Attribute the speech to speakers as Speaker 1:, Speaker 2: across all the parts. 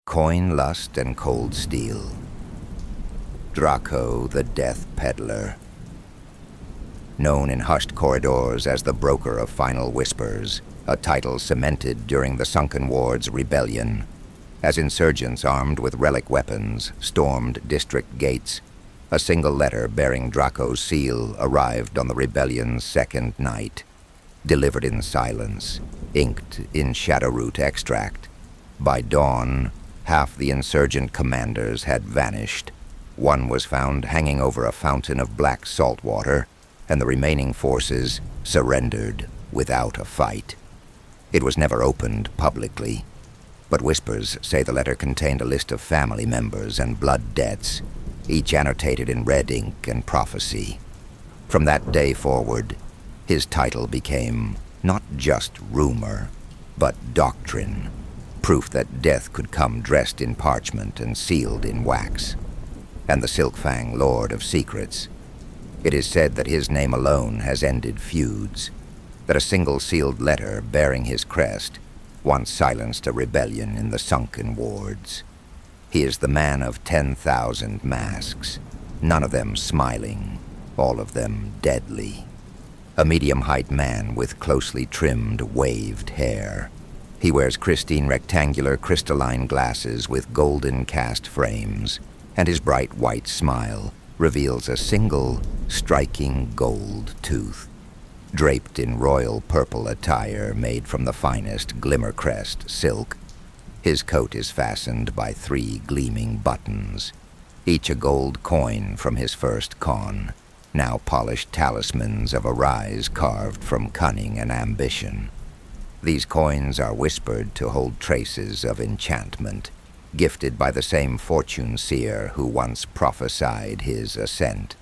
Speaker 1: Coin lust and cold steel. Drahko the Death Peddler. Known in hushed corridors as the Broker of Final Whispers, a title cemented during the Sunken Wards rebellion, as insurgents armed with relic weapons stormed district gates, a single letter bearing Drahko's seal arrived on the rebellion's second night, delivered in silence, inked in Shadowroot extract. By dawn, half the insurgent commanders had vanished. One was found hanging over a fountain of black salt water, and the remaining forces surrendered without a fight. It was never opened publicly, but whispers say the letter contained a list of family members and blood debts, each annotated in red ink and prophecy. From that day forward, his title became not just rumor, but doctrine, proof that death could come dressed in parchment and sealed in wax. And the Silkfang Lord of Secrets. It is said that his name alone has ended feuds, that a single sealed letter bearing his crest once silenced a rebellion in the Sunken Wards. He is the man of 10,000 masks, none of them smiling, all of them deadly. A medium-height man with closely trimmed, waved hair. He wears pristine rectangular crystalline glasses with golden cast frames, and his bright white smile reveals a single, striking gold tooth. Draped in royal purple attire made from the finest glimmercrest silk, his coat is fastened by 3 gleaming buttons, each a gold coin from his first con, now polished talismans of a rise carved from cunning and ambition. These coins are whispered to hold traces of enchantment, gifted by the same fortune seer who once prophesied his ascent.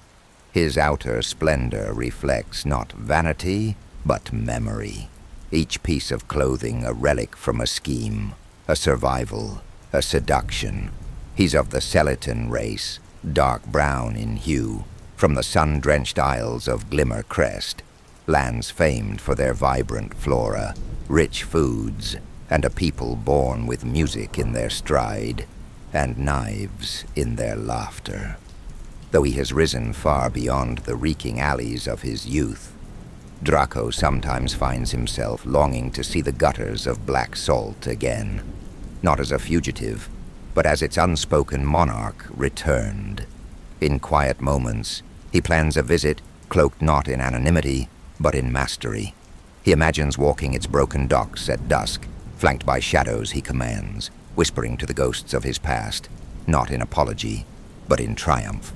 Speaker 1: His outer splendor reflects not vanity, but memory. Each piece of clothing a relic from a scheme, a survival, a seduction. He's of the Skeleton race, dark brown in hue, from the sun-drenched isles of Glimmercrest, lands famed for their vibrant flora, rich foods, and a people born with music in their stride, and knives in their laughter. Though he has risen far beyond the reeking alleys of his youth, Drahko sometimes finds himself longing to see the gutters of Black Salt again, not as a fugitive, but as its unspoken monarch returned. In quiet moments, he plans a visit cloaked not in anonymity, but in mastery. He imagines walking its broken docks at dusk, flanked by shadows he commands, whispering to the ghosts of his past, not in apology, but in triumph.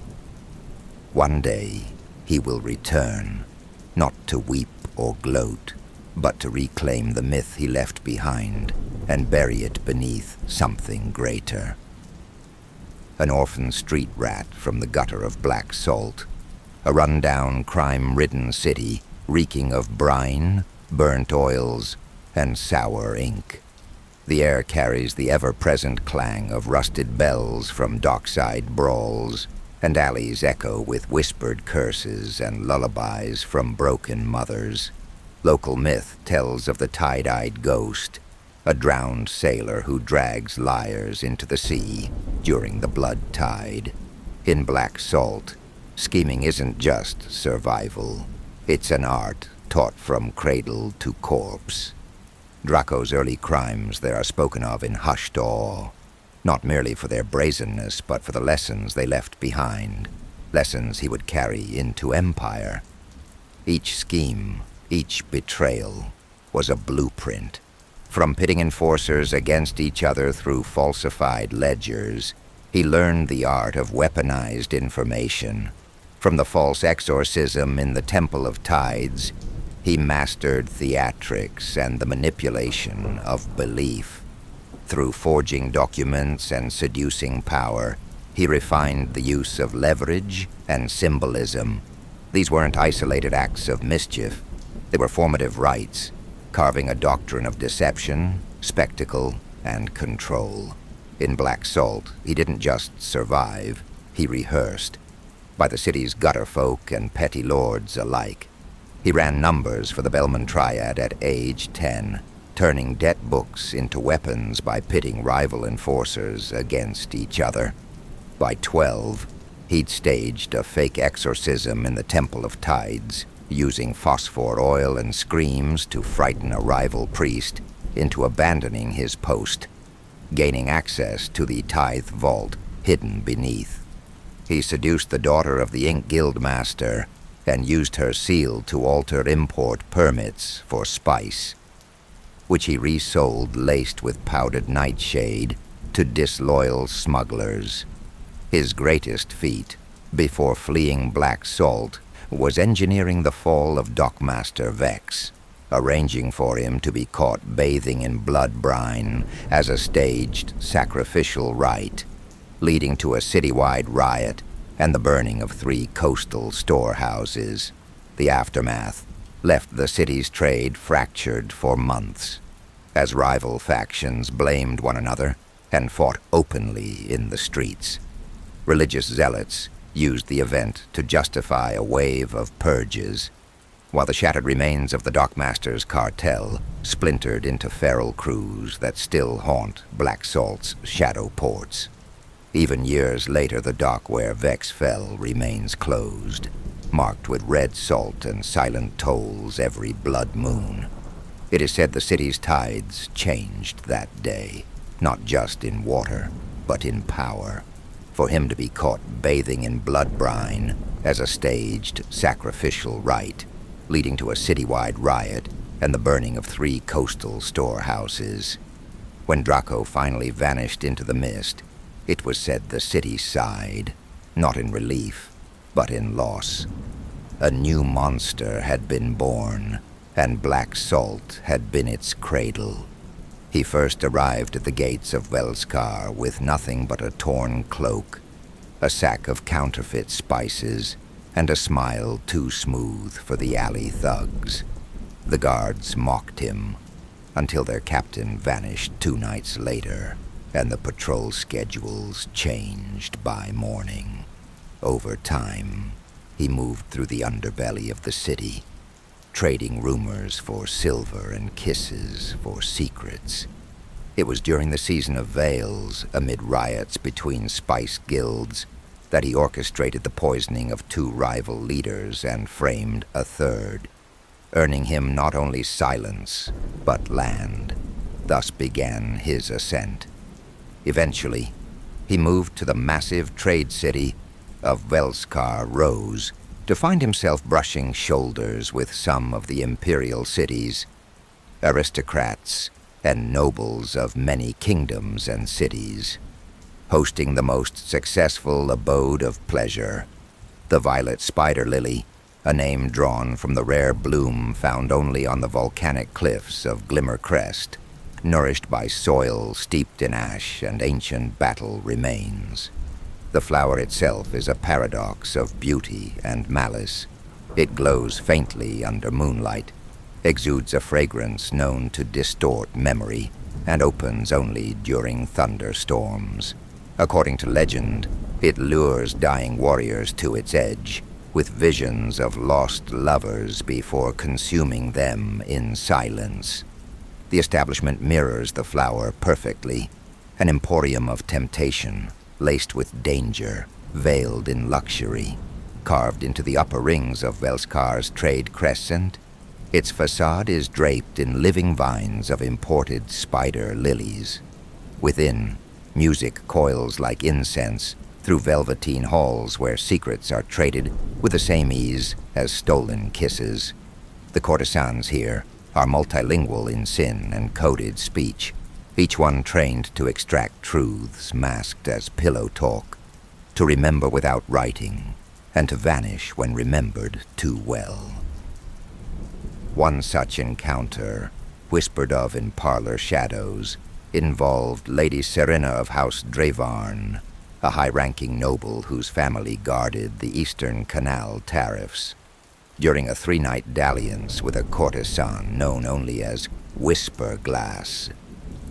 Speaker 1: One day, he will return, not to weep or gloat, but to reclaim the myth he left behind and bury it beneath something greater. An orphan street rat from the gutter of Black Salt, a run-down, crime-ridden city reeking of brine, burnt oils, and sour ink. The air carries the ever-present clang of rusted bells from dockside brawls, and alleys echo with whispered curses and lullabies from broken mothers. Local myth tells of the tie-dyed ghost, a drowned sailor who drags liars into the sea during the blood tide. In Black Salt, scheming isn't just survival. It's an art taught from cradle to corpse. Drahko's early crimes there are spoken of in hushed awe, not merely for their brazenness, but for the lessons they left behind, lessons he would carry into Empire. Each scheme, each betrayal, was a blueprint. From pitting enforcers against each other through falsified ledgers, he learned the art of weaponized information. From the false exorcism in the Temple of Tides, he mastered theatrics and the manipulation of belief. Through forging documents and seducing power, he refined the use of leverage and symbolism. These weren't isolated acts of mischief. They were formative rites, carving a doctrine of deception, spectacle, and control. In Black Salt, he didn't just survive, he rehearsed. By the city's gutter folk and petty lords alike. He ran numbers for the Bellman Triad at age 10, turning debt books into weapons by pitting rival enforcers against each other. By 12, he'd staged a fake exorcism in the Temple of Tides, using phosphor oil and screams to frighten a rival priest into abandoning his post, gaining access to the tithe vault hidden beneath. He seduced the daughter of the Ink Guild Master and used her seal to alter import permits for spice, which he resold laced with powdered nightshade to disloyal smugglers. His greatest feat, before fleeing Black Salt, was engineering the fall of Dockmaster Vex, arranging for him to be caught bathing in blood brine as a staged sacrificial rite, leading to a citywide riot and the burning of 3 coastal storehouses. The aftermath left the city's trade fractured for months, as rival factions blamed one another and fought openly in the streets. Religious zealots used the event to justify a wave of purges, while the shattered remains of the Dockmaster's cartel splintered into feral crews that still haunt Black Salt's shadow ports. Even years later, the dock where Vex fell remains closed, marked with red salt and silent tolls every blood moon. It is said the city's tides changed that day, not just in water, but in power. For him to be caught bathing in blood brine as a staged sacrificial rite, leading to a citywide riot and the burning of 3 coastal storehouses. When Drahko finally vanished into the mist, it was said the city sighed, not in relief, but in loss. A new monster had been born, and Black Salt had been its cradle. He first arrived at the gates of Velskar with nothing but a torn cloak, a sack of counterfeit spices, and a smile too smooth for the alley thugs. The guards mocked him, until their captain vanished 2 nights later, and the patrol schedules changed by morning. Over time, he moved through the underbelly of the city, trading rumors for silver and kisses for secrets. It was during the season of Veils, amid riots between spice guilds, that he orchestrated the poisoning of 2 rival leaders and framed a 3rd, earning him not only silence, but land. Thus began his ascent. Eventually, he moved to the massive trade city of Velskar Rose to find himself brushing shoulders with some of the imperial cities, aristocrats, and nobles of many kingdoms and cities, hosting the most successful abode of pleasure, the violet spider lily, a name drawn from the rare bloom found only on the volcanic cliffs of Glimmer Crest, nourished by soil steeped in ash and ancient battle remains. The flower itself is a paradox of beauty and malice. It glows faintly under moonlight, exudes a fragrance known to distort memory, and opens only during thunderstorms. According to legend, it lures dying warriors to its edge, with visions of lost lovers before consuming them in silence. The establishment mirrors the flower perfectly, an emporium of temptation, laced with danger, veiled in luxury. Carved into the upper rings of Velskar's trade crescent, its facade is draped in living vines of imported spider lilies. Within, music coils like incense through velveteen halls where secrets are traded with the same ease as stolen kisses. The courtesans here are multilingual in sin and coded speech, each one trained to extract truths masked as pillow talk, to remember without writing, and to vanish when remembered too well. One such encounter, whispered of in parlor shadows, involved Lady Serena of House Dravarn, a high-ranking noble whose family guarded the Eastern Canal tariffs. During a 3-night dalliance with a courtesan known only as Whisper Glass,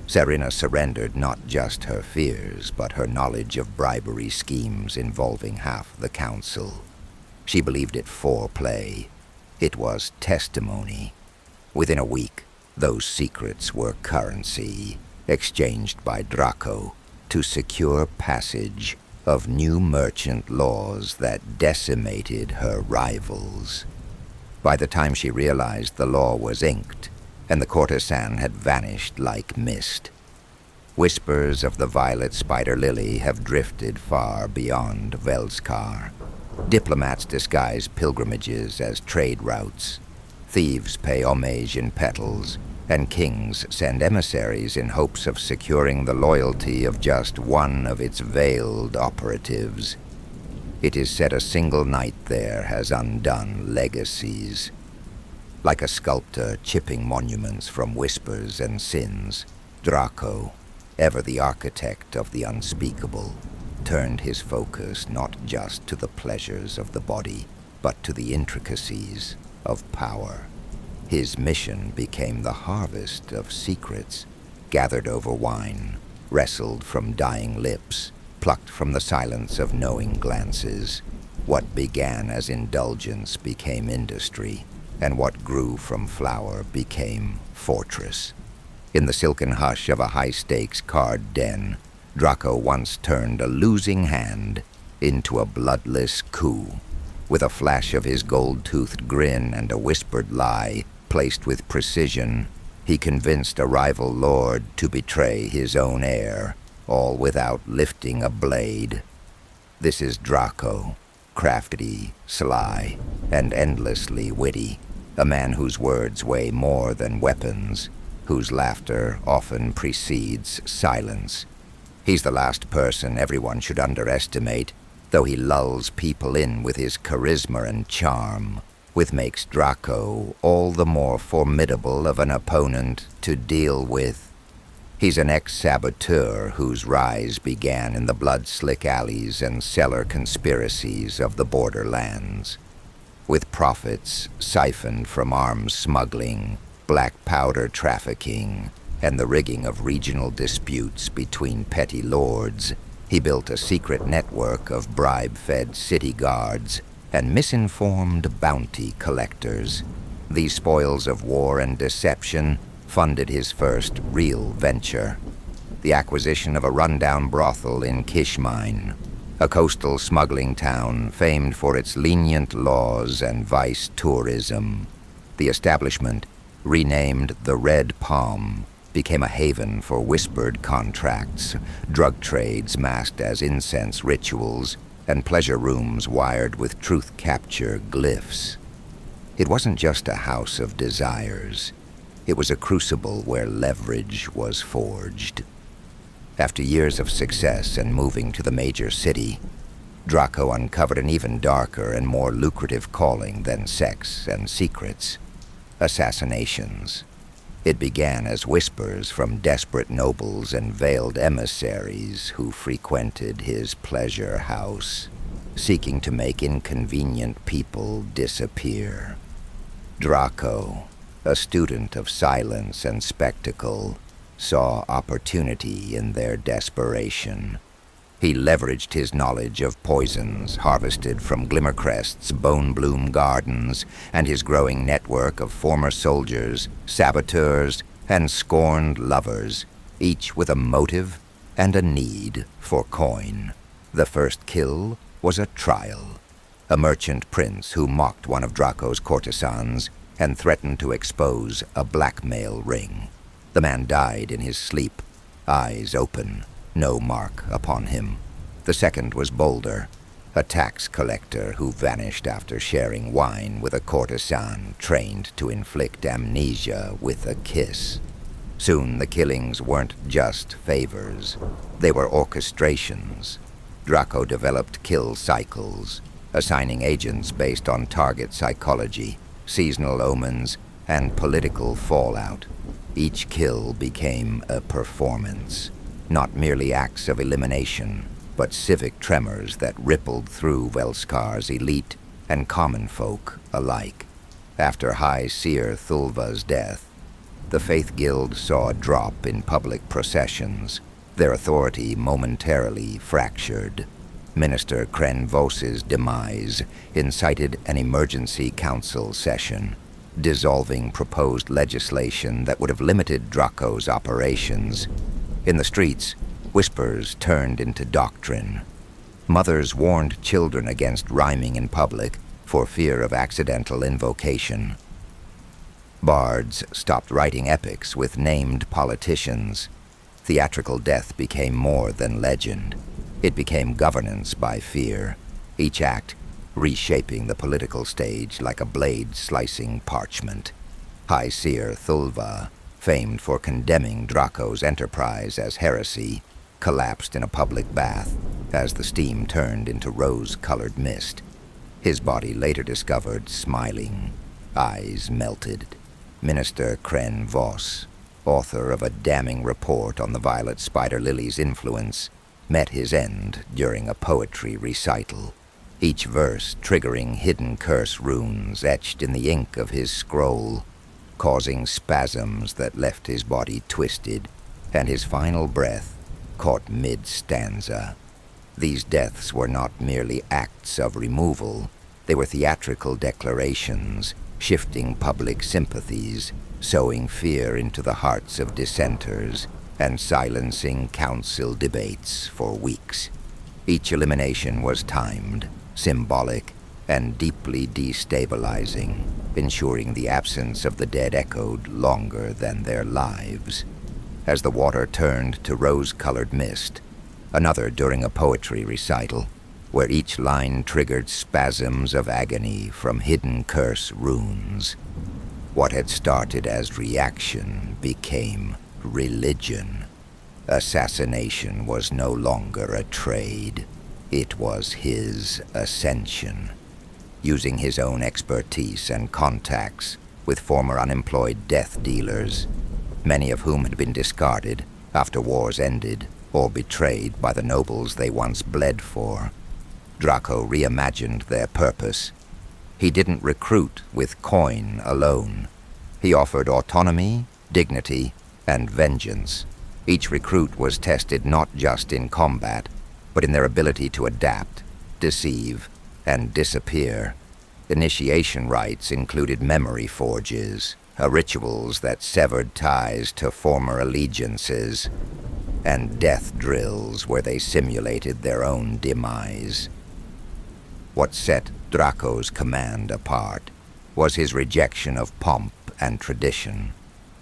Speaker 1: Serena surrendered not just her fears, but her knowledge of bribery schemes involving half the council. She believed it foreplay. It was testimony. Within a week, Those secrets were currency, exchanged by Drahko to secure passage of new merchant laws that decimated her rivals. By the time she realized the law was inked, and the courtesan had vanished like mist, whispers of the violet spider lily have drifted far beyond Velskar. Diplomats disguise pilgrimages as trade routes. Thieves pay homage in petals, and kings send emissaries in hopes of securing the loyalty of just one of its veiled operatives. It is said a single night there has undone legacies. Like a sculptor chipping monuments from whispers and sins, Drahko, ever the architect of the unspeakable, turned his focus not just to the pleasures of the body, but to the intricacies of power. His mission became the harvest of secrets, gathered over wine, wrestled from dying lips, plucked from the silence of knowing glances. What began as indulgence became industry, and what grew from flower became fortress. In the silken hush of a high-stakes card den, Drahko once turned a losing hand into a bloodless coup. With a flash of his gold-toothed grin and a whispered lie placed with precision, he convinced a rival lord to betray his own heir, all without lifting a blade. This is Drahko, crafty, sly, and endlessly witty, a man whose words weigh more than weapons, whose laughter often precedes silence. He's the last person everyone should underestimate, though he lulls people in with his charisma and charm, which makes Drahko all the more formidable of an opponent to deal with. He's an ex-saboteur whose rise began in the blood-slick alleys and cellar conspiracies of the borderlands. With profits siphoned from arms smuggling, black powder trafficking, and the rigging of regional disputes between petty lords, he built a secret network of bribe-fed city guards and misinformed bounty collectors. These spoils of war and deception funded his first real venture, the acquisition of a rundown brothel in Kishmine, a coastal smuggling town famed for its lenient laws and vice tourism. The establishment, renamed the Red Palm, became a haven for whispered contracts, drug trades masked as incense rituals, and pleasure rooms wired with truth capture glyphs. It wasn't just a house of desires. It was a crucible where leverage was forged. After years of success and moving to the major city, Drahko uncovered an even darker and more lucrative calling than sex and secrets: assassinations. It began as whispers from desperate nobles and veiled emissaries who frequented his pleasure house, seeking to make inconvenient people disappear. Drahko, a student of silence and spectacle, saw opportunity in their desperation. He leveraged his knowledge of poisons harvested from Glimmercrest's Bone Bloom Gardens and his growing network of former soldiers, saboteurs, and scorned lovers, each with a motive and a need for coin. The first kill was a trial. A merchant prince who mocked one of Drahko's courtesans and threatened to expose a blackmail ring. The man died in his sleep, eyes open, no mark upon him. The second was bolder, a tax collector who vanished after sharing wine with a courtesan trained to inflict amnesia with a kiss. Soon the killings weren't just favors, they were orchestrations. Drahko developed kill cycles, assigning agents based on target psychology, seasonal omens, and political fallout. Each kill became a performance. Not merely acts of elimination, but civic tremors that rippled through Velskar's elite and common folk alike. After High Seer Thulva's death, the Faith Guild saw a drop in public processions, their authority momentarily fractured. Minister Kren Vos's demise incited an emergency council session. dissolving proposed legislation that would have limited Drahko's operations. In the streets, whispers turned into doctrine. Mothers warned children against rhyming in public for fear of accidental invocation. Bards stopped writing epics with named politicians. Theatrical death became more than legend. It became governance by fear, each act reshaping the political stage like a blade slicing parchment. High Seer Thulva, famed for condemning Drahko's enterprise as heresy, collapsed in a public bath as the steam turned into rose-colored mist. His body later discovered smiling, eyes melted. Minister Kren Voss, author of a damning report on the violet spider lily's influence, met his end during a poetry recital, each verse triggering hidden curse runes etched in the ink of his scroll, causing spasms that left his body twisted, and his final breath caught mid-stanza. These deaths were not merely acts of removal, they were theatrical declarations, shifting public sympathies, sowing fear into the hearts of dissenters, and silencing council debates for weeks. Each elimination was timed, symbolic, and deeply destabilizing, ensuring the absence of the dead echoed longer than their lives. As the water turned to rose-colored mist, another during a poetry recital, where each line triggered spasms of agony from hidden curse runes. What had started as reaction became religion. Assassination was no longer a trade. It was his ascension. Using his own expertise and contacts with former unemployed death dealers, many of whom had been discarded after wars ended or betrayed by the nobles they once bled for, Drahko reimagined their purpose. He didn't recruit with coin alone. He offered autonomy, dignity, and vengeance. Each recruit was tested not just in combat, but in their ability to adapt, deceive, and disappear. Initiation rites included memory forges, rituals that severed ties to former allegiances, and death drills where they simulated their own demise. What set Drahko's command apart was his rejection of pomp and tradition.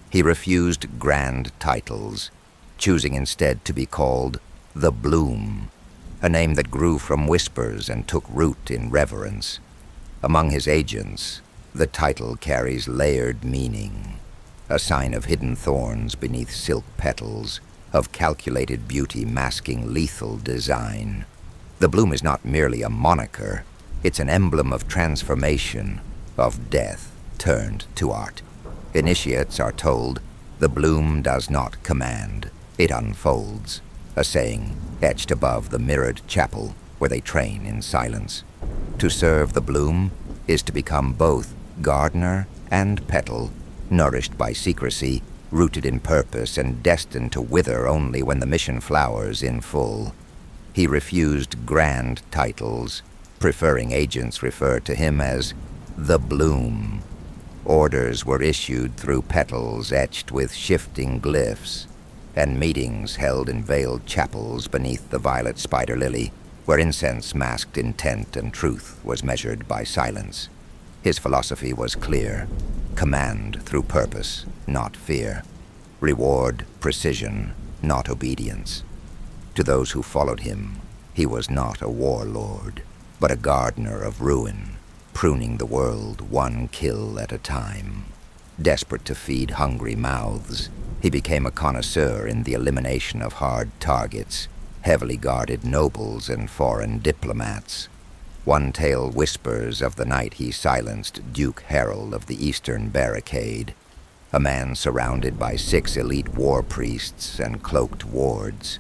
Speaker 1: He refused grand titles, choosing instead to be called the Bloom, a name that grew from whispers and took root in reverence. Among his agents, the title carries layered meaning, a sign of hidden thorns beneath silk petals, of calculated beauty masking lethal design. The Bloom is not merely a moniker, it's an emblem of transformation, of death turned to art. Initiates are told, the Bloom does not command, it unfolds, a saying etched above the mirrored chapel where they train in silence. To serve the Bloom is to become both gardener and petal, nourished by secrecy, rooted in purpose, and destined to wither only when the mission flowers in full. He refused grand titles, preferring agents refer to him as the Bloom. Orders were issued through petals etched with shifting glyphs, and meetings held in veiled chapels beneath the violet spider lily, where incense masked intent and truth was measured by silence. His philosophy was clear: command through purpose, not fear. Reward precision, not obedience. To those who followed him, he was not a warlord, but a gardener of ruin, pruning the world one kill at a time. Desperate to feed hungry mouths, he became a connoisseur in the elimination of hard targets, heavily guarded nobles and foreign diplomats. One tale whispers of the night he silenced Duke Harold of the Eastern Barricade, a man surrounded by 6 elite war priests and cloaked wards.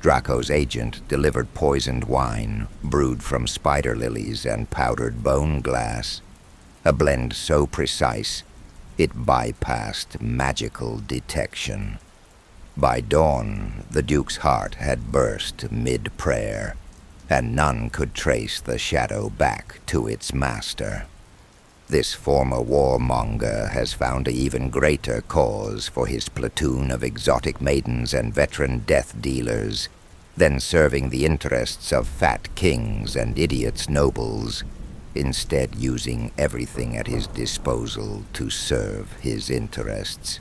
Speaker 1: Drahko's agent delivered poisoned wine, brewed from spider lilies and powdered bone glass, a blend so precise it bypassed magical detection. By dawn, the Duke's heart had burst mid-prayer, and none could trace the shadow back to its master. This former warmonger has found an even greater cause for his platoon of exotic maidens and veteran death dealers than serving the interests of fat kings and idiots nobles, instead using everything at his disposal to serve his interests.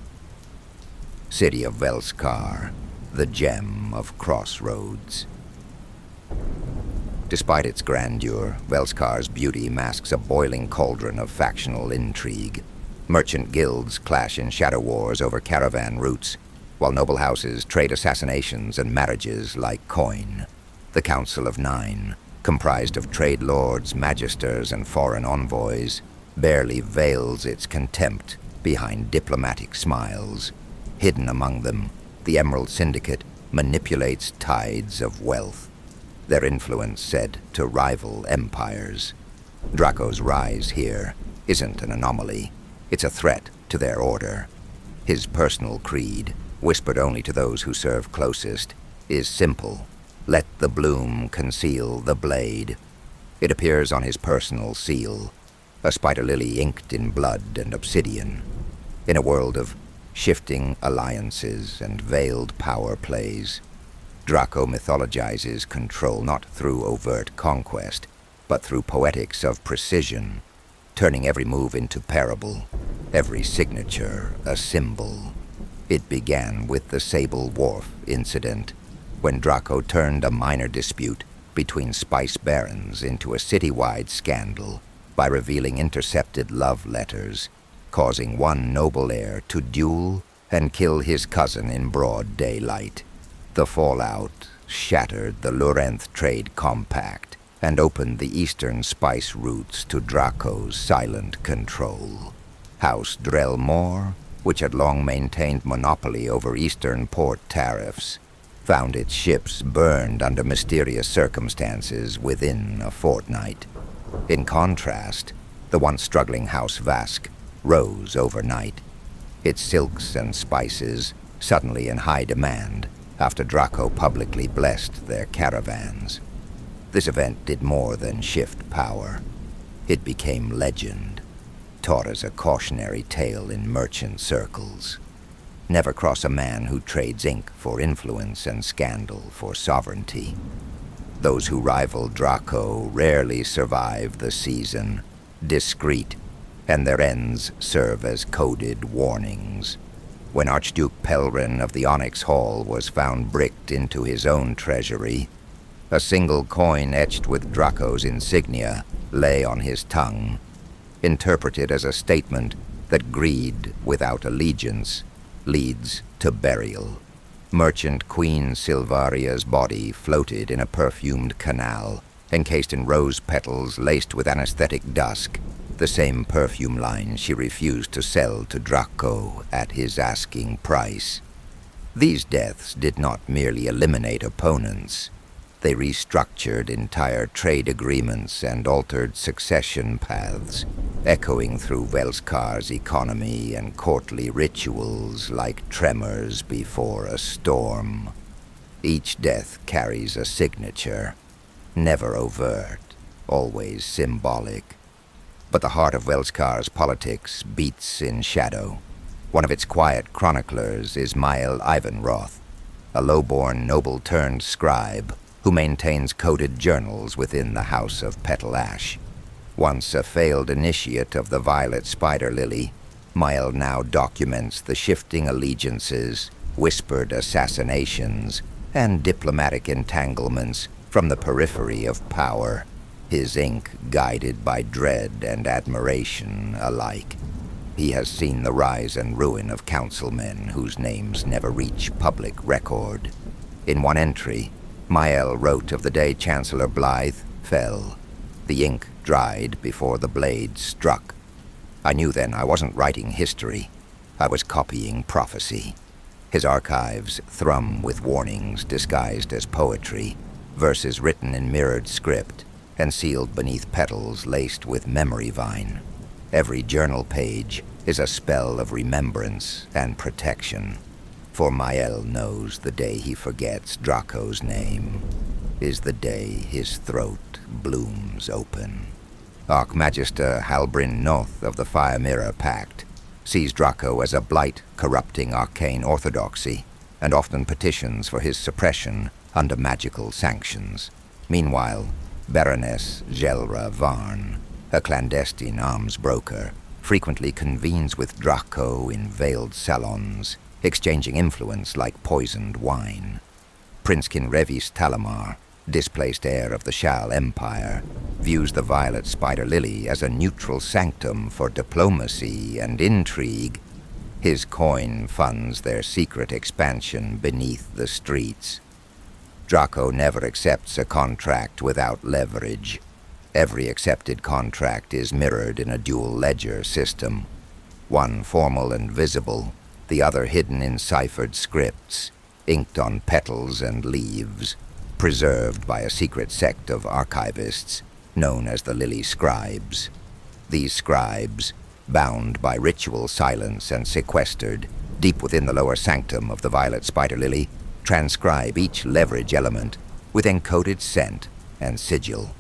Speaker 1: City of Velskar, the gem of crossroads. Despite its grandeur, Velskar's beauty masks a boiling cauldron of factional intrigue. Merchant guilds clash in shadow wars over caravan routes, while noble houses trade assassinations and marriages like coin. The Council of Nine, comprised of trade lords, magisters, and foreign envoys, barely veils its contempt behind diplomatic smiles. Hidden among them, the Emerald Syndicate manipulates tides of wealth, their influence said to rival empires. Drahko's rise here isn't an anomaly. It's a threat to their order. His personal creed, whispered only to those who serve closest, is simple. Let the bloom conceal the blade. It appears on his personal seal, a spider lily inked in blood and obsidian. In a world of shifting alliances and veiled power plays, Drahko mythologizes control not through overt conquest, but through poetics of precision, turning every move into parable, every signature a symbol. It began with the Sable Wharf incident, when Drahko turned a minor dispute between spice barons into a citywide scandal by revealing intercepted love letters, causing one noble heir to duel and kill his cousin in broad daylight. The fallout shattered the Lurenth trade compact and opened the eastern spice routes to Drahko's silent control. House Drellmore, which had long maintained monopoly over eastern port tariffs, found its ships burned under mysterious circumstances within a fortnight. In contrast, the once struggling House Vask rose overnight, its silks and spices suddenly in high demand after Drahko publicly blessed their caravans. This event did more than shift power. It became legend, taught as a cautionary tale in merchant circles. Never cross a man who trades ink for influence and scandal for sovereignty. Those who rival Drahko rarely survive the season, discreet, and their ends serve as coded warnings. When Archduke Pelrin of the Onyx Hall was found bricked into his own treasury, a single coin etched with Drahko's insignia lay on his tongue, interpreted as a statement that greed without allegiance leads to burial. Merchant Queen Silvaria's body floated in a perfumed canal, encased in rose petals laced with anesthetic dusk, the same perfume line she refused to sell to Drahko at his asking price. These deaths did not merely eliminate opponents. They restructured entire trade agreements and altered succession paths, echoing through Velskar's economy and courtly rituals like tremors before a storm. Each death carries a signature, never overt, always symbolic. But the heart of Velskar's politics beats in shadow. One of its quiet chroniclers is Mael Ivanroth, a low-born noble-turned-scribe who maintains coded journals within the House of Petal Ash. Once a failed initiate of the Violet Spider Lily, Mael now documents the shifting allegiances, whispered assassinations, and diplomatic entanglements from the periphery of power, his ink guided by dread and admiration alike. He has seen the rise and ruin of councilmen whose names never reach public record. In one entry, Mael wrote of the day Chancellor Blythe fell. The ink dried before the blade struck. I knew then I wasn't writing history. I was copying prophecy. His archives thrum with warnings disguised as poetry, verses written in mirrored script and sealed beneath petals laced with memory vine. Every journal page is a spell of remembrance and protection. For Mael knows the day he forgets Drahko's name is the day his throat blooms open. Archmagister Halbryn Noth of the Fire Mirror Pact sees Drahko as a blight corrupting arcane orthodoxy, and often petitions for his suppression under magical sanctions. Meanwhile, Baroness Gelra Varn, a clandestine arms broker, frequently convenes with Drahko in veiled salons, exchanging influence like poisoned wine. Princekin Revis Talamar, displaced heir of the Shal Empire, views the Violet Spider Lily as a neutral sanctum for diplomacy and intrigue. His coin funds their secret expansion beneath the streets. Drahko never accepts a contract without leverage. Every accepted contract is mirrored in a dual ledger system, one formal and visible, the other hidden in ciphered scripts, inked on petals and leaves, preserved by a secret sect of archivists known as the Lily Scribes. These scribes, bound by ritual silence and sequestered deep within the lower sanctum of the Violet Spider Lily, transcribe each leverage element with encoded scent and sigil.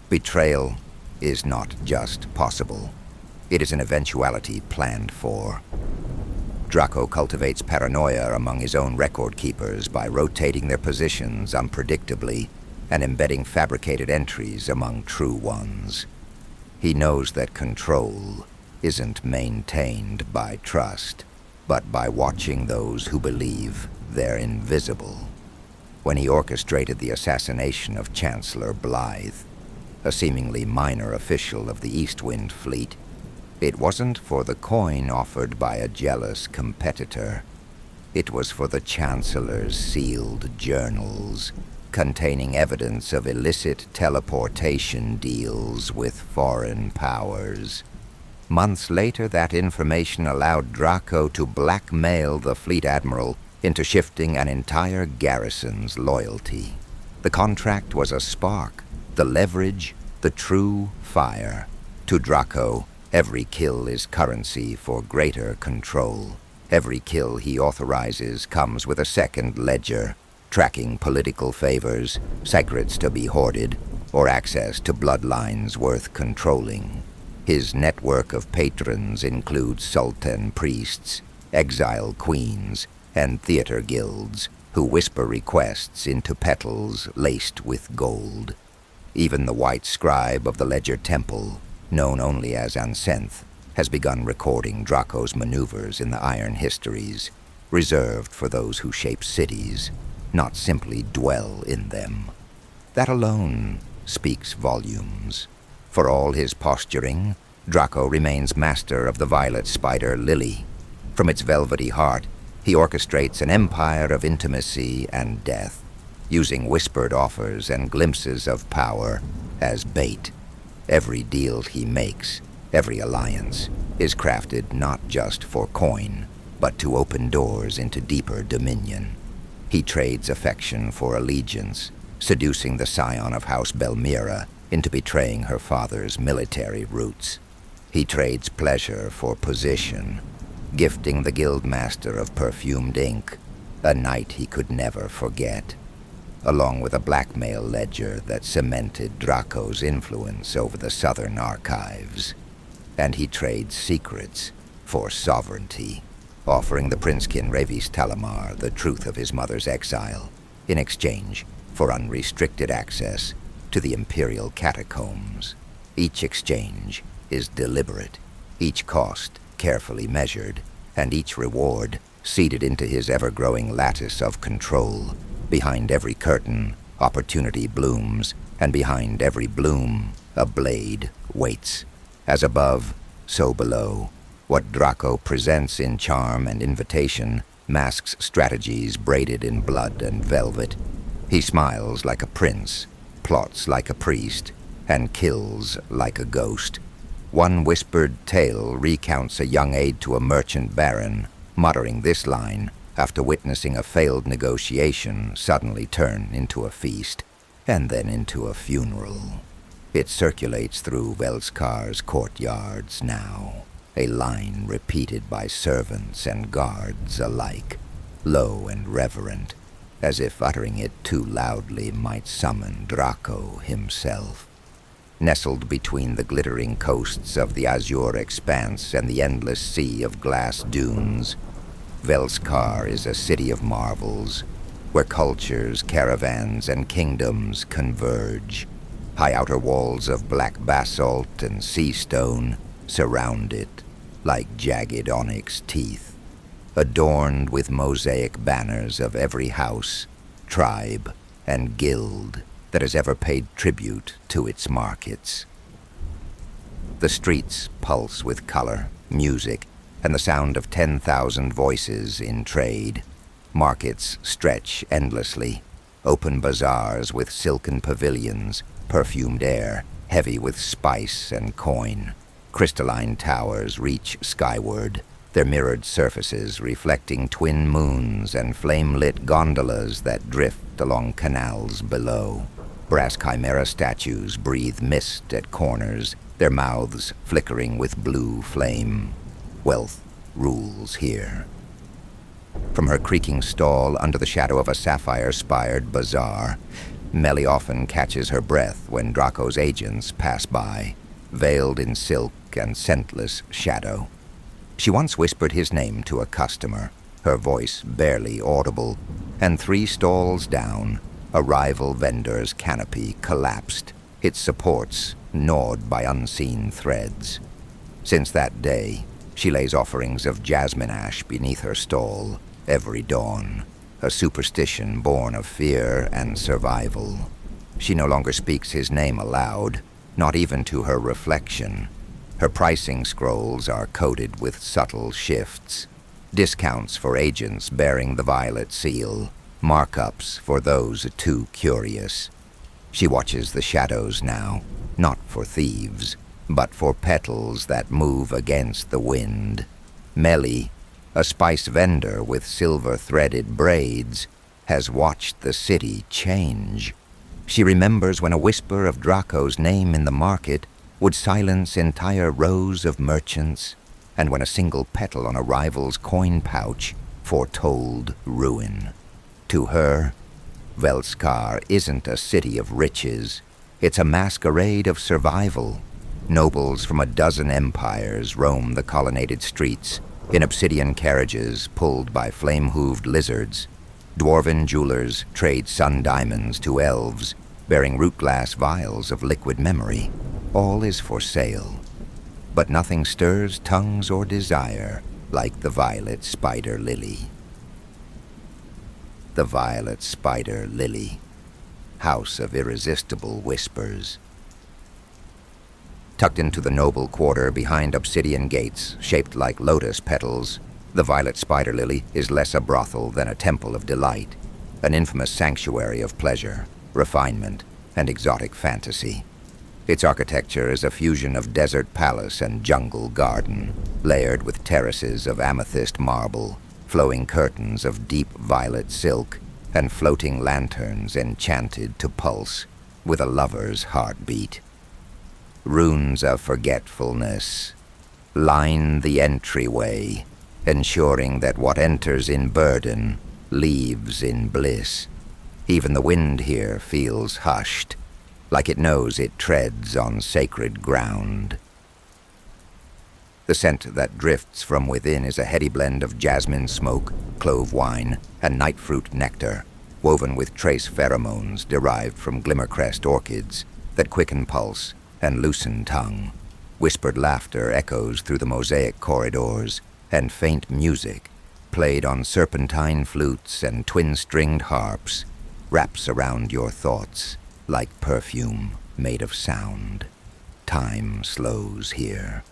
Speaker 1: Betrayal is not just possible. It is an eventuality planned for. Drahko cultivates paranoia among his own record keepers by rotating their positions unpredictably and embedding fabricated entries among true ones. He knows that control isn't maintained by trust, but by watching those who believe they're invisible. When he orchestrated the assassination of Chancellor Blythe, a seemingly minor official of the Eastwind Fleet, it wasn't for the coin offered by a jealous competitor. It was for the Chancellor's sealed journals, containing evidence of illicit teleportation deals with foreign powers. Months later, that information allowed Drahko to blackmail the Fleet Admiral into shifting an entire garrison's loyalty. The contract was a spark, the leverage, the true fire. To Drahko, every kill is currency for greater control. Every kill he authorizes comes with a second ledger, tracking political favors, secrets to be hoarded, or access to bloodlines worth controlling. His network of patrons includes Sultan priests, exile queens, and theater guilds who whisper requests into petals laced with gold. Even the White Scribe of the Ledger Temple, known only as Ansenth, has begun recording Drahko's maneuvers in the Iron Histories, reserved for those who shape cities, not simply dwell in them. That alone speaks volumes. For all his posturing, Drahko remains master of the Violet Spider Lily. From its velvety heart, he orchestrates an empire of intimacy and death, using whispered offers and glimpses of power as bait. Every deal he makes, every alliance, is crafted not just for coin, but to open doors into deeper dominion. He trades affection for allegiance, seducing the scion of House Belmira into betraying her father's military roots. He trades pleasure for position, gifting the guildmaster of perfumed ink a night he could never forget, along with a blackmail ledger that cemented Drahko's influence over the southern archives. And he trades secrets for sovereignty, offering the Princekin Revis Talamar the truth of his mother's exile in exchange for unrestricted access to the Imperial catacombs. Each exchange is deliberate, each cost carefully measured, and each reward seeded into his ever-growing lattice of control. Behind every curtain, opportunity blooms, and behind every bloom, a blade waits. As above, so below. What Drahko presents in charm and invitation masks strategies braided in blood and velvet. He smiles like a prince, plots like a priest, and kills like a ghost. One whispered tale recounts a young aide to a merchant baron, muttering this line after witnessing a failed negotiation suddenly turn into a feast, and then into a funeral. It circulates through Velskar's courtyards now, a line repeated by servants and guards alike, low and reverent, as if uttering it too loudly might summon Drahko himself. nestled between the glittering coasts of the azure expanse and the endless sea of glass dunes. Velskar is a city of marvels, where cultures, caravans, and kingdoms converge. High outer walls of black basalt and sea stone surround it like jagged onyx teeth, adorned with mosaic banners of every house, tribe, and guild that has ever paid tribute to its markets. The streets pulse with color, music, and the sound of 10,000 voices in trade. Markets stretch endlessly, open bazaars with silken pavilions, perfumed air, heavy with spice and coin. Crystalline towers reach skyward, their mirrored surfaces reflecting twin moons and flame-lit gondolas that drift along canals below. Brass chimera statues breathe mist at corners, their mouths flickering with blue flame. Wealth rules here. From her creaking stall under the shadow of a sapphire-spired bazaar, Melly often catches her breath when Drahko's agents pass by, veiled in silk and scentless shadow. She once whispered his name to a customer, her voice barely audible, and 3 stalls down, a rival vendor's canopy collapsed, its supports gnawed by unseen threads. Since that day, she lays offerings of jasmine ash beneath her stall every dawn, a superstition born of fear and survival. She no longer speaks his name aloud, not even to her reflection. Her pricing scrolls are coded with subtle shifts, discounts for agents bearing the violet seal, markups for those too curious. She watches the shadows now, not for thieves, but for petals that move against the wind. Melly, a spice vendor with silver-threaded braids, has watched the city change. She remembers when a whisper of Drahko's name in the market would silence entire rows of merchants, and when a single petal on a rival's coin pouch foretold ruin. To her, Velskar isn't a city of riches. It's a masquerade of survival. Nobles from a dozen empires roam the colonnaded streets in obsidian carriages pulled by flame-hooved lizards. Dwarven jewelers trade sun diamonds to elves, bearing root-glass vials of liquid memory. All is for sale, but nothing stirs tongues or desire like the violet spider lily. The violet spider lily, house of irresistible whispers. Tucked into the noble quarter behind obsidian gates shaped like lotus petals, the violet spider lily is less a brothel than a temple of delight, an infamous sanctuary of pleasure, refinement, and exotic fantasy. Its architecture is a fusion of desert palace and jungle garden, layered with terraces of amethyst marble, flowing curtains of deep violet silk, and floating lanterns enchanted to pulse with a lover's heartbeat. Runes of forgetfulness line the entryway, ensuring that what enters in burden leaves in bliss. Even the wind here feels hushed, like it knows it treads on sacred ground. The scent that drifts from within is a heady blend of jasmine smoke, clove wine, and nightfruit nectar, woven with trace pheromones derived from glimmercrest orchids that quicken pulse and loosen tongue. Whispered laughter echoes through the mosaic corridors, and faint music, played on serpentine flutes and twin-stringed harps, wraps around your thoughts like perfume made of sound. Time slows here,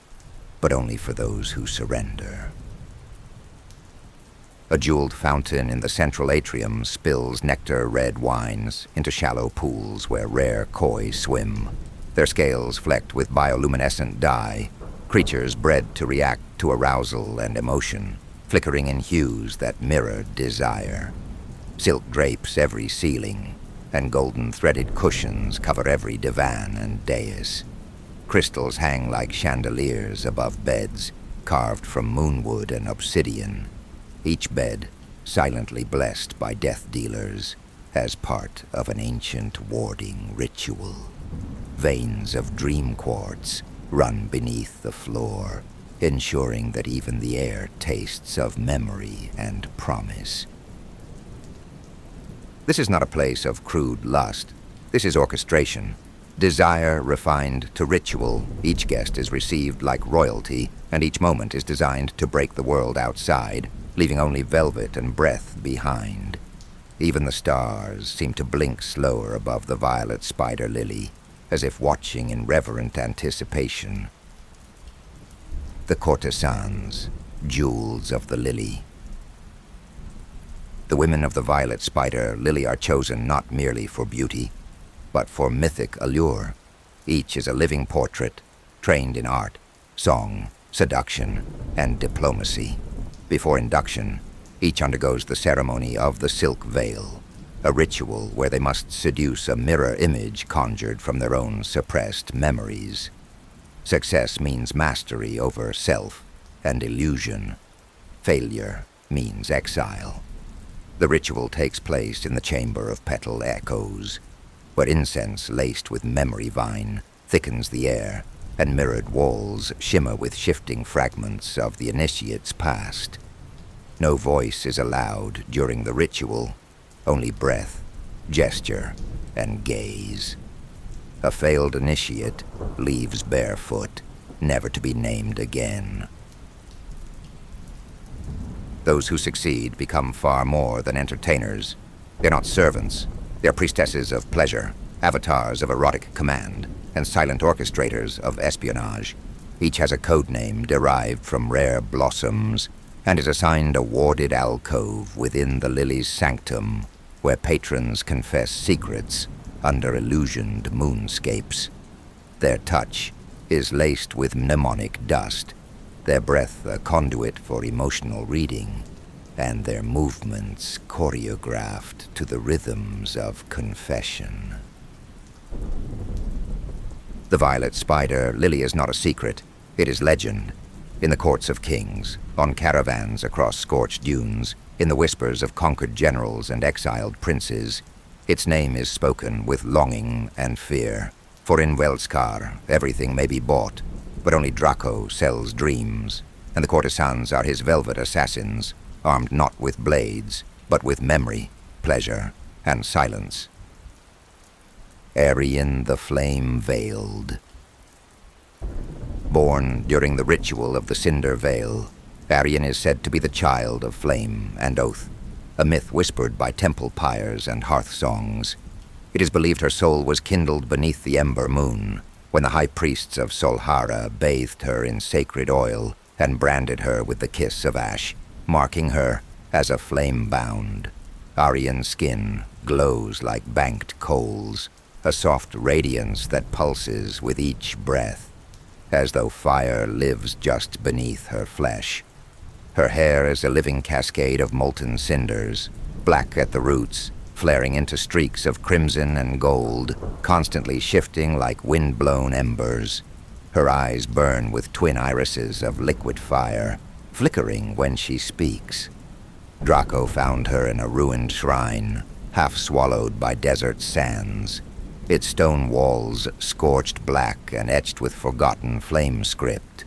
Speaker 1: but only for those who surrender. A jeweled fountain in the central atrium spills nectar-red wines into shallow pools where rare koi swim, their scales flecked with bioluminescent dye, creatures bred to react to arousal and emotion, flickering in hues that mirror desire. Silk drapes every ceiling, and golden-threaded cushions cover every divan and dais. Crystals hang like chandeliers above beds, carved from moonwood and obsidian, each bed silently blessed by death dealers as part of an ancient warding ritual. veins of dream quartz run beneath the floor, ensuring that even the air tastes of memory and promise. This is not a place of crude lust. This is orchestration. Desire refined to ritual. Each guest is received like royalty, and each moment is designed to break the world outside, leaving only velvet and breath behind. Even the stars seem to blink slower above the violet spider lily, as if watching in reverent anticipation. The courtesans, jewels of the lily. The women of the violet spider lily are chosen not merely for beauty, but for mythic allure. Each is a living portrait, trained in art, song, seduction, and diplomacy. Before induction, each undergoes the ceremony of the silk veil, a ritual where they must seduce a mirror image conjured from their own suppressed memories. Success means mastery over self and illusion. Failure means exile. The ritual takes place in the chamber of petal echoes, where incense laced with memory vine thickens the air, and mirrored walls shimmer with shifting fragments of the initiate's past. No voice is allowed during the ritual, only breath, gesture, and gaze. A failed initiate leaves barefoot, never to be named again. Those who succeed become far more than entertainers. They're not servants. They're priestesses of pleasure, avatars of erotic command, and silent orchestrators of espionage. Each has a code name derived from rare blossoms, and is assigned a warded alcove within the lily's sanctum, where patrons confess secrets under illusioned moonscapes. Their touch is laced with mnemonic dust, their breath a conduit for emotional reading, and their movements choreographed to the rhythms of confession. The violet spider lily is not a secret, it is legend. In the courts of kings, on caravans across scorched dunes, in the whispers of conquered generals and exiled princes, its name is spoken with longing and fear. For in Welskar, everything may be bought, but only Drahko sells dreams, and the courtesans are his velvet assassins, armed not with blades, but with memory, pleasure, and silence. Aryan the Flame-Veiled. Born during the ritual of the Cinder Veil, Aryan is said to be the child of flame and oath, a myth whispered by temple pyres and hearth songs. It is believed her soul was kindled beneath the ember moon, when the high priests of Solhara bathed her in sacred oil and branded her with the kiss of ash, marking her as a flame-bound. Aryan's skin glows like banked coals, a soft radiance that pulses with each breath, as though fire lives just beneath her flesh. Her hair is a living cascade of molten cinders, black at the roots, flaring into streaks of crimson and gold, constantly shifting like wind-blown embers. Her eyes burn with twin irises of liquid fire, flickering when she speaks. Drahko found her in a ruined shrine, half swallowed by desert sands, its stone walls scorched black and etched with forgotten flame script.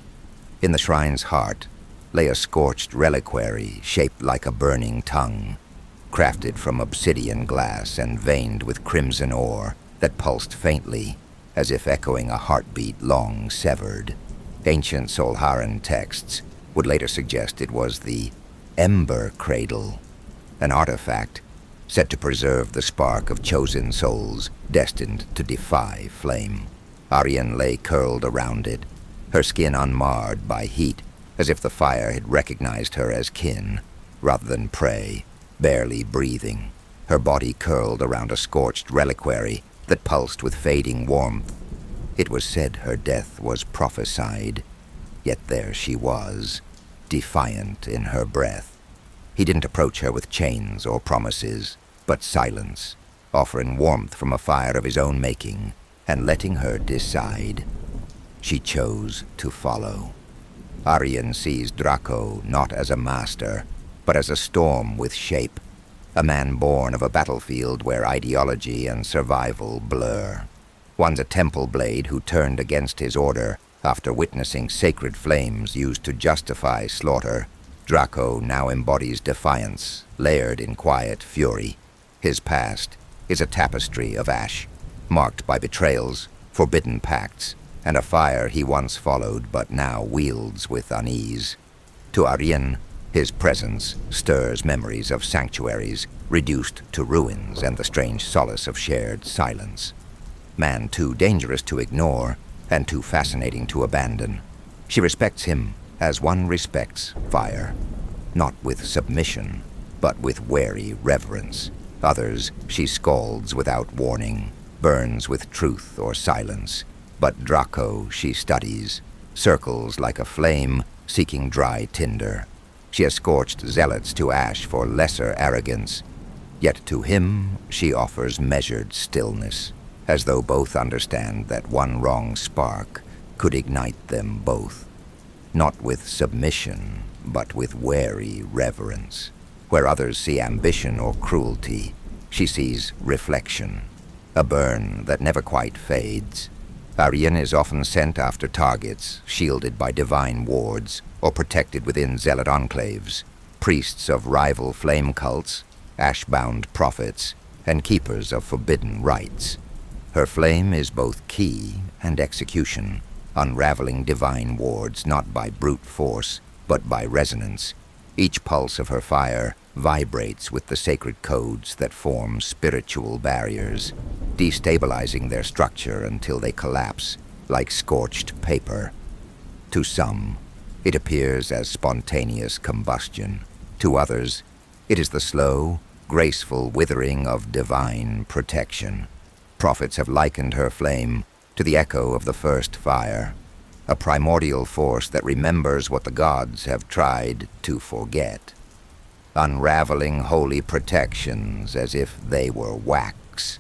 Speaker 1: In the shrine's heart lay a scorched reliquary shaped like a burning tongue, crafted from obsidian glass and veined with crimson ore that pulsed faintly, as if echoing a heartbeat long severed. Ancient Solharan texts would later suggest it was the Ember Cradle, an artifact said to preserve the spark of chosen souls destined to defy flame. Aryan lay curled around it, her skin unmarred by heat, as if the fire had recognized her as kin rather than prey, barely breathing, her body curled around a scorched reliquary that pulsed with fading warmth. It was said her death was prophesied, yet there she was, defiant in her breath. He didn't approach her with chains or promises, but silence, offering warmth from a fire of his own making, and letting her decide. She chose to follow. Aryan sees Drahko not as a master, but as a storm with shape, a man born of a battlefield where ideology and survival blur. One's a temple blade who turned against his order after witnessing sacred flames used to justify slaughter. Drahko now embodies defiance, layered in quiet fury. His past is a tapestry of ash, marked by betrayals, forbidden pacts, and a fire he once followed but now wields with unease. To Aryan, his presence stirs memories of sanctuaries reduced to ruins and the strange solace of shared silence. Man too dangerous to ignore and too fascinating to abandon. She respects him as one respects fire, not with submission, but with wary reverence. Others she scalds without warning, burns with truth or silence. But Drahko she studies, circles like a flame seeking dry tinder. She has scorched zealots to ash for lesser arrogance, yet to him she offers measured stillness, as though both understand that one wrong spark could ignite them both. Not with submission, but with wary reverence. Where others see ambition or cruelty, she sees reflection, a burn that never quite fades. Aryan is often sent after targets, shielded by divine wards, or protected within zealot enclaves, priests of rival flame cults, ash-bound prophets, and keepers of forbidden rites. Her flame is both key and execution, unraveling divine wards not by brute force, but by resonance. Each pulse of her fire vibrates with the sacred codes that form spiritual barriers, destabilizing their structure until they collapse like scorched paper. To some, it appears as spontaneous combustion. To others, it is the slow, graceful withering of divine protection. Prophets have likened her flame to the echo of the first fire, a primordial force that remembers what the gods have tried to forget, unraveling holy protections as if they were wax.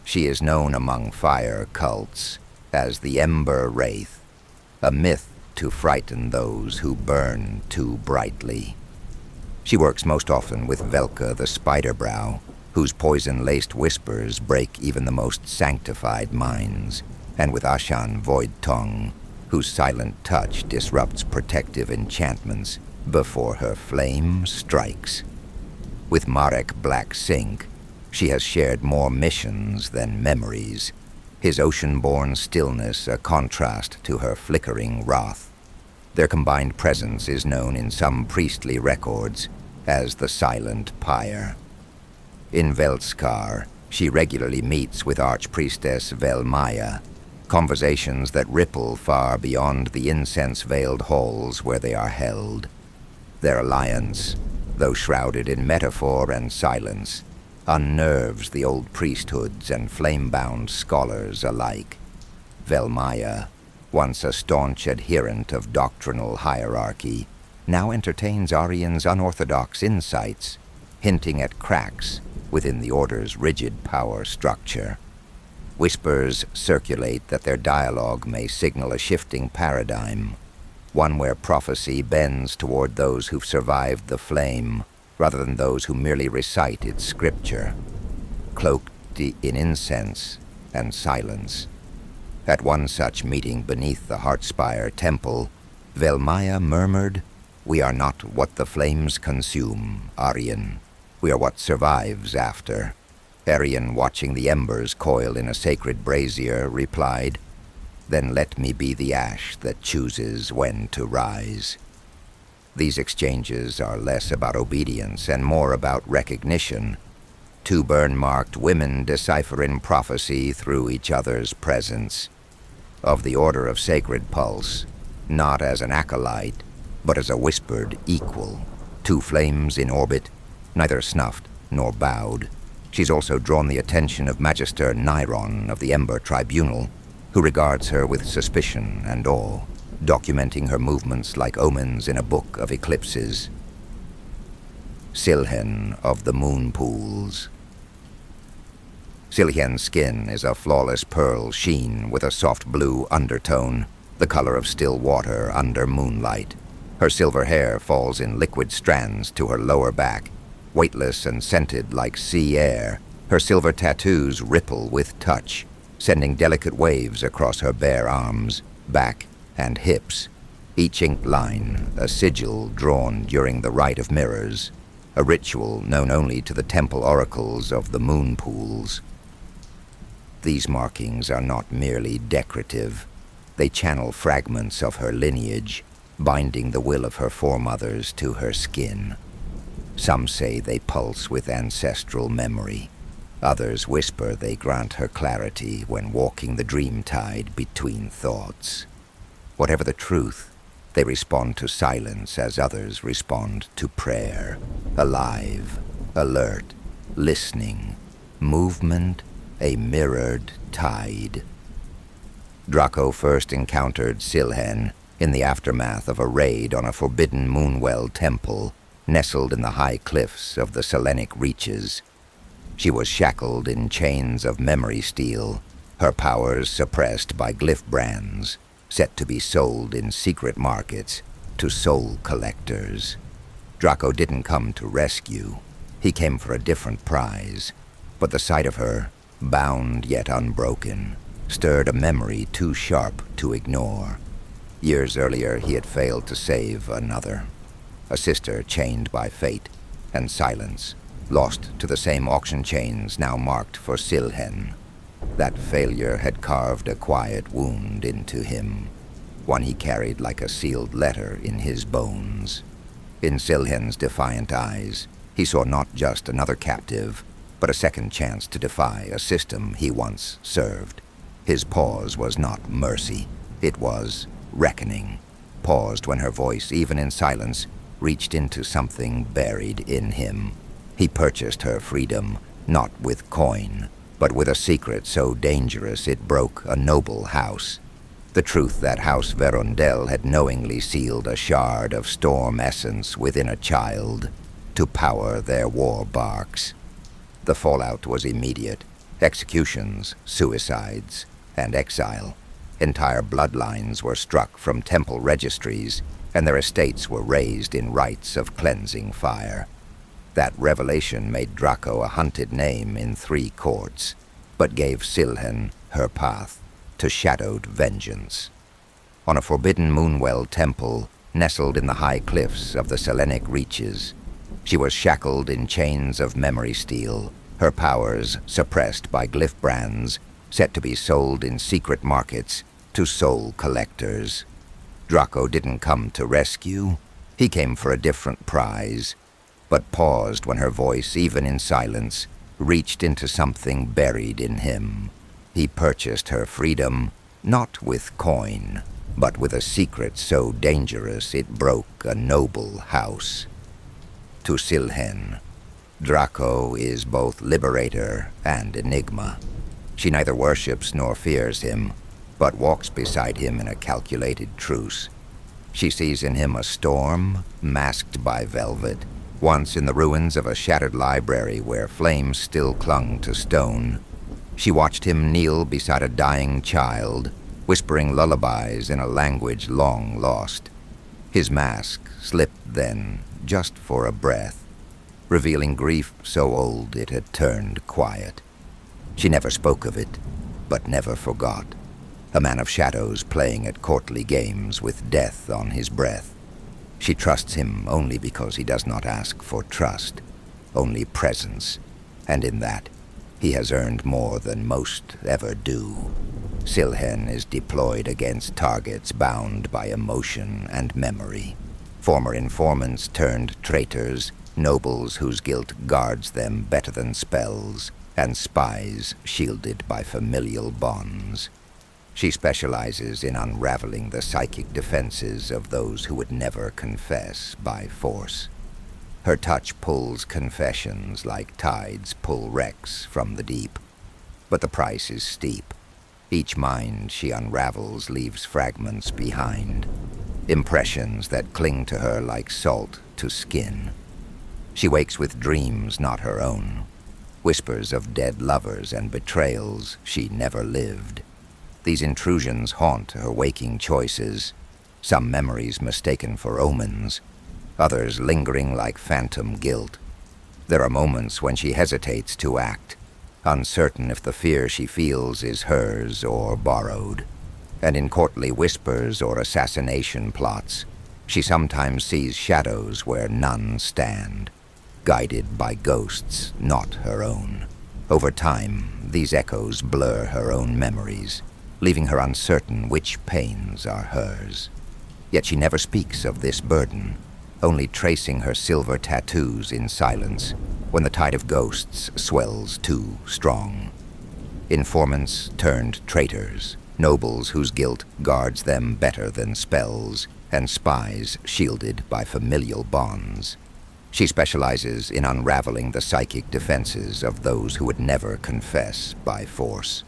Speaker 1: She is known among fire cults as the Ember Wraith, a myth to frighten those who burn too brightly. She works most often with Velka the Spider-Brow, whose poison-laced whispers break even the most sanctified minds, and with Ashan Void-Tongue, whose silent touch disrupts protective enchantments before her flame strikes. With Marek Black Sink, she has shared more missions than memories, his ocean-born stillness a contrast to her flickering wrath. Their combined presence is known in some priestly records as the Silent Pyre. In Velskar, she regularly meets with Archpriestess Velmaya, conversations that ripple far beyond the incense-veiled halls where they are held. Their alliance, though shrouded in metaphor and silence, unnerves the old priesthoods and flame-bound scholars alike. Velmaya, once a staunch adherent of doctrinal hierarchy, now entertains Aryan's unorthodox insights, hinting at cracks within the Order's rigid power structure. Whispers circulate that their dialogue may signal a shifting paradigm, one where prophecy bends toward those who've survived the flame, rather than those who merely recite its scripture, cloaked in incense and silence. At one such meeting beneath the Heartspire Temple, Velmaya murmured, "We are not what the flames consume, Aryan. We are what survives after." Aryan, watching the embers coil in a sacred brazier, replied, "Then let me be the ash that chooses when to rise." These exchanges are less about obedience and more about recognition. Two burn-marked women decipher in prophecy through each other's presence. Of the Order of Sacred Pulse, not as an acolyte, but as a whispered equal. Two flames in orbit, neither snuffed nor bowed. She's also drawn the attention of Magister Nyron of the Ember Tribunal, who regards her with suspicion and awe, documenting her movements like omens in a book of eclipses. Silhen of the Moon Pools. Silhen's skin is a flawless pearl sheen with a soft blue undertone, the color of still water under moonlight. Her silver hair falls in liquid strands to her lower back, weightless and scented like sea air. Her silver tattoos ripple with touch, sending delicate waves across her bare arms, back, and hips, each inked line a sigil drawn during the Rite of Mirrors, a ritual known only to the temple oracles of the moon pools. These markings are not merely decorative. They channel fragments of her lineage, binding the will of her foremothers to her skin. Some say they pulse with ancestral memory. Others whisper they grant her clarity when walking the dream tide between thoughts. Whatever the truth, they respond to silence as others respond to prayer. Alive, alert, listening, movement, a mirrored tide. Drahko first encountered Silhen in the aftermath of a raid on a forbidden Moonwell temple nestled in the high cliffs of the Selenic Reaches. She was shackled in chains of memory steel, her powers suppressed by glyph brands, set to be sold in secret markets to soul collectors. Drahko didn't come to rescue. He came for a different prize, but the sight of her, bound yet unbroken, stirred a memory too sharp to ignore. Years earlier, he had failed to save another, a sister chained by fate and silence, lost to the same auction chains now marked for Silhen. That failure had carved a quiet wound into him, one he carried like a sealed letter in his bones. In Silhen's defiant eyes, he saw not just another captive, but a second chance to defy a system he once served. His pause was not mercy, it was reckoning. Paused when her voice, even in silence, reached into something buried in him. He purchased her freedom, not with coin, but with a secret so dangerous it broke a noble house. The truth that House Verondel had knowingly sealed a shard of storm essence within a child to power their war barks. The fallout was immediate. Executions, suicides, and exile. Entire bloodlines were struck from temple registries, and their estates were razed in rites of cleansing fire. That revelation made Drahko a hunted name in 3 courts, but gave Silhen her path to shadowed vengeance. On a forbidden Moonwell temple, nestled in the high cliffs of the Selenic Reaches, she was shackled in chains of memory steel, her powers suppressed by glyph brands, set to be sold in secret markets to soul collectors. Drahko didn't come to rescue, he came for a different prize, but paused when her voice, even in silence, reached into something buried in him. He purchased her freedom, not with coin, but with a secret so dangerous it broke a noble house. To Silhen, Drahko is both liberator and enigma. She neither worships nor fears him, but walks beside him in a calculated truce. She sees in him a storm, masked by velvet, once in the ruins of a shattered library where flames still clung to stone. She watched him kneel beside a dying child, whispering lullabies in a language long lost. His mask slipped then, just for a breath, revealing grief so old it had turned quiet. She never spoke of it, but never forgot. A man of shadows playing at courtly games with death on his breath. She trusts him only because he does not ask for trust, only presence, and in that, he has earned more than most ever do. Silhen is deployed against targets bound by emotion and memory. Former informants turned traitors, nobles whose guilt guards them better than spells, and spies shielded by familial bonds. She specializes in unraveling the psychic defenses of those who would never confess by force. Her touch pulls confessions like tides pull wrecks from the deep. But the price is steep. Each mind she unravels leaves fragments behind, impressions that cling to her like salt to skin. She wakes with dreams not her own, whispers of dead lovers and betrayals she never lived. These intrusions haunt her waking choices, some memories mistaken for omens, others lingering like phantom guilt. There are moments when she hesitates to act, uncertain if the fear she feels is hers or borrowed. And in courtly whispers or assassination plots, she sometimes sees shadows where none stand, guided by ghosts not her own. Over time, these echoes blur her own memories, leaving her uncertain which pains are hers. Yet she never speaks of this burden, only tracing her silver tattoos in silence when the tide of ghosts swells too strong. Informants turned traitors, nobles whose guilt guards them better than spells, and spies shielded by familial bonds. She specializes in unraveling the psychic defenses of those who would never confess by force.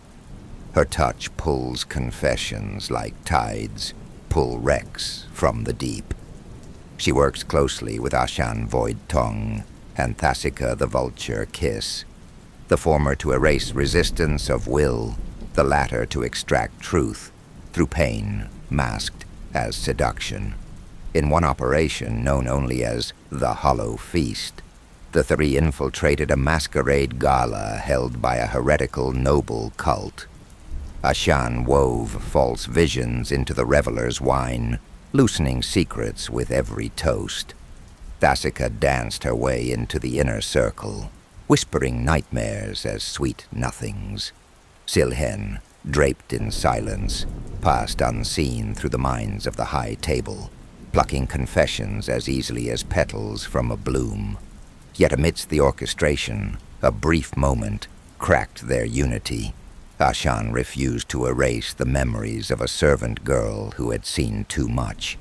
Speaker 1: Her touch pulls confessions like tides pull wrecks from the deep. She works closely with Ashan Void Tongue and Thasica the Vulture Kiss, the former to erase resistance of will, the latter to extract truth through pain masked as seduction. In one operation known only as the Hollow Feast, the three infiltrated a masquerade gala held by a heretical noble cult. Ashan wove false visions into the revelers' wine, loosening secrets with every toast. Thasica danced her way into the inner circle, whispering nightmares as sweet nothings. Silhen, draped in silence, passed unseen through the minds of the high table, plucking confessions as easily as petals from a bloom. Yet amidst the orchestration, a brief moment cracked their unity. Ashan refused to erase the memories of a servant girl who had seen too much,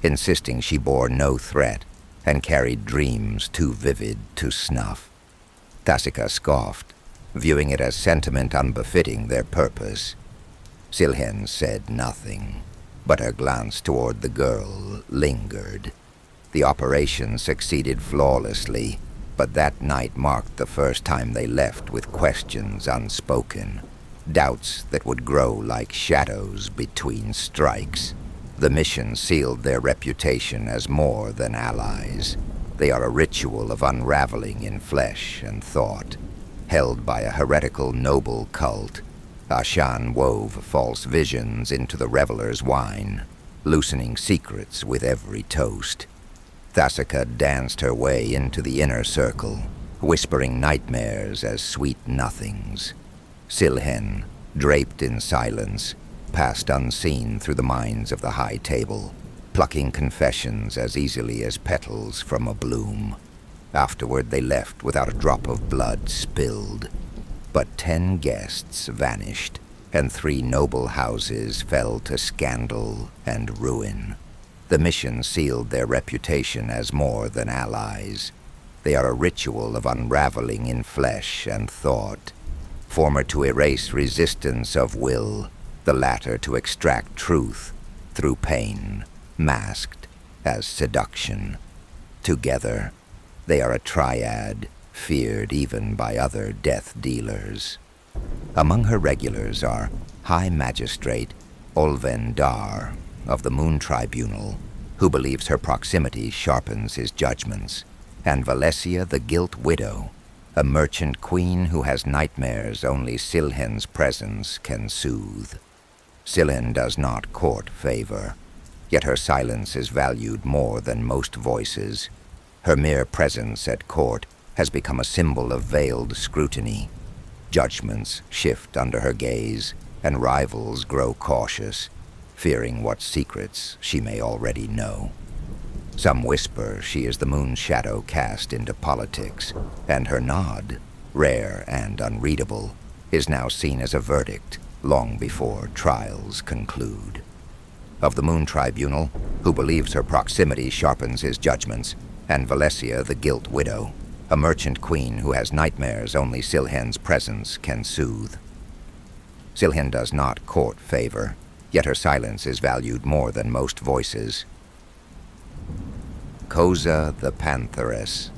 Speaker 1: insisting she bore no threat and carried dreams too vivid to snuff. Thasica scoffed, viewing it as sentiment unbefitting their purpose. Silhen said nothing, but her glance toward the girl lingered. The operation succeeded flawlessly, but that night marked the first time they left with questions unspoken, doubts that would grow like shadows between strikes. The mission sealed their reputation as more than allies. They are a ritual of unraveling in flesh and thought, held by a heretical noble cult. Ashan wove false visions into the revelers' wine, loosening secrets with every toast. Thasica danced her way into the inner circle, whispering nightmares as sweet nothings. Silhen, draped in silence, passed unseen through the minds of the high table, plucking confessions as easily as petals from a bloom. Afterward they left without a drop of blood spilled. But 10 guests vanished, and 3 noble houses fell to scandal and ruin. The mission sealed their reputation as more than allies. They are a ritual of unraveling in flesh and thought, former to erase resistance of will, the latter to extract truth through pain, masked as seduction. Together, they are a triad, feared even by other death dealers. Among her regulars are High Magistrate Olven Dar of the Moon Tribunal, who believes her proximity sharpens his judgments, and Valesia the Guilt Widow, a merchant queen who has nightmares only Silhen's presence can soothe. Silhen does not court favor, yet her silence is valued more than most voices. Her mere presence at court has become a symbol of veiled scrutiny. Judgments shift under her gaze, and rivals grow cautious, fearing what secrets she may already know. Some whisper she is the moon's shadow cast into politics, and her nod, rare and unreadable, is now seen as a verdict long before trials conclude. Of the Moon Tribunal, who believes her proximity sharpens his judgments, and Valesia the Guilt Widow, a merchant queen who has nightmares only Silhen's presence can soothe. Silhen does not court favor, yet her silence is valued more than most voices. Koza the Pantheress.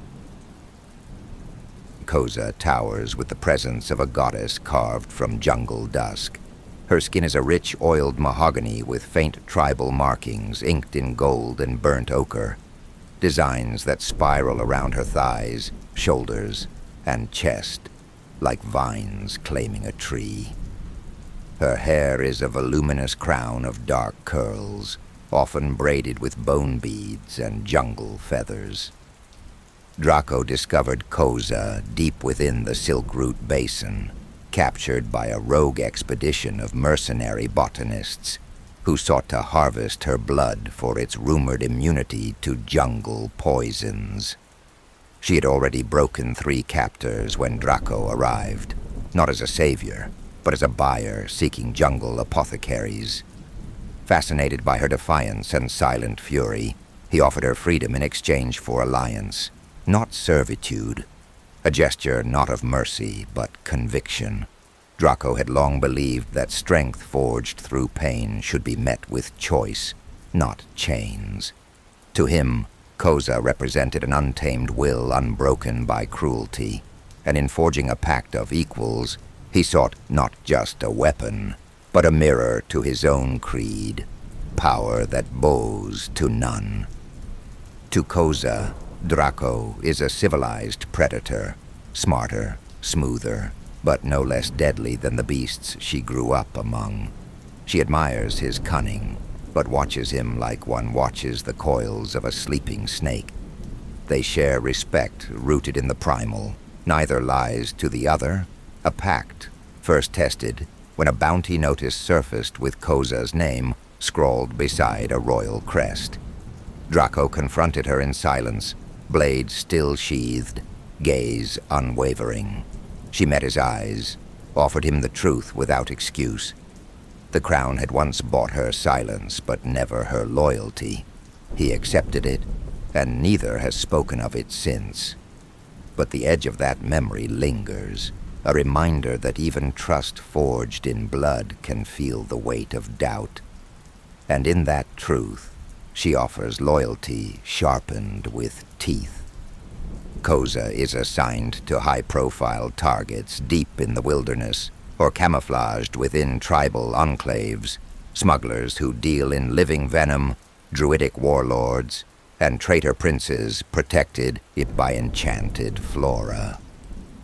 Speaker 1: Koza towers with the presence of a goddess carved from jungle dusk. Her skin is a rich, oiled mahogany with faint tribal markings inked in gold and burnt ochre, designs that spiral around her thighs, shoulders, and chest. like vines claiming a tree. Her hair is a voluminous crown of dark curls, often braided with bone beads and jungle feathers. Drahko discovered Koza deep within the Silkroot Basin, captured by a rogue expedition of mercenary botanists who sought to harvest her blood for its rumored immunity to jungle poisons. She had already broken 3 captors when Drahko arrived, not as a savior, but as a buyer seeking jungle apothecaries. Fascinated by her defiance and silent fury, he offered her freedom in exchange for alliance, not servitude, a gesture not of mercy but conviction. Drahko had long believed that strength forged through pain should be met with choice, not chains. To him, Koza represented an untamed will unbroken by cruelty, and in forging a pact of equals, he sought not just a weapon, but a mirror to his own creed, power that bows to none. To Koza, Drahko is a civilized predator, smarter, smoother, but no less deadly than the beasts she grew up among. She admires his cunning, but watches him like one watches the coils of a sleeping snake. They share respect rooted in the primal. Neither lies to the other. A pact, first tested when a bounty notice surfaced with Koza's name scrawled beside a royal crest. Drahko confronted her in silence, blade still sheathed, gaze unwavering. She met his eyes, offered him the truth without excuse. The crown had once bought her silence, but never her loyalty. He accepted it, and neither has spoken of it since. But the edge of that memory lingers, a reminder that even trust forged in blood can feel the weight of doubt. And in that truth, she offers loyalty sharpened with teeth. Koza is assigned to high-profile targets deep in the wilderness, or camouflaged within tribal enclaves, smugglers who deal in living venom, druidic warlords, and traitor princes protected by enchanted flora.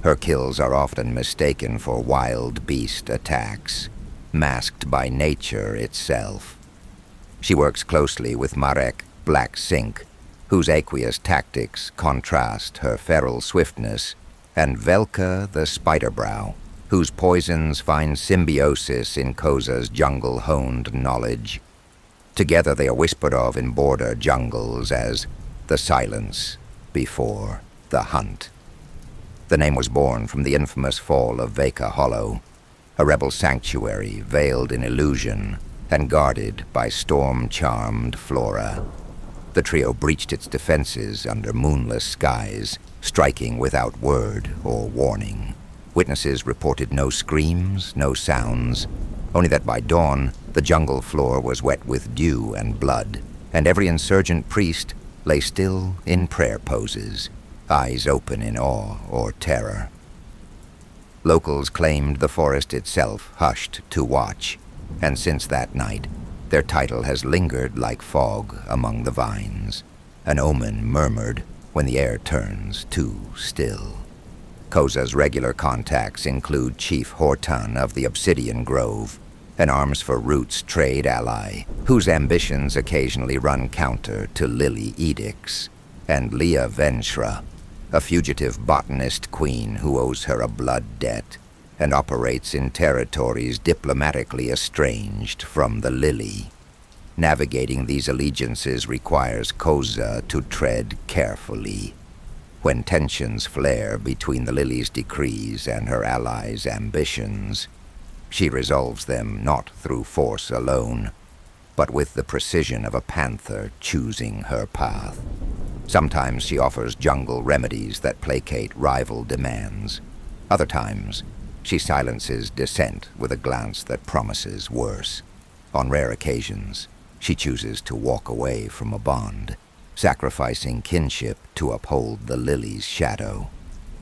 Speaker 1: Her kills are often mistaken for wild beast attacks, masked by nature itself. She works closely with Marek Black Sink, whose aqueous tactics contrast her feral swiftness, and Velka the Spiderbrow, whose poisons find symbiosis in Koza's jungle-honed knowledge. Together they are whispered of in border jungles as the silence before the hunt. The name was born from the infamous fall of Veka Hollow, a rebel sanctuary veiled in illusion and guarded by storm-charmed flora. The trio breached its defenses under moonless skies, striking without word or warning. Witnesses reported no screams, no sounds, only that by dawn the jungle floor was wet with dew and blood, and every insurgent priest lay still in prayer poses, eyes open in awe or terror. Locals claimed the forest itself hushed to watch, and since that night, their title has lingered like fog among the vines, an omen murmured when the air turns too still. Koza's regular contacts include Chief Hortan of the Obsidian Grove, an Arms for Roots trade ally, whose ambitions occasionally run counter to Lily edicts, and Leah Venshra, a fugitive botanist queen who owes her a blood debt and operates in territories diplomatically estranged from the Lily. Navigating these allegiances requires Koza to tread carefully. When tensions flare between the Lily's decrees and her allies' ambitions, she resolves them not through force alone, but with the precision of a panther choosing her path. Sometimes she offers jungle remedies that placate rival demands. Other times, she silences dissent with a glance that promises worse. On rare occasions, she chooses to walk away from a bond, sacrificing kinship to uphold the Lily's shadow.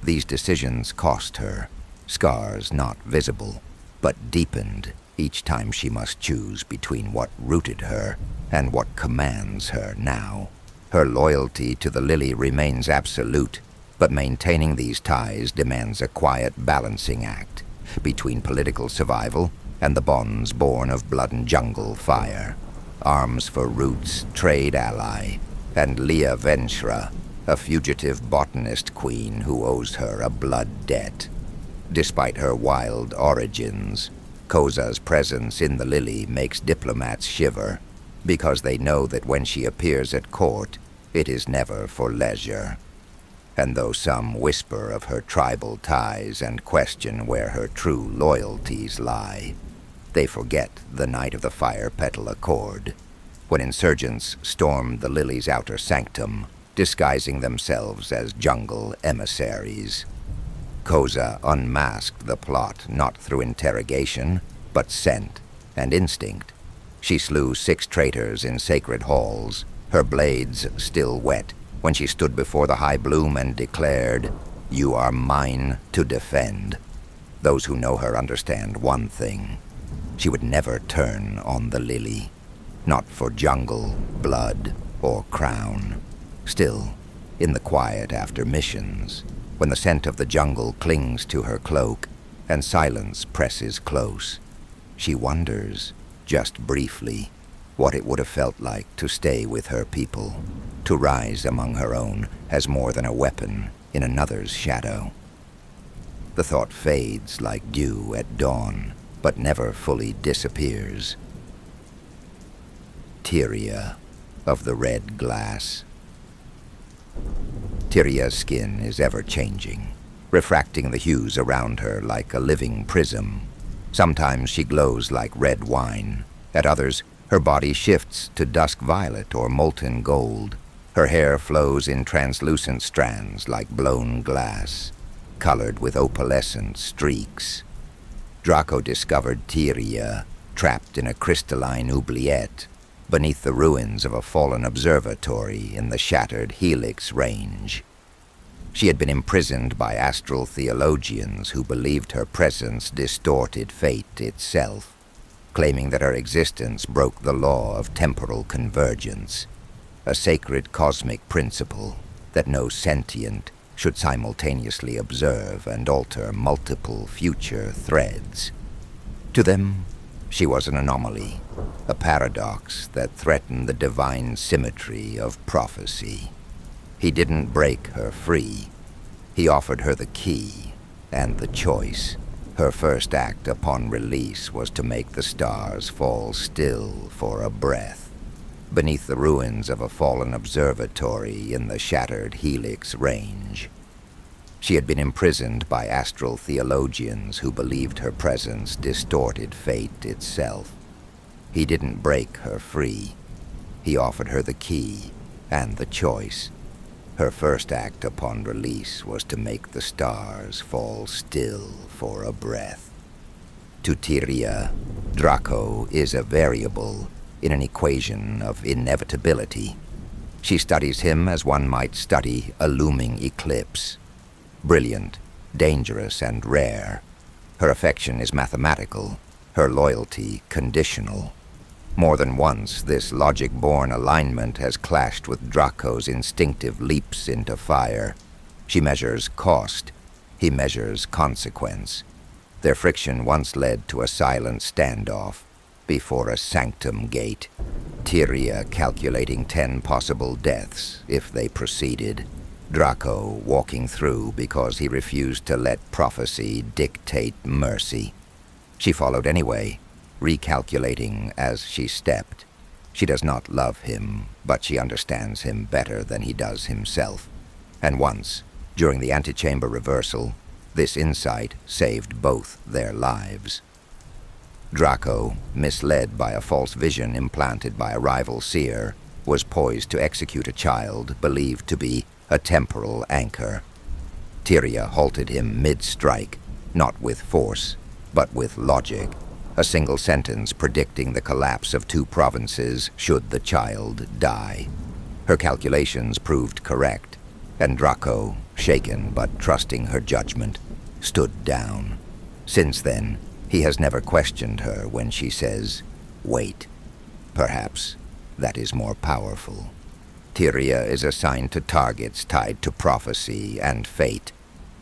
Speaker 1: These decisions cost her, scars not visible, but deepened each time she must choose between what rooted her and what commands her now. Her loyalty to the Lily remains absolute, But maintaining these ties demands a quiet balancing act between political survival and the bonds born of blood and jungle fire. Arms for Root's trade ally, and Leah Venshra, a fugitive botanist queen who owes her a blood debt. Despite her wild origins, Koza's presence in the Lily makes diplomats shiver, because they know that when she appears at court, it is never for leisure. And though some whisper of her tribal ties and question where her true loyalties lie, they forget the night of the Fire Petal Accord, when insurgents stormed the Lily's outer sanctum, disguising themselves as jungle emissaries. Koza unmasked the plot not through interrogation, but scent and instinct. She slew 6 traitors in sacred halls, her blades still wet, when she stood before the High Bloom and declared, "You are mine to defend." Those who know her understand one thing. She would never turn on the Lily, not for jungle, blood, or crown. Still, in the quiet after missions, when the scent of the jungle clings to her cloak and silence presses close, she wonders, just briefly, what it would have felt like to stay with her people, to rise among her own as more than a weapon in another's shadow. The thought fades like dew at dawn, but never fully disappears. Tyria of the Red Glass. Tyria's skin is ever-changing, refracting the hues around her like a living prism. Sometimes she glows like red wine. At others, her body shifts to dusk violet or molten gold. Her hair flows in translucent strands like blown glass, colored with opalescent streaks. Drahko discovered Tyria trapped in a crystalline oubliette beneath the ruins of a fallen observatory in the shattered Helix Range. She had been imprisoned by astral theologians who believed her presence distorted fate itself, claiming that her existence broke the law of temporal convergence, a sacred cosmic principle that no sentient should simultaneously observe and alter multiple future threads. To them, she was an anomaly, a paradox that threatened the divine symmetry of prophecy. He didn't break her free. He offered her the key and the choice. Her first act upon release was to make the stars fall still for a breath. Beneath the ruins of a fallen observatory in the shattered Helix Range. She had been imprisoned by astral theologians who believed her presence distorted fate itself. He didn't break her free. He offered her the key and the choice. Her first act upon release was to make the stars fall still for a breath. To Tyria, Drahko is a variable in an equation of inevitability. She studies him as one might study a looming eclipse. Brilliant, dangerous, and rare. Her affection is mathematical, her loyalty conditional. More than once, this logic-born alignment has clashed with Drahko's instinctive leaps into fire. She measures cost, he measures consequence. Their friction once led to a silent standoff before a sanctum gate, Tyria calculating 10 possible deaths if they proceeded. Drahko walking through because he refused to let prophecy dictate mercy. She followed anyway, recalculating as she stepped. She does not love him, but she understands him better than he does himself. And once, during the antechamber reversal, this insight saved both their lives. Drahko, misled by a false vision implanted by a rival seer, was poised to execute a child believed to be a temporal anchor. Tyria halted him mid-strike, not with force, but with logic, a single sentence predicting the collapse of 2 provinces should the child die. Her calculations proved correct, and Drahko, shaken but trusting her judgment, stood down. Since then, he has never questioned her when she says, "Wait." Perhaps that is more powerful. Tyria is assigned to targets tied to prophecy and fate.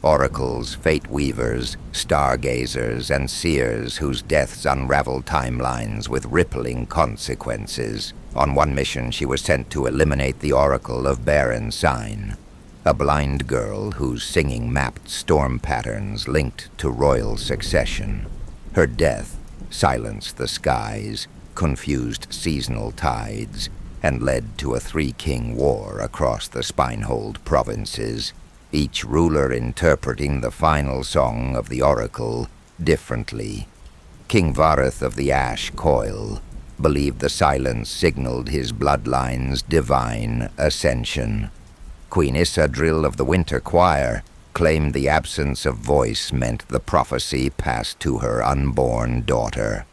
Speaker 1: Oracles, fate weavers, stargazers, and seers whose deaths unravel timelines with rippling consequences. On one mission, she was sent to eliminate the Oracle of Barren Sign, a blind girl whose singing mapped storm patterns linked to royal succession. Her death silenced the skies, confused seasonal tides, and led to a three-king war across the Spinehold provinces, each ruler interpreting the final song of the Oracle differently. King Vareth of the Ash Coil believed the silence signaled his bloodline's divine ascension. Queen Isadril of the Winter Choir claimed the absence of voice meant the prophecy passed to her unborn daughter,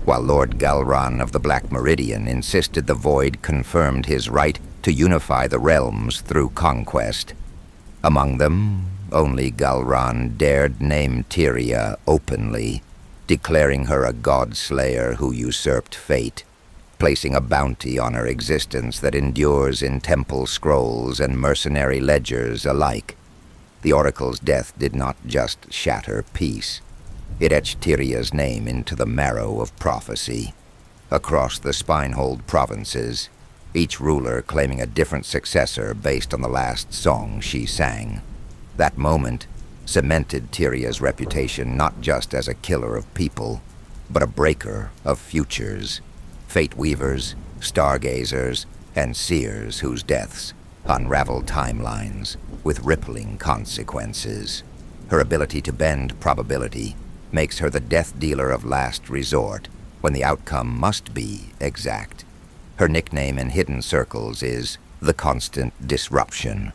Speaker 1: while Lord Galran of the Black Meridian insisted the Void confirmed his right to unify the realms through conquest. Among them, only Galran dared name Tyria openly, declaring her a god-slayer who usurped fate, placing a bounty on her existence that endures in temple scrolls and mercenary ledgers alike. The Oracle's death did not just shatter peace. It etched Tyria's name into the marrow of prophecy. Across the Spinehold provinces, each ruler claiming a different successor based on the last song she sang. That moment cemented Tyria's reputation not just as a killer of people, but a breaker of futures. Fate weavers, stargazers, and seers whose deaths unravel timelines with rippling consequences. Her ability to bend probability makes her the death dealer of last resort when the outcome must be exact. Her nickname in hidden circles is the Constant Disruption.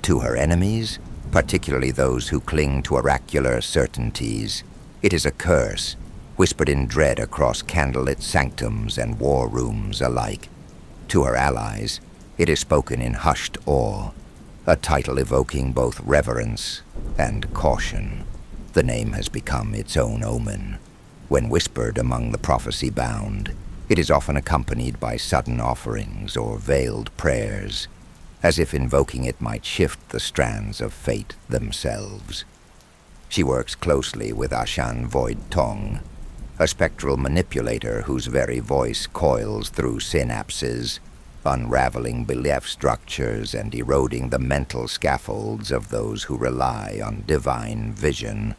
Speaker 1: To her enemies, particularly those who cling to oracular certainties, it is a curse, whispered in dread across candlelit sanctums and war rooms alike. To her allies, it is spoken in hushed awe, a title evoking both reverence and caution. The name has become its own omen. When whispered among the prophecy-bound, it is often accompanied by sudden offerings or veiled prayers, as if invoking it might shift the strands of fate themselves. She works closely with Ashan Void Tong, a spectral manipulator whose very voice coils through synapses, unraveling belief structures and eroding the mental scaffolds of those who rely on divine vision.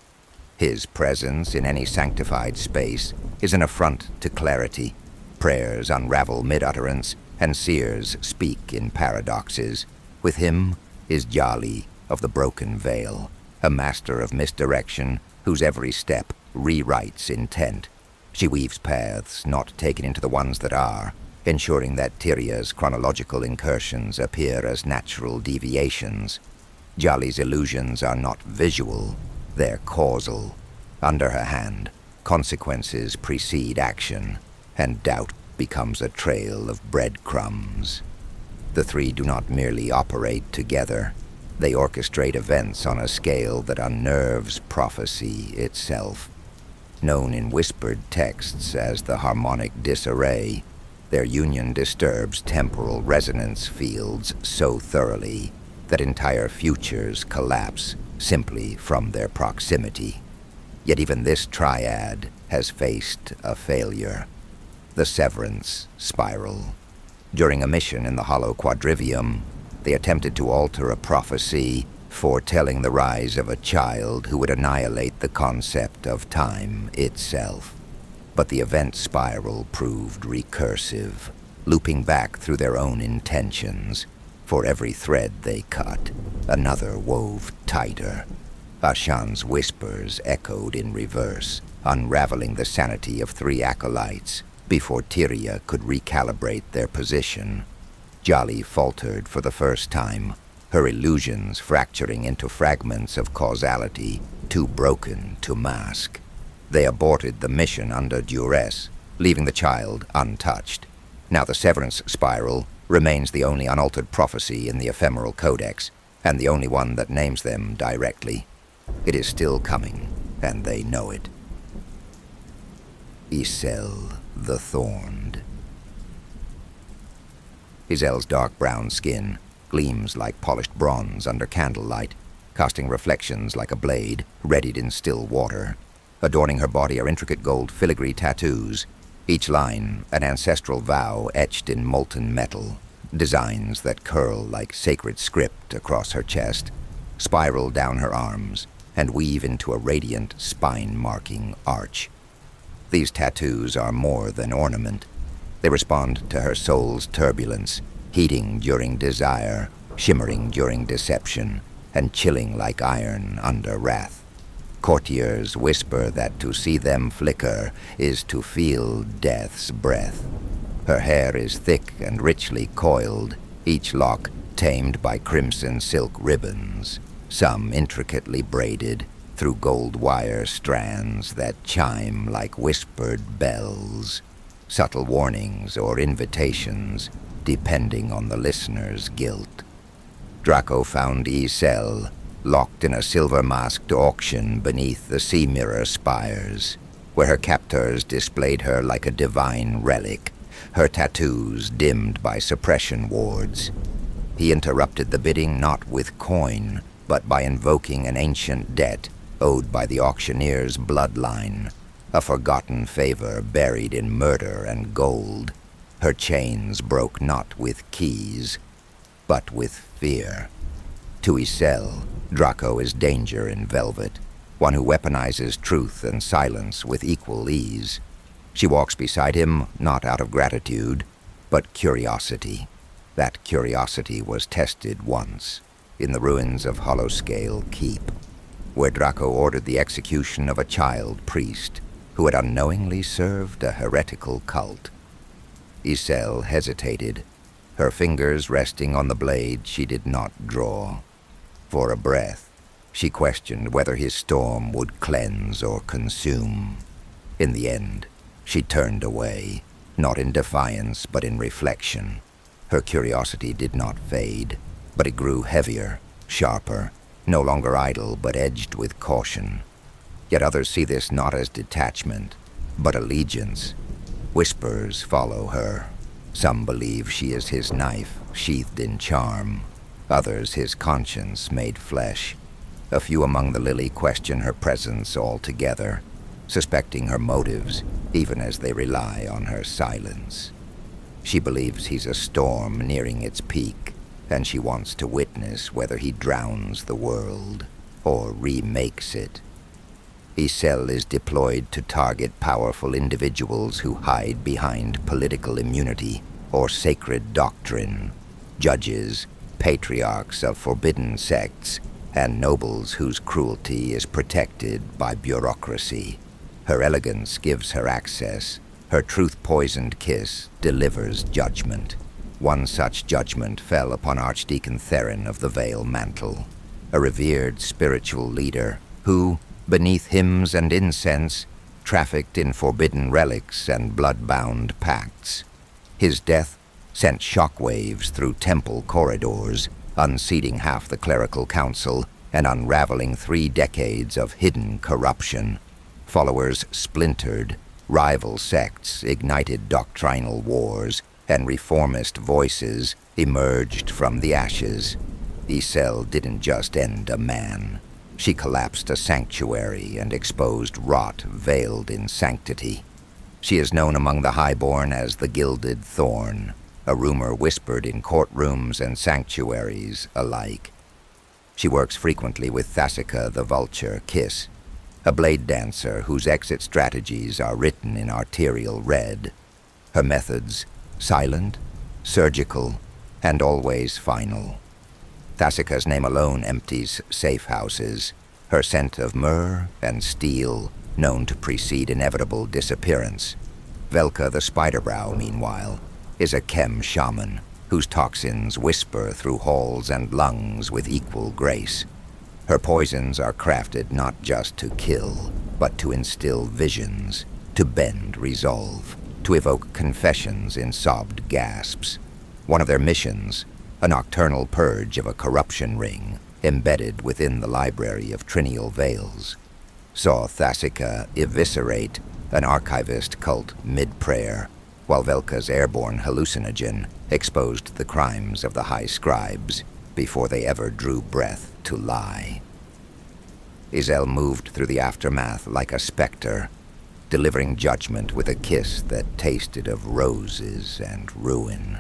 Speaker 1: His presence in any sanctified space is an affront to clarity. Prayers unravel mid-utterance, and seers speak in paradoxes. With him is Jali of the Broken Veil, a master of misdirection whose every step rewrites intent. She weaves paths not taken into the ones that are, ensuring that Tyria's chronological incursions appear as natural deviations. Jali's illusions are not visual, they're causal. Under her hand, consequences precede action, and doubt becomes a trail of breadcrumbs. The three do not merely operate together. They orchestrate events on a scale that unnerves prophecy itself. Known in whispered texts as the harmonic disarray, their union disturbs temporal resonance fields so thoroughly that entire futures collapse simply from their proximity. Yet even this triad has faced a failure: the Severance Spiral. During a mission in the Hollow Quadrivium, they attempted to alter a prophecy foretelling the rise of a child who would annihilate the concept of time itself. But the event spiral proved recursive, looping back through their own intentions. For every thread they cut, another wove tighter. Ashan's whispers echoed in reverse, unraveling the sanity of three acolytes before Tyria could recalibrate their position. Jali faltered for the first time, her illusions fracturing into fragments of causality too broken to mask. They aborted the mission under duress, leaving the child untouched. Now the Severance Spiral remains the only unaltered prophecy in the Ephemeral Codex, and the only one that names them directly. It is still coming, and they know it. Isel the Thorned. Izel's dark brown skin gleams like polished bronze under candlelight, casting reflections like a blade readied in still water. Adorning her body are intricate gold filigree tattoos, each line an ancestral vow etched in molten metal. Designs that curl like sacred script across her chest, spiral down her arms, and weave into a radiant, spine-marking arch. These tattoos are more than ornament. They respond to her soul's turbulence, heating during desire, shimmering during deception, and chilling like iron under wrath. Courtiers whisper that to see them flicker is to feel death's breath. Her hair is thick and richly coiled, each lock tamed by crimson silk ribbons, some intricately braided through gold wire strands that chime like whispered bells, subtle warnings or invitations, depending on the listener's guilt. Drahko found Isel locked in a silver-masked auction beneath the sea mirror spires, where her captors displayed her like a divine relic, her tattoos dimmed by suppression wards. He interrupted the bidding not with coin, but by invoking an ancient debt owed by the auctioneer's bloodline, a forgotten favor buried in murder and gold. Her chains broke not with keys, but with fear. To Isel, Drahko is danger in velvet, one who weaponizes truth and silence with equal ease. She walks beside him not out of gratitude, but curiosity. That curiosity was tested once, in the ruins of Hollowscale Keep, where Drahko ordered the execution of a child priest who had unknowingly served a heretical cult. Isel hesitated, her fingers resting on the blade she did not draw. For a breath, she questioned whether his storm would cleanse or consume. In the end, she turned away, not in defiance but in reflection. Her curiosity did not fade, but it grew heavier, sharper, no longer idle but edged with caution. Yet others see this not as detachment, but allegiance. Whispers follow her. Some believe she is his knife, sheathed in charm. Others his conscience made flesh. A few among the Lily question her presence altogether, suspecting her motives, even as they rely on her silence. She believes he's a storm nearing its peak, and she wants to witness whether he drowns the world or remakes it. Isel is deployed to target powerful individuals who hide behind political immunity or sacred doctrine, judges, patriarchs of forbidden sects, and nobles whose cruelty is protected by bureaucracy. Her elegance gives her access. Her truth-poisoned kiss delivers judgment. One such judgment fell upon Archdeacon Theron of the Vale Mantle, a revered spiritual leader who, beneath hymns and incense, trafficked in forbidden relics and blood-bound pacts. His death sent shockwaves through temple corridors, unseating half the clerical council and unraveling 3 decades of hidden corruption. Followers splintered, rival sects ignited doctrinal wars, and reformist voices emerged from the ashes. Isel didn't just end a man. She collapsed a sanctuary and exposed rot veiled in sanctity. She is known among the highborn as the Gilded Thorn, a rumor whispered in courtrooms and sanctuaries alike. She works frequently with Thasica the Vulture Kiss, a blade dancer whose exit strategies are written in arterial red. Her methods, silent, surgical, and always final. Thasica's name alone empties safe houses, her scent of myrrh and steel known to precede inevitable disappearance. Velka the Spiderbrow, meanwhile, is a chem shaman whose toxins whisper through halls and lungs with equal grace. Her poisons are crafted not just to kill, but to instill visions, to bend resolve, to evoke confessions in sobbed gasps. One of their missions, a nocturnal purge of a corruption ring embedded within the library of Trinial Vales, saw Thasica eviscerate an archivist cult mid-prayer, while Velka's airborne hallucinogen exposed the crimes of the high scribes before they ever drew breath to lie. Izel moved through the aftermath like a specter, delivering judgment with a kiss that tasted of roses and ruin.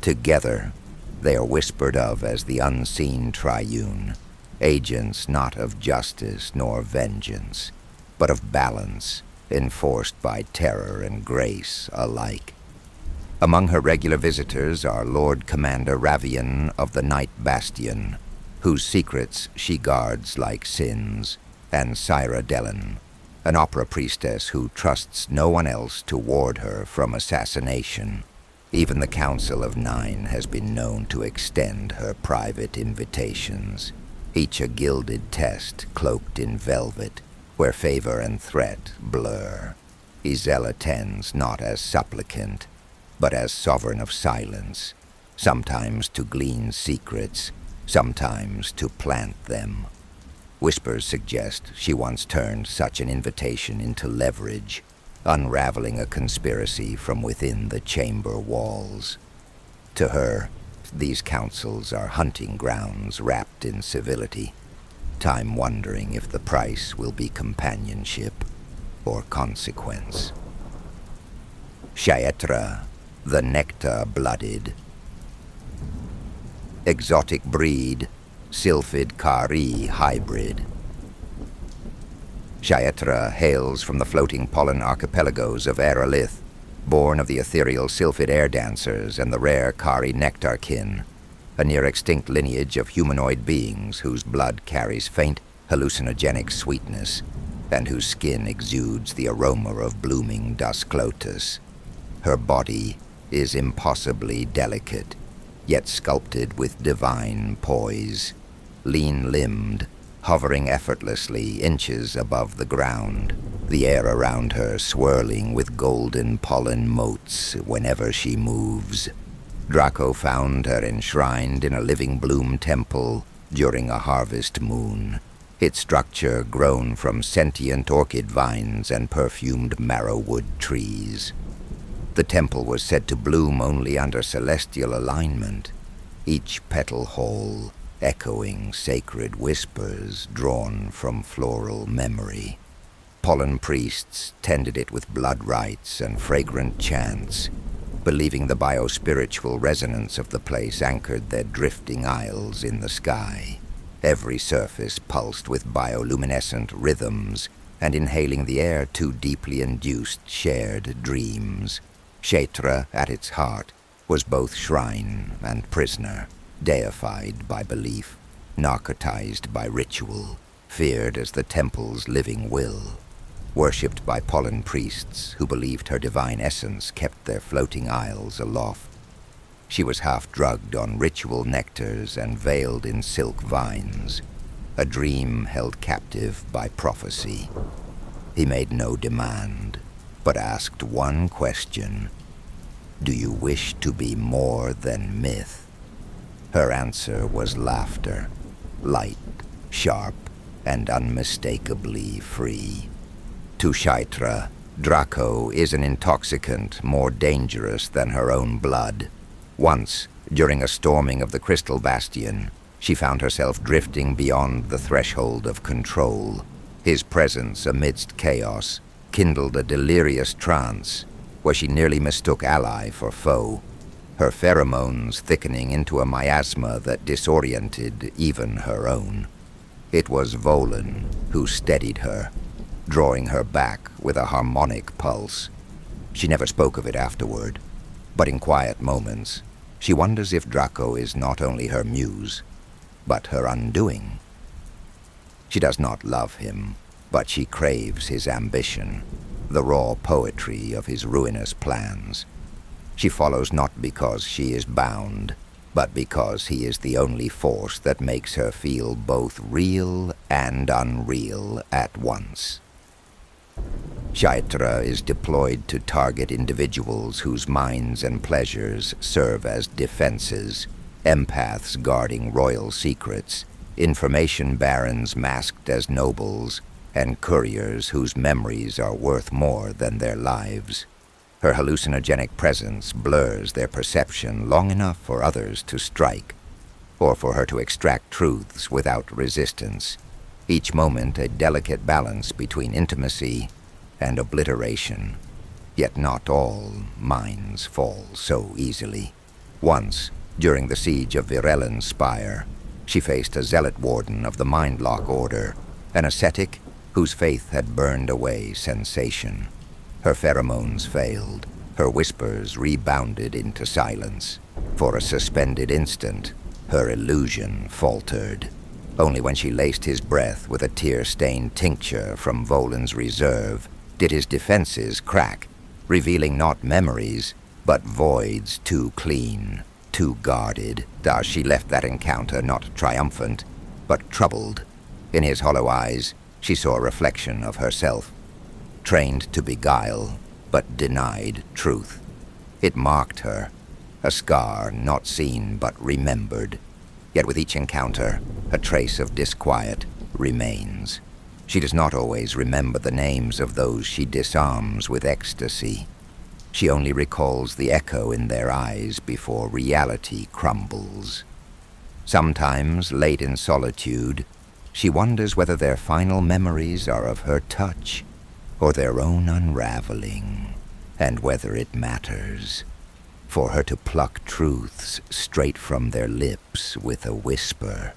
Speaker 1: Together, they are whispered of as the unseen triune, agents not of justice nor vengeance, but of balance, enforced by terror and grace alike. Among her regular visitors are Lord Commander Ravian of the Night Bastion, whose secrets she guards like sins, and Syra Dellen, an opera priestess who trusts no one else to ward her from assassination. Even the Council of Nine has been known to extend her private invitations, each a gilded test cloaked in velvet, where favor and threat blur. Izel attends not as supplicant, but as sovereign of silence, sometimes to glean secrets, sometimes to plant them. Whispers suggest she once turned such an invitation into leverage, unraveling a conspiracy from within the chamber walls. To her, these councils are hunting grounds wrapped in civility, time wondering if the price will be companionship or consequence. Shaetra, the nectar-blooded. Exotic breed, Sylphid Kari hybrid. Shaetra hails from the floating pollen archipelagos of Erelith, born of the ethereal Sylphid air dancers and the rare Kari nectarkin, a near-extinct lineage of humanoid beings whose blood carries faint, hallucinogenic sweetness, and whose skin exudes the aroma of blooming Dusklotus. Her body is impossibly delicate, yet sculpted with divine poise, lean-limbed, hovering effortlessly inches above the ground, the air around her swirling with golden pollen motes whenever she moves. Drahko found her enshrined in a living bloom temple during a harvest moon, its structure grown from sentient orchid vines and perfumed marrowwood trees. The temple was said to bloom only under celestial alignment, each petal whole, echoing sacred whispers drawn from floral memory. Pollen priests tended it with blood rites and fragrant chants, believing the biospiritual resonance of the place anchored their drifting isles in the sky, every surface pulsed with bioluminescent rhythms, and inhaling the air too deeply induced shared dreams. Shaetra, at its heart, was both shrine and prisoner, deified by belief, narcotized by ritual, feared as the temple's living will, worshipped by pollen priests who believed her divine essence kept their floating isles aloft. She was half-drugged on ritual nectars and veiled in silk vines, a dream held captive by prophecy. He made no demand, but asked one question: "Do you wish to be more than myth?" Her answer was laughter, light, sharp, and unmistakably free. To Shaetra, Drahko is an intoxicant more dangerous than her own blood. Once, during a storming of the Crystal Bastion, she found herself drifting beyond the threshold of control. His presence amidst chaos kindled a delirious trance, where she nearly mistook ally for foe, her pheromones thickening into a miasma that disoriented even her own. It was Volan who steadied her, drawing her back with a harmonic pulse. She never spoke of it afterward, but in quiet moments, she wonders if Drahko is not only her muse, but her undoing. She does not love him, but she craves his ambition, the raw poetry of his ruinous plans. She follows not because she is bound, but because he is the only force that makes her feel both real and unreal at once. Shaetra is deployed to target individuals whose minds and pleasures serve as defenses, empaths guarding royal secrets, information barons masked as nobles, and couriers whose memories are worth more than their lives. Her hallucinogenic presence blurs their perception long enough for others to strike, or for her to extract truths without resistance, each moment a delicate balance between intimacy and obliteration. Yet not all minds fall so easily. Once, during the siege of Virellen's spire, she faced a zealot warden of the Mindlock Order, an ascetic whose faith had burned away sensation. Her pheromones failed, her whispers rebounded into silence. For a suspended instant, her illusion faltered. Only when she laced his breath with a tear-stained tincture from Volan's reserve did his defenses crack, revealing not memories, but voids too clean, too guarded. Thus she left that encounter not triumphant, but troubled. In his hollow eyes, she saw a reflection of herself, trained to beguile, but denied truth. It marked her, a scar not seen but remembered. Yet with each encounter, a trace of disquiet remains. She does not always remember the names of those she disarms with ecstasy. She only recalls the echo in their eyes before reality crumbles. Sometimes, late in solitude, she wonders whether their final memories are of her touch or their own unraveling, and whether it matters for her to pluck truths straight from their lips with a whisper.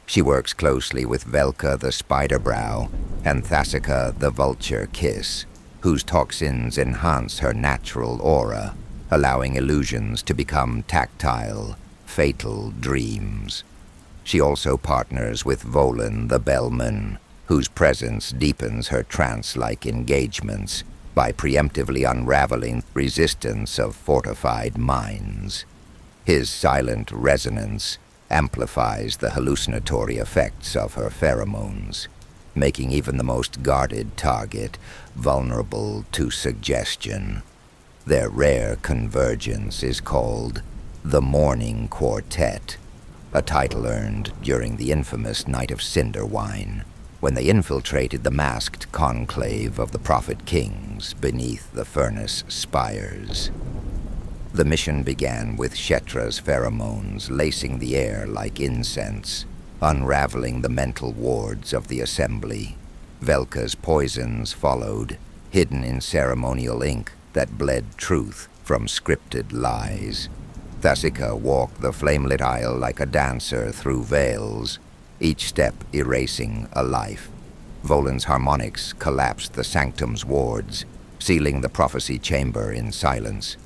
Speaker 1: She works closely with Velka the Spider-Brow and Thasica the Vulture Kiss, whose toxins enhance her natural aura, allowing illusions to become tactile, fatal dreams. She also partners with Volan the Bellman, whose presence deepens her trance-like engagements by preemptively unraveling resistance of fortified minds. His silent resonance amplifies the hallucinatory effects of her pheromones, making even the most guarded target vulnerable to suggestion. Their rare convergence is called the Morning Quartet, a title earned during the infamous Night of Cinderwine, when they infiltrated the masked conclave of the Prophet Kings beneath the furnace spires. The mission began with Shetra's pheromones lacing the air like incense, unraveling the mental wards of the assembly. Velka's poisons followed, hidden in ceremonial ink that bled truth from scripted lies. Thasica walked the flame-lit aisle like a dancer through veils, each step erasing a life. Volan's harmonics collapsed the sanctum's wards, sealing the prophecy chamber in silence.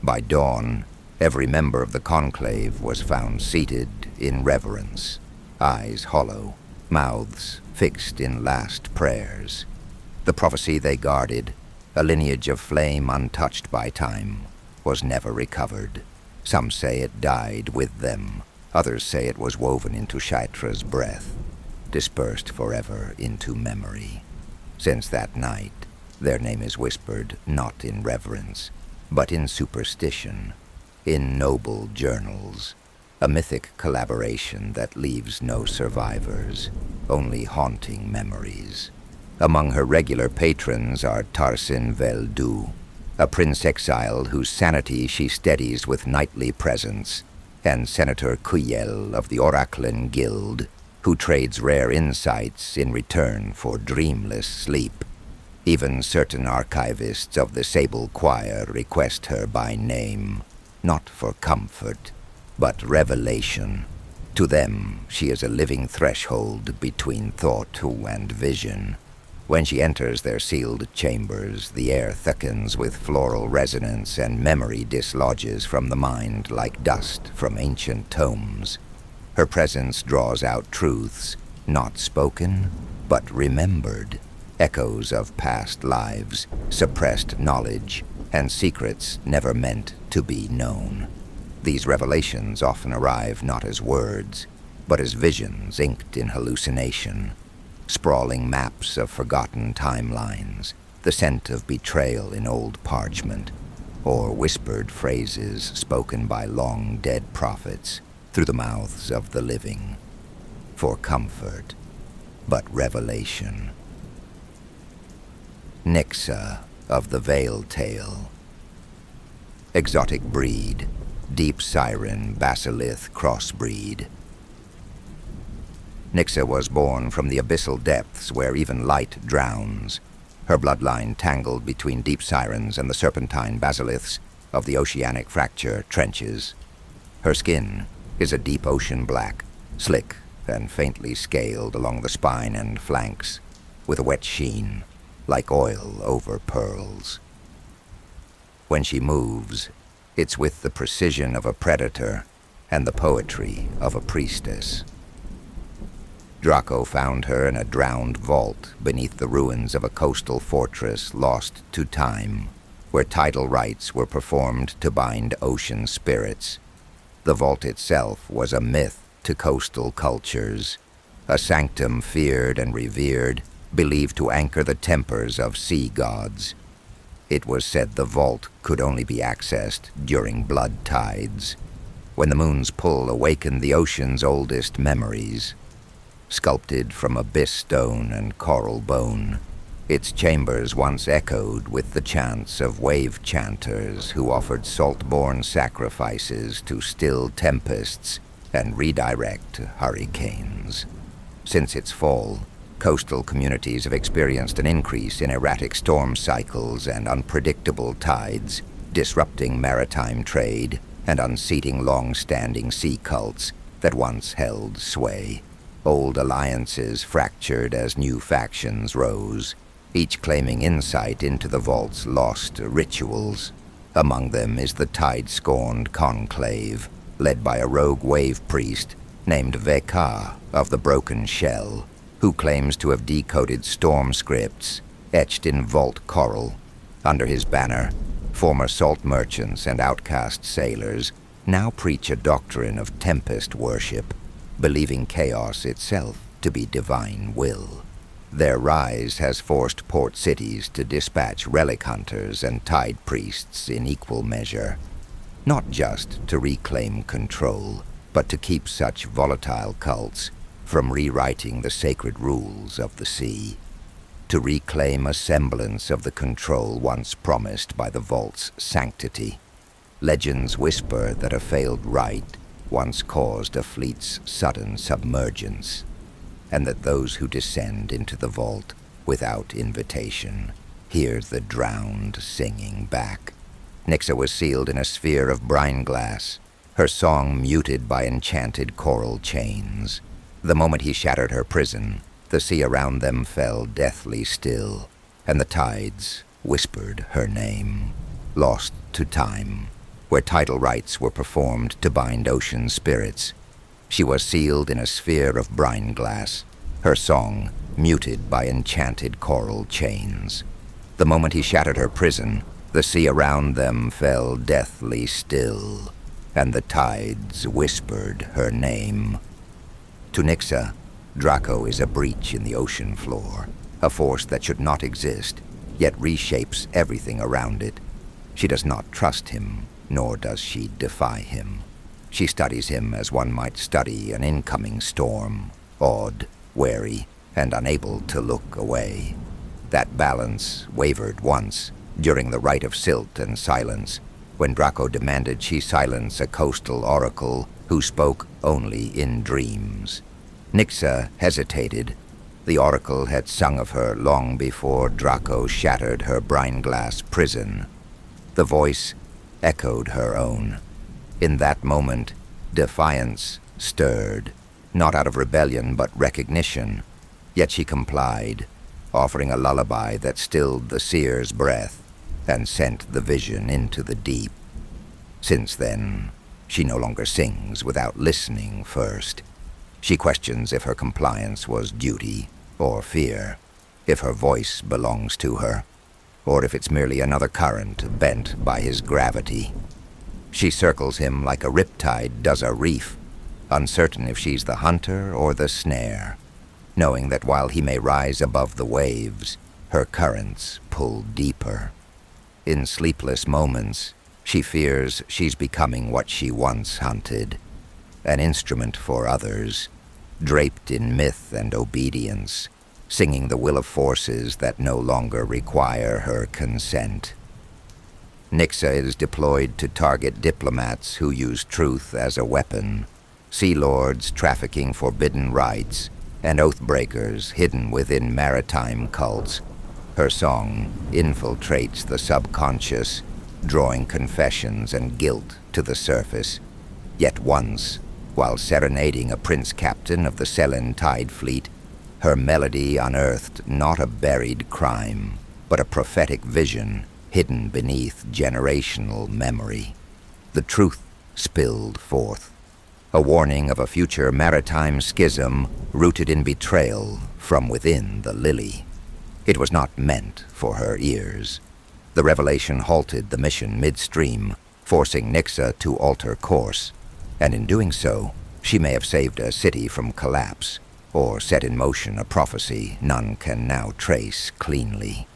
Speaker 1: By dawn, every member of the conclave was found seated in reverence, eyes hollow, mouths fixed in last prayers. The prophecy they guarded, a lineage of flame untouched by time, was never recovered. Some say it died with them. Others say it was woven into Shetra's breath, dispersed forever into memory. Since that night, their name is whispered not in reverence, but in superstition, in noble journals, a mythic collaboration that leaves no survivors, only haunting memories. Among her regular patrons are Tarsin Veldu, a prince exiled whose sanity she steadies with nightly presence, and Senator Kuyel of the Oraclan Guild, who trades rare insights in return for dreamless sleep. Even certain archivists of the Sable Choir request her by name, not for comfort, but revelation. To them, she is a living threshold between thought and vision. When she enters their sealed chambers, the air thickens with floral resonance and memory dislodges from the mind like dust from ancient tomes. Her presence draws out truths, not spoken, but remembered, echoes of past lives, suppressed knowledge, and secrets never meant to be known. These revelations often arrive not as words, but as visions inked in hallucination. Sprawling maps of forgotten timelines, the scent of betrayal in old parchment, or whispered phrases spoken by long-dead prophets through the mouths of the living. For comfort, but revelation. Nixa of the Veil Tale, exotic breed, deep siren basilith crossbreed. Nixa was born from the abyssal depths where even light drowns, her bloodline tangled between deep sirens and the serpentine basiliths of the oceanic fracture trenches. Her skin is a deep ocean black, slick and faintly scaled along the spine and flanks, with a wet sheen, like oil over pearls. When she moves, it's with the precision of a predator and the poetry of a priestess. Drahko found her in a drowned vault beneath the ruins of a coastal fortress lost to time, where tidal rites were performed to bind ocean spirits. The vault itself was a myth to coastal cultures, a sanctum feared and revered, believed to anchor the tempers of sea gods. It was said the vault could only be accessed during blood tides, when the moon's pull awakened the ocean's oldest memories. Sculpted from abyss stone and coral bone, its chambers once echoed with the chants of wave chanters who offered salt-born sacrifices to still tempests and redirect hurricanes. Since its fall, coastal communities have experienced an increase in erratic storm cycles and unpredictable tides, disrupting maritime trade and unseating long-standing sea cults that once held sway. Old alliances fractured as new factions rose, each claiming insight into the vault's lost rituals. Among them is the tide-scorned conclave, led by a rogue wave priest named Veka of the Broken Shell, who claims to have decoded storm scripts etched in vault coral. Under his banner, former salt merchants and outcast sailors now preach a doctrine of tempest worship, believing chaos itself to be divine will. Their rise has forced port cities to dispatch relic hunters and tide priests in equal measure, not just to reclaim control, but to keep such volatile cults from rewriting the sacred rules of the sea, to reclaim a semblance of the control once promised by the vault's sanctity. Legends whisper that a failed rite once caused a fleet's sudden submergence, and that those who descend into the vault without invitation hear the drowned singing back. Nixa was sealed in a sphere of brine glass, her song muted by enchanted coral chains. The moment he shattered her prison, the sea around them fell deathly still, and the tides whispered her name. Lost to time, where tidal rites were performed to bind ocean spirits, she was sealed in a sphere of brine glass, her song muted by enchanted coral chains. The moment he shattered her prison, the sea around them fell deathly still, and the tides whispered her name. To Nixa, Drahko is a breach in the ocean floor, a force that should not exist, yet reshapes everything around it. She does not trust him, nor does she defy him. She studies him as one might study an incoming storm, awed, wary, and unable to look away. That balance wavered once, during the rite of silt and silence, when Drahko demanded she silence a coastal oracle who spoke only in dreams. Nixa hesitated. The oracle had sung of her long before Drahko shattered her brine-glass prison. The voice echoed her own. In that moment, defiance stirred, not out of rebellion but recognition. Yet she complied, offering a lullaby that stilled the seer's breath and sent the vision into the deep. Since then, she no longer sings without listening first. She questions if her compliance was duty or fear, if her voice belongs to her, or if it's merely another current bent by his gravity. She circles him like a riptide does a reef, uncertain if she's the hunter or the snare, knowing that while he may rise above the waves, her currents pull deeper. In sleepless moments, she fears she's becoming what she once hunted, an instrument for others, draped in myth and obedience, singing the will of forces that no longer require her consent. Nixa is deployed to target diplomats who use truth as a weapon, sea lords trafficking forbidden rites, and oathbreakers hidden within maritime cults. Her song infiltrates the subconscious, drawing confessions and guilt to the surface. Yet once, while serenading a prince captain of the Selen Tide Fleet, her melody unearthed not a buried crime, but a prophetic vision hidden beneath generational memory. The truth spilled forth, a warning of a future maritime schism rooted in betrayal from within the Lily. It was not meant for her ears. The revelation halted the mission midstream, forcing Nixa to alter course, and in doing so, she may have saved a city from collapse, or set in motion a prophecy none can now trace cleanly.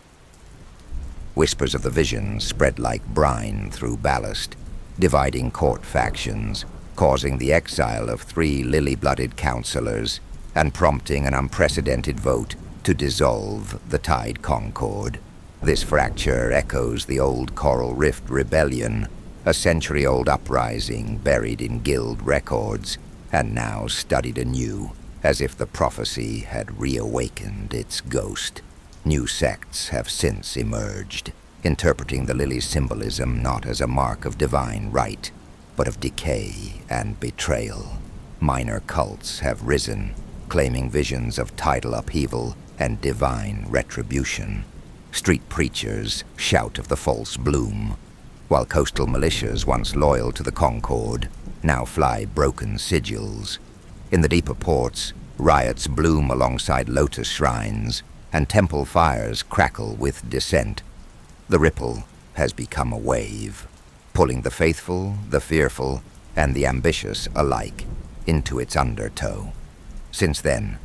Speaker 1: Whispers of the vision spread like brine through ballast, dividing court factions, causing the exile of 3 lily-blooded counselors, and prompting an unprecedented vote to dissolve the Tide Concord. This fracture echoes the old Coral Rift Rebellion, a century-old uprising buried in guild records, and now studied anew, as if the prophecy had reawakened its ghost. New sects have since emerged, interpreting the Lily's symbolism not as a mark of divine right, but of decay and betrayal. Minor cults have risen, claiming visions of tidal upheaval and divine retribution. Street preachers shout of the false bloom, while coastal militias once loyal to the Concord now fly broken sigils. In the deeper ports, riots bloom alongside lotus shrines, and temple fires crackle with dissent. The ripple has become a wave, pulling the faithful, the fearful, and the ambitious alike into its undertow. Since then,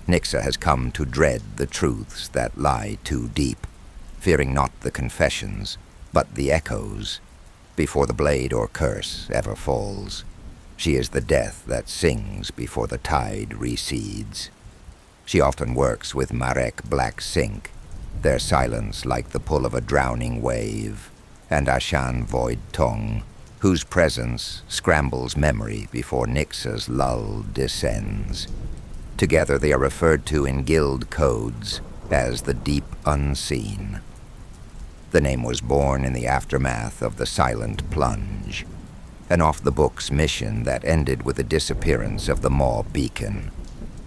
Speaker 1: Nixa has come to dread the truths that lie too deep, fearing not the confessions, but the echoes. Before the blade or curse ever falls, she is the death that sings before the tide recedes. She often works with Marek Black Sink, their silence like the pull of a drowning wave, and Ashan Void Tongue, whose presence scrambles memory before Nixa's lull descends. Together they are referred to in guild codes as the Deep Unseen. The name was born in the aftermath of the Silent Plunge, an off-the-books mission that ended with the disappearance of the Maw Beacon,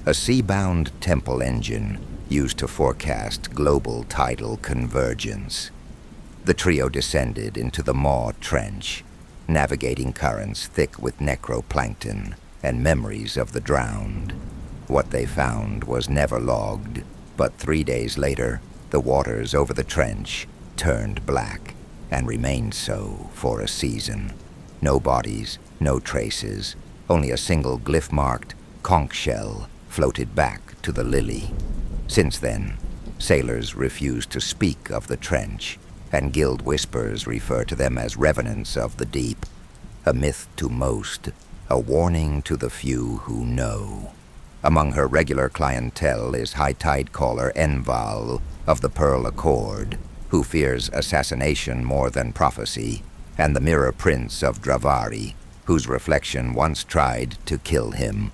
Speaker 1: a sea-bound temple engine used to forecast global tidal convergence. The trio descended into the Maw Trench, navigating currents thick with necroplankton and memories of the drowned. What they found was never logged, but 3 days later, the waters over the trench turned black and remained so for a season. No bodies, no traces, only a single glyph-marked conch shell floated back to the Lily. Since then, sailors refuse to speak of the trench, and guild whispers refer to them as revenants of the deep. A myth to most, a warning to the few who know. Among her regular clientele is High Tide Caller Enval of the Pearl Accord, who fears assassination more than prophecy, and the Mirror Prince of Dravari, whose reflection once tried to kill him.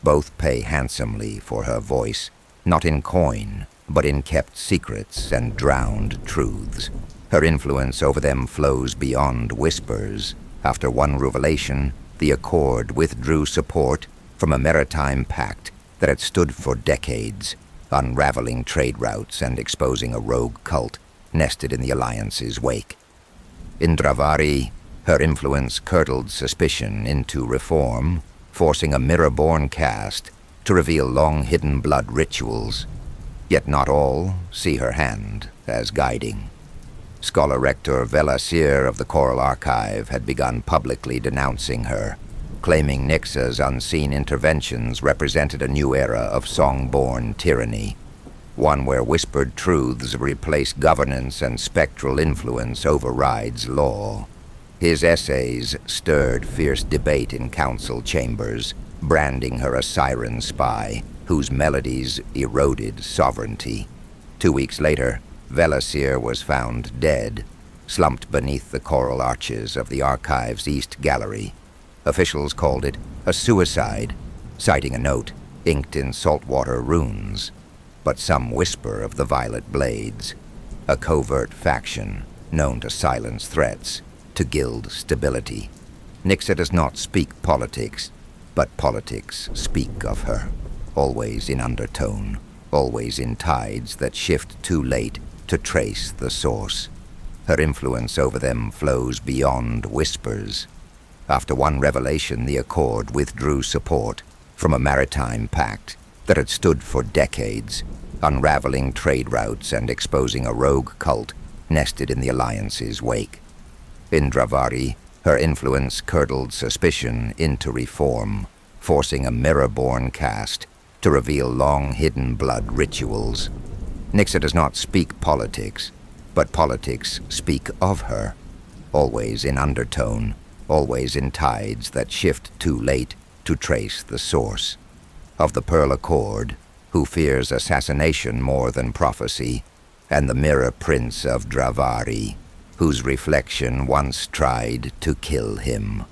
Speaker 1: Both pay handsomely for her voice, not in coin, but in kept secrets and drowned truths. Her influence over them flows beyond whispers. After one revelation, the Accord withdrew support from a maritime pact that had stood for decades, unraveling trade routes and exposing a rogue cult nested in the Alliance's wake. In Dravari, her influence curdled suspicion into reform, forcing a mirror-born caste to reveal long-hidden blood rituals. Yet not all see her hand as guiding. Scholar Rector Velasir of the Coral Archive had begun publicly denouncing her, claiming Nixa's unseen interventions represented a new era of song-born tyranny, one where whispered truths replace governance and spectral influence overrides law. His essays stirred fierce debate in council chambers, branding her a siren spy whose melodies eroded sovereignty. 2 weeks later, Velasir was found dead, slumped beneath the coral arches of the archive's East Gallery. Officials called it a suicide, citing a note inked in saltwater runes. But some whisper of the Violet Blades, a covert faction known to silence threats, to gild stability. Nixa does not speak politics, but politics speak of her, always in undertone, always in tides that shift too late to trace the source. Her influence over them flows beyond whispers. After one revelation, the Accord withdrew support from a maritime pact that had stood for decades, unraveling trade routes and exposing a rogue cult nested in the Alliance's wake. In Dravari, her influence curdled suspicion into reform, forcing a mirror-born caste to reveal long-hidden blood rituals. Nixa does not speak politics, but politics speak of her, always in undertone, always in tides that shift too late to trace the source. Of the Pearl Accord, who fears assassination more than prophecy, and the Mirror Prince of Dravari, whose reflection once tried to kill him.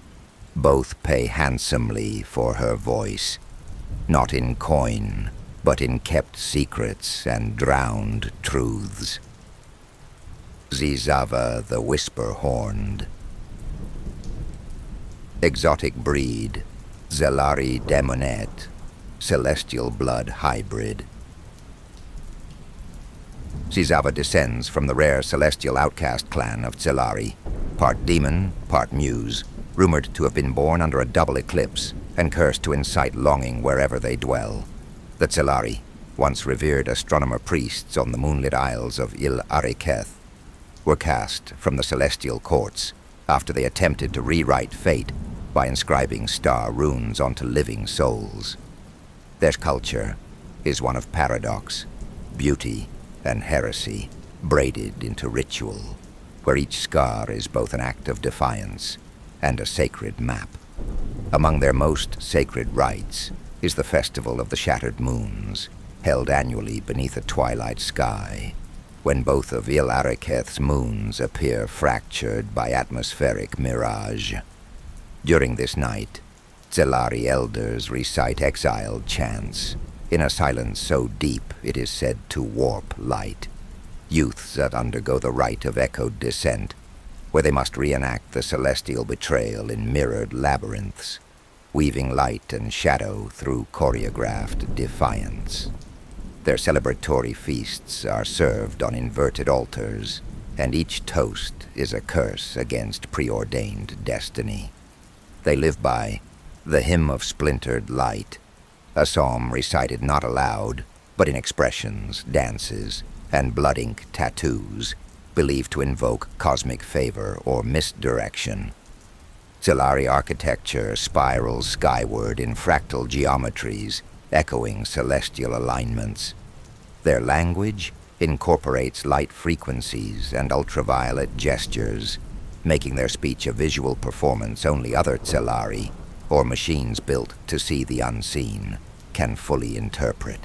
Speaker 1: Both pay handsomely for her voice, not in coin, but in kept secrets and drowned truths. Zizava the Whisper-Horned. Exotic breed, Zelari Demonet, celestial blood hybrid. Zizava descends from the rare celestial outcast clan of Zelari, part demon, part muse, rumored to have been born under a double eclipse and cursed to incite longing wherever they dwell. The Zelari, once revered astronomer priests on the moonlit isles of Il-Ariketh, were cast from the celestial courts after they attempted to rewrite fate by inscribing star runes onto living souls. Their culture is one of paradox, beauty, and heresy, braided into ritual, where each scar is both an act of defiance and a sacred map. Among their most sacred rites is the Festival of the Shattered Moons, held annually beneath a twilight sky, when both of Il-Ariketh's moons appear fractured by atmospheric mirage. During this night, Zelari elders recite exiled chants, in a silence so deep it is said to warp light. Youths that undergo the rite of echoed descent, where they must reenact the celestial betrayal in mirrored labyrinths, weaving light and shadow through choreographed defiance. Their celebratory feasts are served on inverted altars, and each toast is a curse against preordained destiny. They live by the Hymn of Splintered Light, a psalm recited not aloud, but in expressions, dances, and blood ink tattoos, believed to invoke cosmic favor or misdirection. Zelari architecture spirals skyward in fractal geometries, echoing celestial alignments. Their language incorporates light frequencies and ultraviolet gestures, making their speech a visual performance only other Zelari, or machines built to see the unseen, can fully interpret.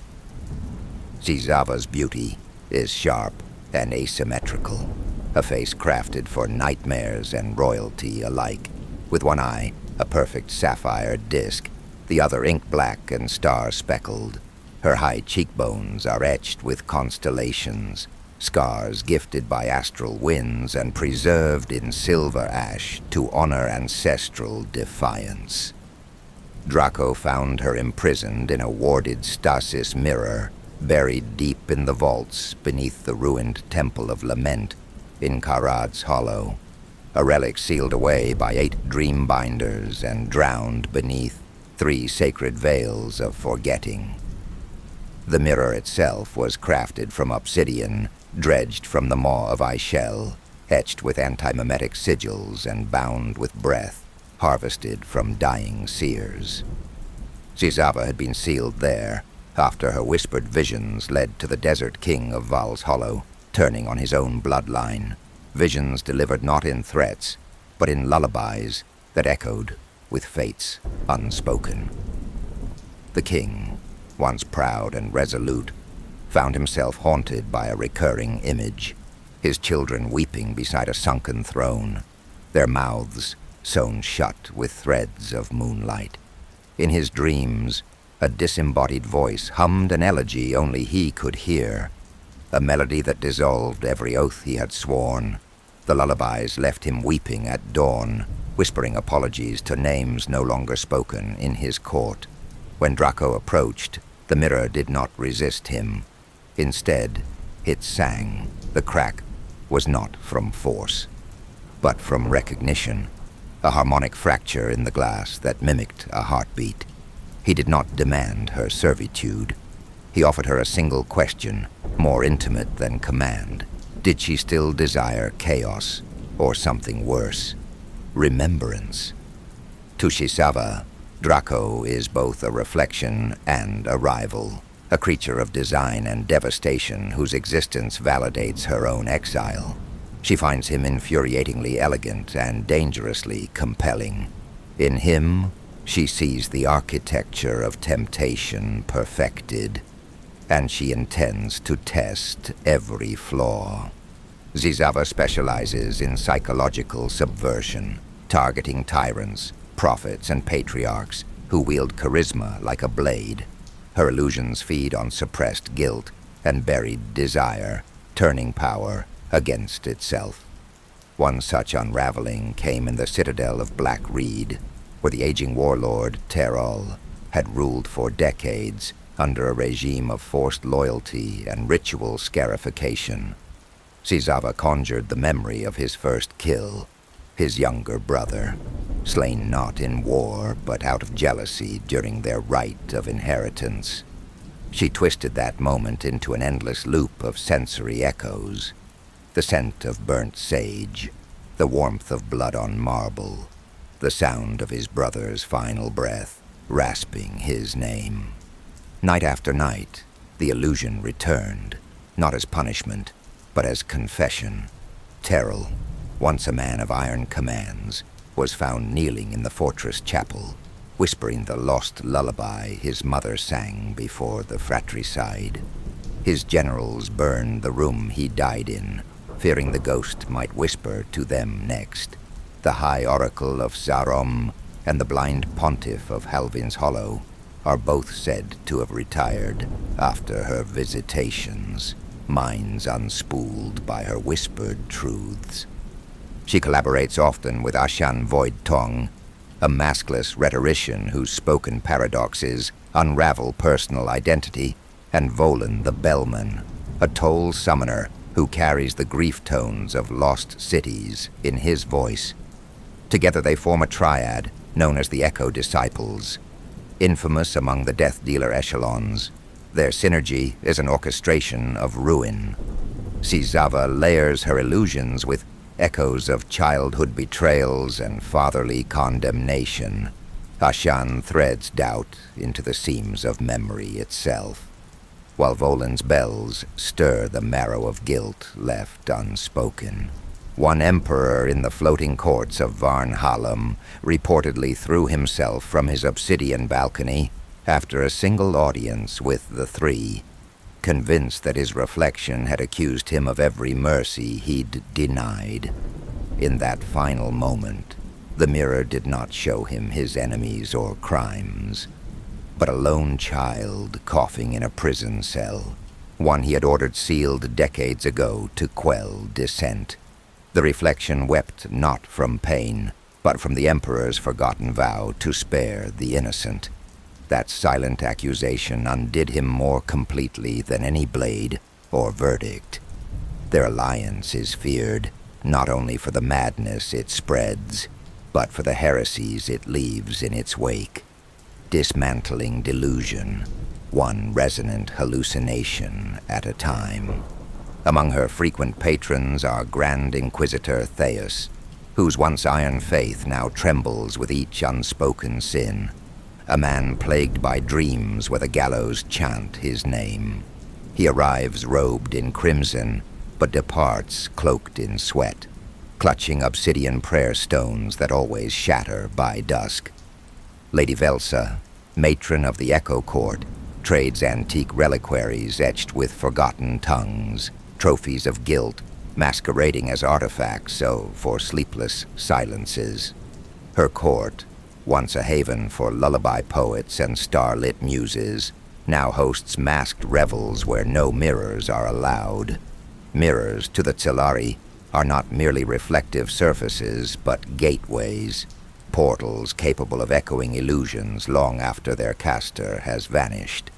Speaker 1: Zizava's beauty is sharp and asymmetrical, a face crafted for nightmares and royalty alike, with one eye a perfect sapphire disk, the other ink-black and star-speckled. Her high cheekbones are etched with constellations, scars gifted by astral winds and preserved in silver ash to honor ancestral defiance. Drahko found her imprisoned in a warded stasis mirror, buried deep in the vaults beneath the ruined Temple of Lament in Karad's Hollow, a relic sealed away by 8 dream binders and drowned beneath 3 sacred veils of forgetting. The mirror itself was crafted from obsidian, dredged from the maw of Ishel, etched with anti-mimetic sigils and bound with breath, harvested from dying seers. Zizava had been sealed there, after her whispered visions led to the Desert King of Val's Hollow, turning on his own bloodline, visions delivered not in threats, but in lullabies that echoed with fates unspoken. The king, once proud and resolute, found himself haunted by a recurring image, his children weeping beside a sunken throne, their mouths sewn shut with threads of moonlight. In his dreams, a disembodied voice hummed an elegy only he could hear, a melody that dissolved every oath he had sworn. The lullabies left him weeping at dawn, whispering apologies to names no longer spoken in his court. When Drahko approached, the mirror did not resist him. Instead, it sang. The crack was not from force, but from recognition, a harmonic fracture in the glass that mimicked a heartbeat. He did not demand her servitude. He offered her a single question, more intimate than command. Did she still desire chaos, or something worse? Remembrance. To Shisava, Drahko is both a reflection and a rival, a creature of design and devastation whose existence validates her own exile. She finds him infuriatingly elegant and dangerously compelling. In him, she sees the architecture of temptation perfected, and she intends to test every flaw. Shisava specializes in psychological subversion, targeting tyrants, prophets, and patriarchs who wield charisma like a blade. Her illusions feed on suppressed guilt and buried desire, turning power against itself. One such unraveling came in the citadel of Black Reed, where the aging warlord, Terol, had ruled for decades under a regime of forced loyalty and ritual scarification. Shisava conjured the memory of his first kill, his younger brother, slain not in war but out of jealousy during their rite of inheritance. She twisted that moment into an endless loop of sensory echoes. The scent of burnt sage, the warmth of blood on marble, the sound of his brother's final breath, rasping his name. Night after night, the illusion returned, not as punishment, but as confession. Terol, once a man of iron commands, was found kneeling in the fortress chapel, whispering the lost lullaby his mother sang before the fratricide. His generals burned the room he died in, fearing the ghost might whisper to them next. The High Oracle of Zarom and the Blind Pontiff of Halvin's Hollow are both said to have retired after her visitations, minds unspooled by her whispered truths. She collaborates often with Ashan Void Tongue, a maskless rhetorician whose spoken paradoxes unravel personal identity, and Volan the Bellman, a toll summoner who carries the grief tones of lost cities in his voice. Together they form a triad known as the Echo Disciples. Infamous among the Death Dealer echelons, their synergy is an orchestration of ruin. Shisava layers her illusions with echoes of childhood betrayals and fatherly condemnation. Ashan threads doubt into the seams of memory itself, while Volan's bells stir the marrow of guilt left unspoken. One emperor in the floating courts of Varnhallam reportedly threw himself from his obsidian balcony after a single audience with the three, convinced that his reflection had accused him of every mercy he'd denied. In that final moment, the mirror did not show him his enemies or crimes, but a lone child coughing in a prison cell, one he had ordered sealed decades ago to quell dissent. The reflection wept not from pain, but from the Emperor's forgotten vow to spare the innocent. That silent accusation undid him more completely than any blade or verdict. Their alliance is feared, not only for the madness it spreads, but for the heresies it leaves in its wake. Dismantling delusion, one resonant hallucination at a time. Among her frequent patrons are Grand Inquisitor Theus, whose once iron faith now trembles with each unspoken sin. A man plagued by dreams where the gallows chant his name. He arrives robed in crimson, but departs cloaked in sweat, clutching obsidian prayer stones that always shatter by dusk. Lady Velsa, matron of the Echo Court, trades antique reliquaries etched with forgotten tongues, trophies of guilt, masquerading as artifacts for sleepless silences. Her court, once a haven for lullaby poets and starlit muses, now hosts masked revels where no mirrors are allowed. Mirrors, to the Tsilari, are not merely reflective surfaces, but gateways, portals capable of echoing illusions long after their caster has vanished.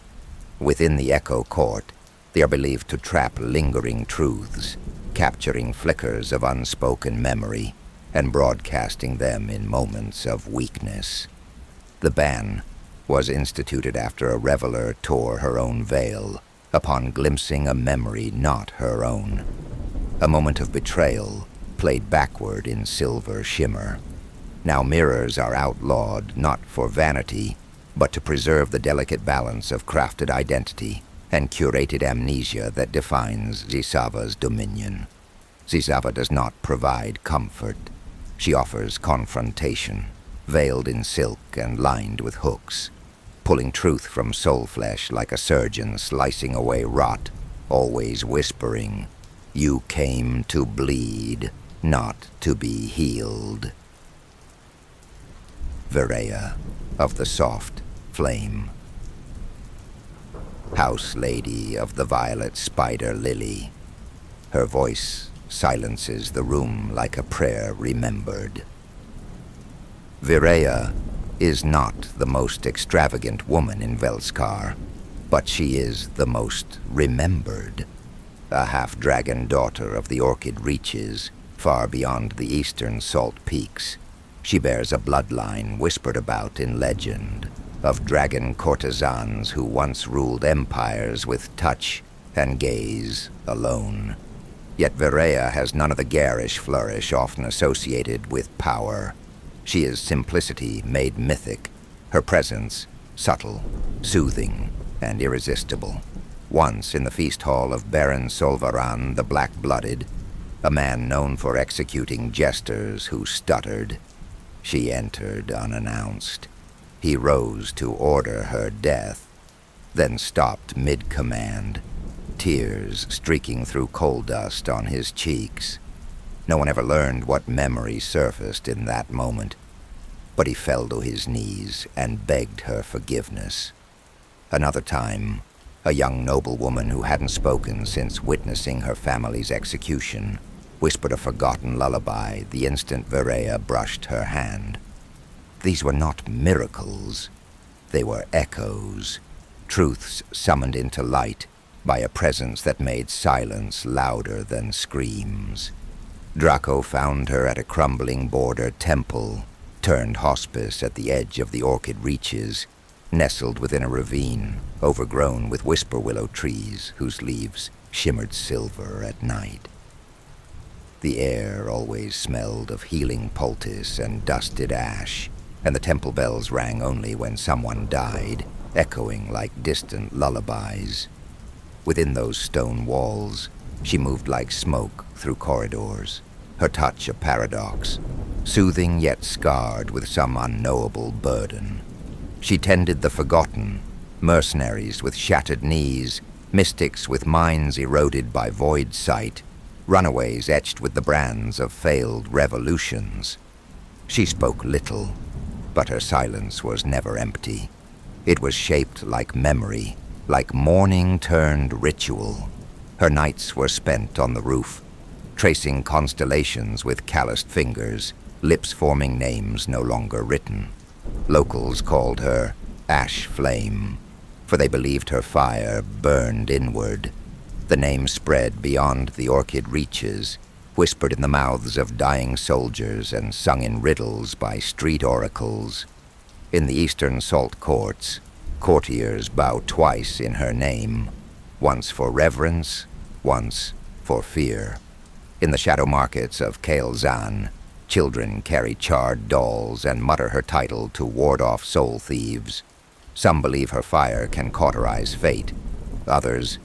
Speaker 1: Within the Echo Court, they are believed to trap lingering truths, capturing flickers of unspoken memory and broadcasting them in moments of weakness. The ban was instituted after a reveler tore her own veil upon glimpsing a memory not her own. A moment of betrayal played backward in silver shimmer. Now mirrors are outlawed not for vanity, but to preserve the delicate balance of crafted identity and curated amnesia that defines Zisava's dominion. Zisava does not provide comfort. She offers confrontation, veiled in silk and lined with hooks, pulling truth from soul flesh like a surgeon slicing away rot, always whispering, "You came to bleed, not to be healed." Viraya of the Soft Flame. House Lady of the Violet Spider Lily. Her voice silences the room like a prayer remembered. Viraya is not the most extravagant woman in Velskar, but she is the most remembered. A half-dragon daughter of the Orchid Reaches, far beyond the eastern salt peaks, she bears a bloodline whispered about in legend, of dragon courtesans who once ruled empires with touch and gaze alone. Yet Viraya has none of the garish flourish often associated with power. She is simplicity made mythic, her presence subtle, soothing, and irresistible. Once in the feast hall of Baron Solvaran the Black-Blooded, a man known for executing jesters who stuttered, she entered unannounced. He rose to order her death, then stopped mid-command, tears streaking through coal dust on his cheeks. No one ever learned what memory surfaced in that moment, but he fell to his knees and begged her forgiveness. Another time, a young noblewoman who hadn't spoken since witnessing her family's execution whispered a forgotten lullaby the instant Viraya brushed her hand. These were not miracles. They were echoes, truths summoned into light by a presence that made silence louder than screams. Drahko found her at a crumbling border temple, turned hospice at the edge of the Orchid Reaches, nestled within a ravine overgrown with whisper willow trees whose leaves shimmered silver at night. The air always smelled of healing poultice and dusted ash, and the temple bells rang only when someone died, echoing like distant lullabies. Within those stone walls, she moved like smoke through corridors, her touch a paradox, soothing yet scarred with some unknowable burden. She tended the forgotten, mercenaries with shattered knees, mystics with minds eroded by void sight, runaways etched with the brands of failed revolutions. She spoke little, but her silence was never empty. It was shaped like memory, like morning turned ritual. Her nights were spent on the roof, tracing constellations with calloused fingers, lips forming names no longer written. Locals called her Ash Flame, for they believed her fire burned inward. The name spread beyond the Orchid Reaches, whispered in the mouths of dying soldiers and sung in riddles by street oracles. In the eastern salt courts, courtiers bow twice in her name, once for reverence, once for fear. In the shadow markets of Kael'zan, children carry charred dolls and mutter her title to ward off soul thieves. Some believe her fire can cauterize fate, others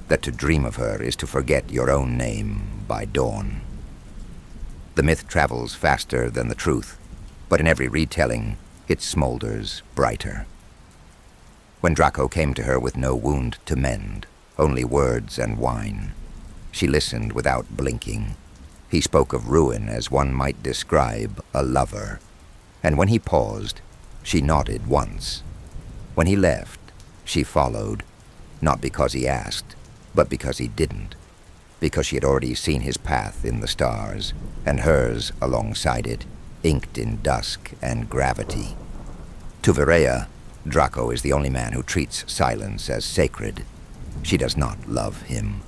Speaker 1: that to dream of her is to forget your own name by dawn. The myth travels faster than the truth, but in every retelling, it smolders brighter. When Drahko came to her with no wound to mend, only words and wine, She listened without blinking. He spoke of ruin as one might describe a lover, and when he paused, she nodded once. When he left, she followed, not because he asked, but because he didn't, because she had already seen his path in the stars, and hers alongside it, inked in dusk and gravity. To Viraya, Drahko is the only man who treats silence as sacred. She does not love him.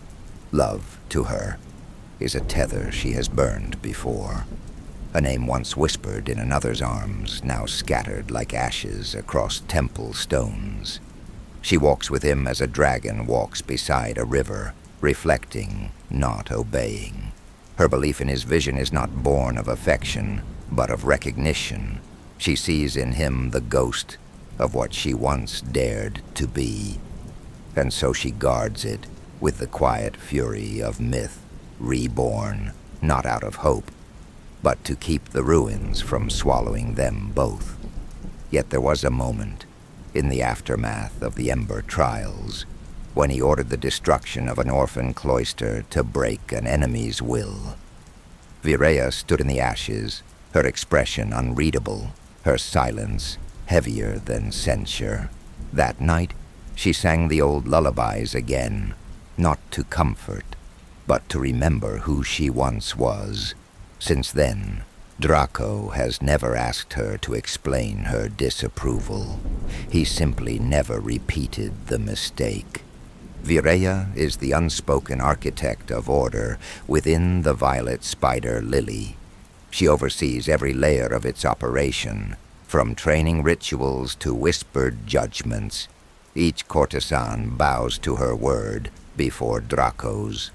Speaker 1: Love, to her, is a tether she has burned before. A name once whispered in another's arms, now scattered like ashes across temple stones. She walks with him as a dragon walks beside a river, reflecting, not obeying. Her belief in his vision is not born of affection, but of recognition. She sees in him the ghost of what she once dared to be, and so she guards it with the quiet fury of myth reborn, not out of hope, but to keep the ruins from swallowing them both. Yet there was a moment, in the aftermath of the Ember Trials, when he ordered the destruction of an orphan cloister to break an enemy's will. Viraya stood in the ashes, her expression unreadable, her silence heavier than censure. That night, she sang the old lullabies again, not to comfort, but to remember who she once was. Since then, Drahko has never asked her to explain her disapproval. He simply never repeated the mistake. Viraya is the unspoken architect of order within the violet spider lily. She oversees every layer of its operation, from training rituals to whispered judgments. Each courtesan bows to her word before Drahko's.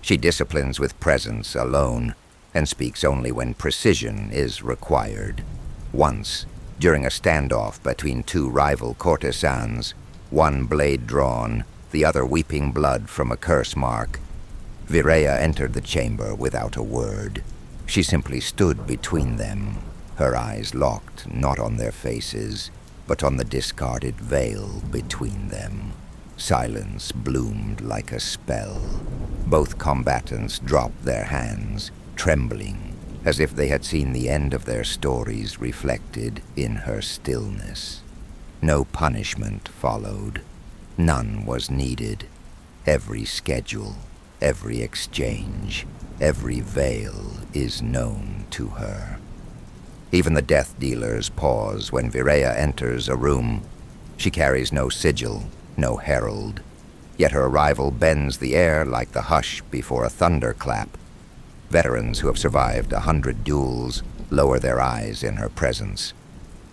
Speaker 1: She disciplines with presence alone, and speaks only when precision is required. Once, during a standoff between two rival courtesans, one blade drawn, the other weeping blood from a curse mark, Viraya entered the chamber without a word. She simply stood between them, her eyes locked not on their faces, but on the discarded veil between them. Silence bloomed like a spell. Both combatants dropped their hands, trembling, as if they had seen the end of their stories reflected in her stillness. No punishment followed. None was needed. Every schedule, every exchange, every veil is known to her. Even the death dealers pause when Viraya enters a room. She carries no sigil, no herald, yet her arrival bends the air like the hush before a thunderclap. Veterans who have survived 100 duels lower their eyes in her presence,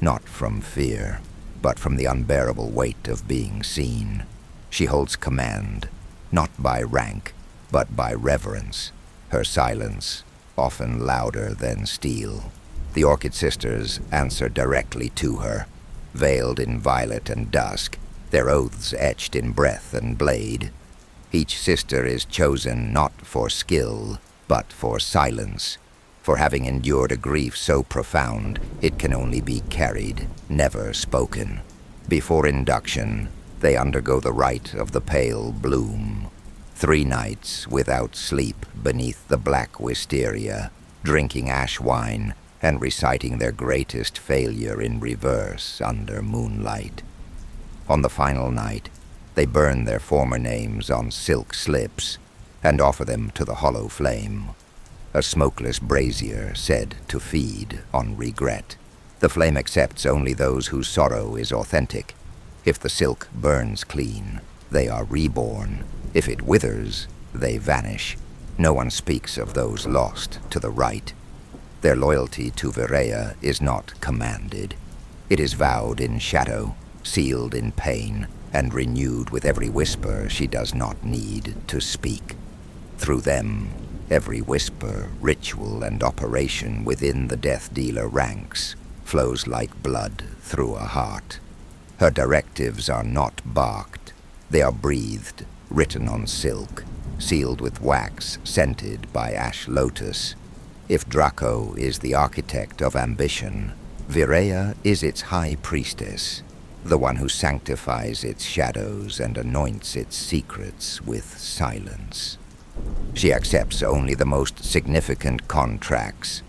Speaker 1: not from fear, but from the unbearable weight of being seen. She holds command, not by rank, but by reverence, her silence often louder than steel. The Orchid Sisters answer directly to her, veiled in violet and dusk, their oaths etched in breath and blade. Each sister is chosen not for skill, but for silence, for having endured a grief so profound it can only be carried, never spoken. Before induction, they undergo the rite of the pale bloom. 3 nights without sleep beneath the black wisteria, drinking ash wine and reciting their greatest failure in reverse under moonlight. On the final night, they burn their former names on silk slips and offer them to the hollow flame, a smokeless brazier said to feed on regret. The flame accepts only those whose sorrow is authentic. If the silk burns clean, they are reborn. If it withers, they vanish. No one speaks of those lost to the right. Their loyalty to Viraya is not commanded. It is vowed in shadow, sealed in pain, and renewed with every whisper she does not need to speak. Through them, every whisper, ritual, and operation within the Death Dealer ranks flows like blood through a heart. Her directives are not barked. They are breathed, written on silk, sealed with wax scented by ash lotus. If Drahko is the architect of ambition, Viraya is its high priestess, the one who sanctifies its shadows and anoints its secrets with silence. She accepts only the most significant contracts.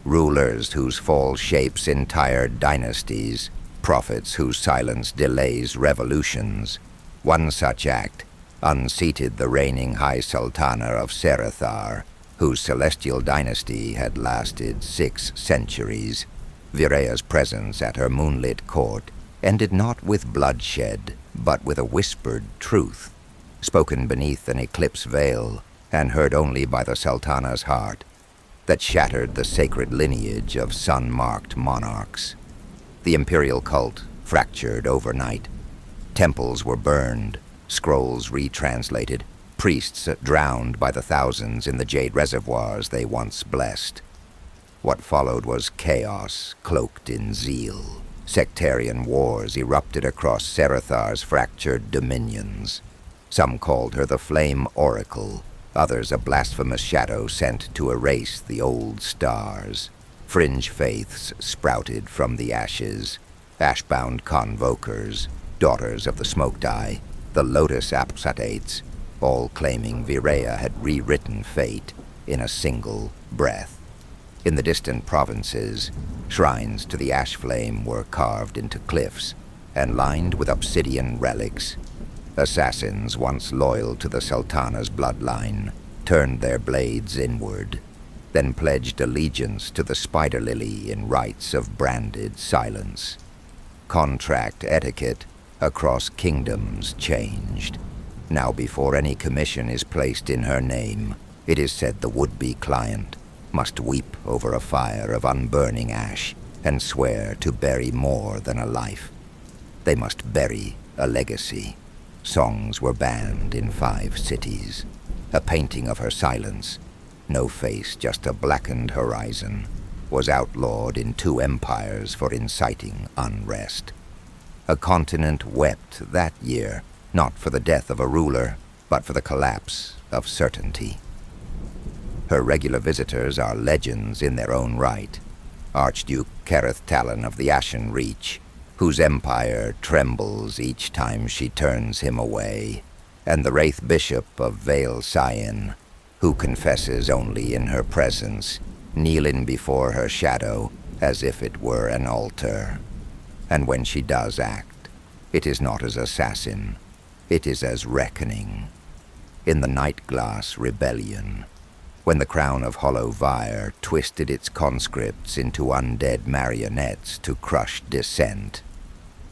Speaker 1: Rulers whose fall shapes entire dynasties, prophets whose silence delays revolutions. One such act unseated the reigning High Sultana of Serathar, whose celestial dynasty had lasted 6 centuries. Virea's presence at her moonlit court ended not with bloodshed, but with a whispered truth, spoken beneath an eclipse veil and heard only by the Sultana's heart, that shattered the sacred lineage of sun-marked monarchs. The imperial cult fractured overnight. Temples were burned, scrolls retranslated, priests drowned by the thousands in the jade reservoirs they once blessed. What followed was chaos cloaked in zeal. Sectarian wars erupted across Serathar's fractured dominions. Some called her the Flame Oracle, others a blasphemous shadow sent to erase the old stars. Fringe faiths sprouted from the ashes. Ash-bound convokers, daughters of the Smoked Eye, the Lotus Apsatates, all claiming Virea had rewritten fate in a single breath. In the distant provinces, shrines to the ash flame were carved into cliffs and lined with obsidian relics. Assassins once loyal to the Sultana's bloodline turned their blades inward, then pledged allegiance to the spider lily in rites of branded silence. Contract etiquette across kingdoms changed. Now before any commission is placed in her name, it is said the would-be client must weep over a fire of unburning ash and swear to bury more than a life. They must bury a legacy. Songs were banned in 5 cities. A painting of her silence, no face, just a blackened horizon, was outlawed in 2 empires for inciting unrest. A continent wept that year, not for the death of a ruler, but for the collapse of certainty. Her regular visitors are legends in their own right. Archduke Kereth Talon of the Ashen Reach, whose empire trembles each time she turns him away, and the Wraith Bishop of Vale Cyan, who confesses only in her presence, kneeling before her shadow as if it were an altar. And when she does act, it is not as assassin, it is as reckoning. In the Nightglass Rebellion, when the crown of Hollow Vire twisted its conscripts into undead marionettes to crush dissent,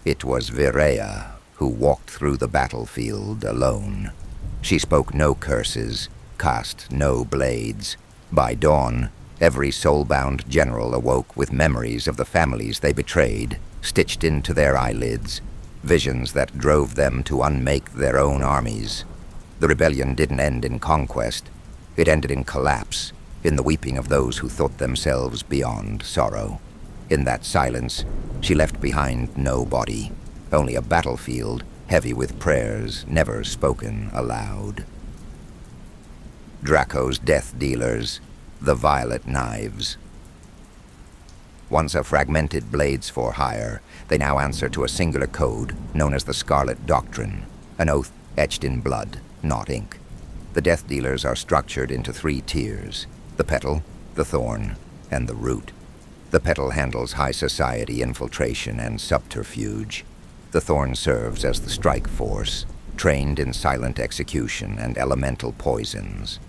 Speaker 1: it was Virea who walked through the battlefield alone. She spoke no curses, cast no blades. By dawn, every soul-bound general awoke with memories of the families they betrayed, stitched into their eyelids, visions that drove them to unmake their own armies. The rebellion didn't end in conquest. It ended in collapse, in the weeping of those who thought themselves beyond sorrow. In that silence, she left behind no body, only a battlefield heavy with prayers never spoken aloud. Drahko's death dealers, the Violet Knives. Once a fragmented blades for hire, they now answer to a singular code known as the Scarlet Doctrine, an oath etched in blood, not ink. The death dealers are structured into 3 tiers: the petal, the thorn, and the root. The petal handles high society infiltration and subterfuge. The thorn serves as the strike force, trained in silent execution and elemental poisons.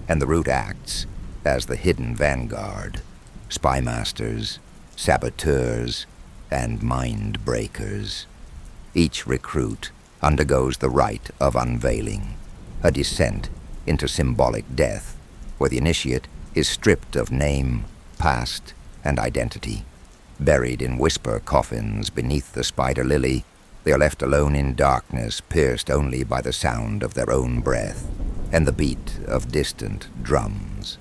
Speaker 1: And the root acts as the hidden vanguard, spy masters, saboteurs, and mind breakers. Each recruit undergoes the rite of unveiling, a descent into symbolic death, where the initiate is stripped of name, past, and identity. Buried in whisper coffins beneath the spider lily, they are left alone in darkness, pierced only by the sound of their own breath and the beat of distant drums.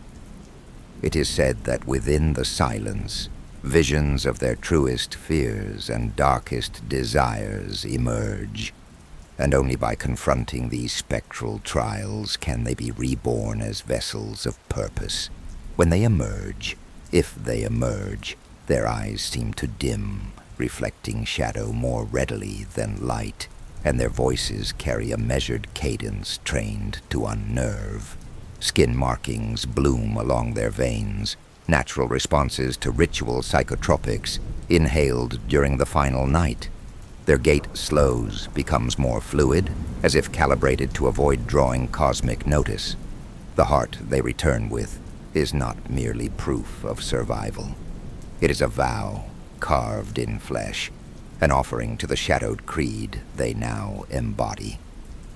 Speaker 1: It is said that within the silence, visions of their truest fears and darkest desires emerge, and only by confronting these spectral trials can they be reborn as vessels of purpose. When they emerge, if they emerge, their eyes seem to dim, reflecting shadow more readily than light, and their voices carry a measured cadence trained to unnerve. Skin markings bloom along their veins, natural responses to ritual psychotropics inhaled during the final night. Their gait slows, becomes more fluid, as if calibrated to avoid drawing cosmic notice. The heart they return with is not merely proof of survival. It is a vow carved in flesh, an offering to the shadowed creed they now embody.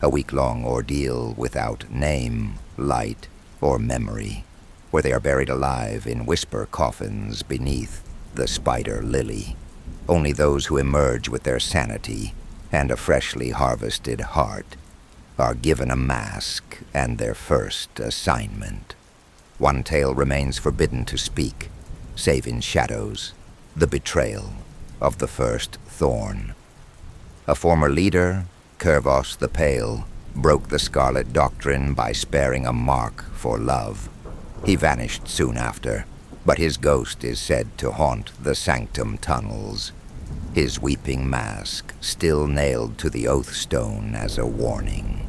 Speaker 1: A week-long ordeal without name, light, or memory, where they are buried alive in whisper coffins beneath the spider lily. Only those who emerge with their sanity and a freshly harvested heart are given a mask and their first assignment. One tale remains forbidden to speak, save in shadows, the betrayal of the first thorn. A former leader, Curvos the Pale, broke the Scarlet Doctrine by sparing a mark for love. He vanished soon after, but his ghost is said to haunt the sanctum tunnels, his weeping mask still nailed to the oath stone as a warning.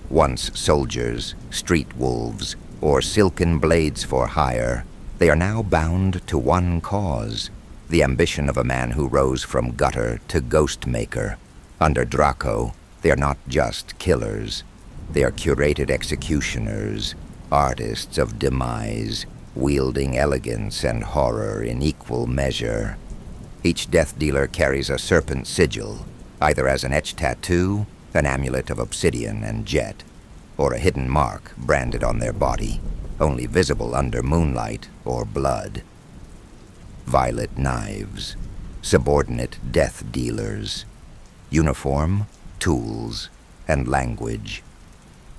Speaker 1: Once soldiers, street wolves, or silken blades for hire, they are now bound to one cause, the ambition of a man who rose from gutter to ghost maker. Under Drahko, they are not just killers. They are curated executioners, artists of demise, wielding elegance and horror in equal measure. Each death dealer carries a serpent sigil, either as an etched tattoo, an amulet of obsidian and jet, or a hidden mark branded on their body, only visible under moonlight or blood. Violet knives, subordinate death dealers, uniform, tools, and language.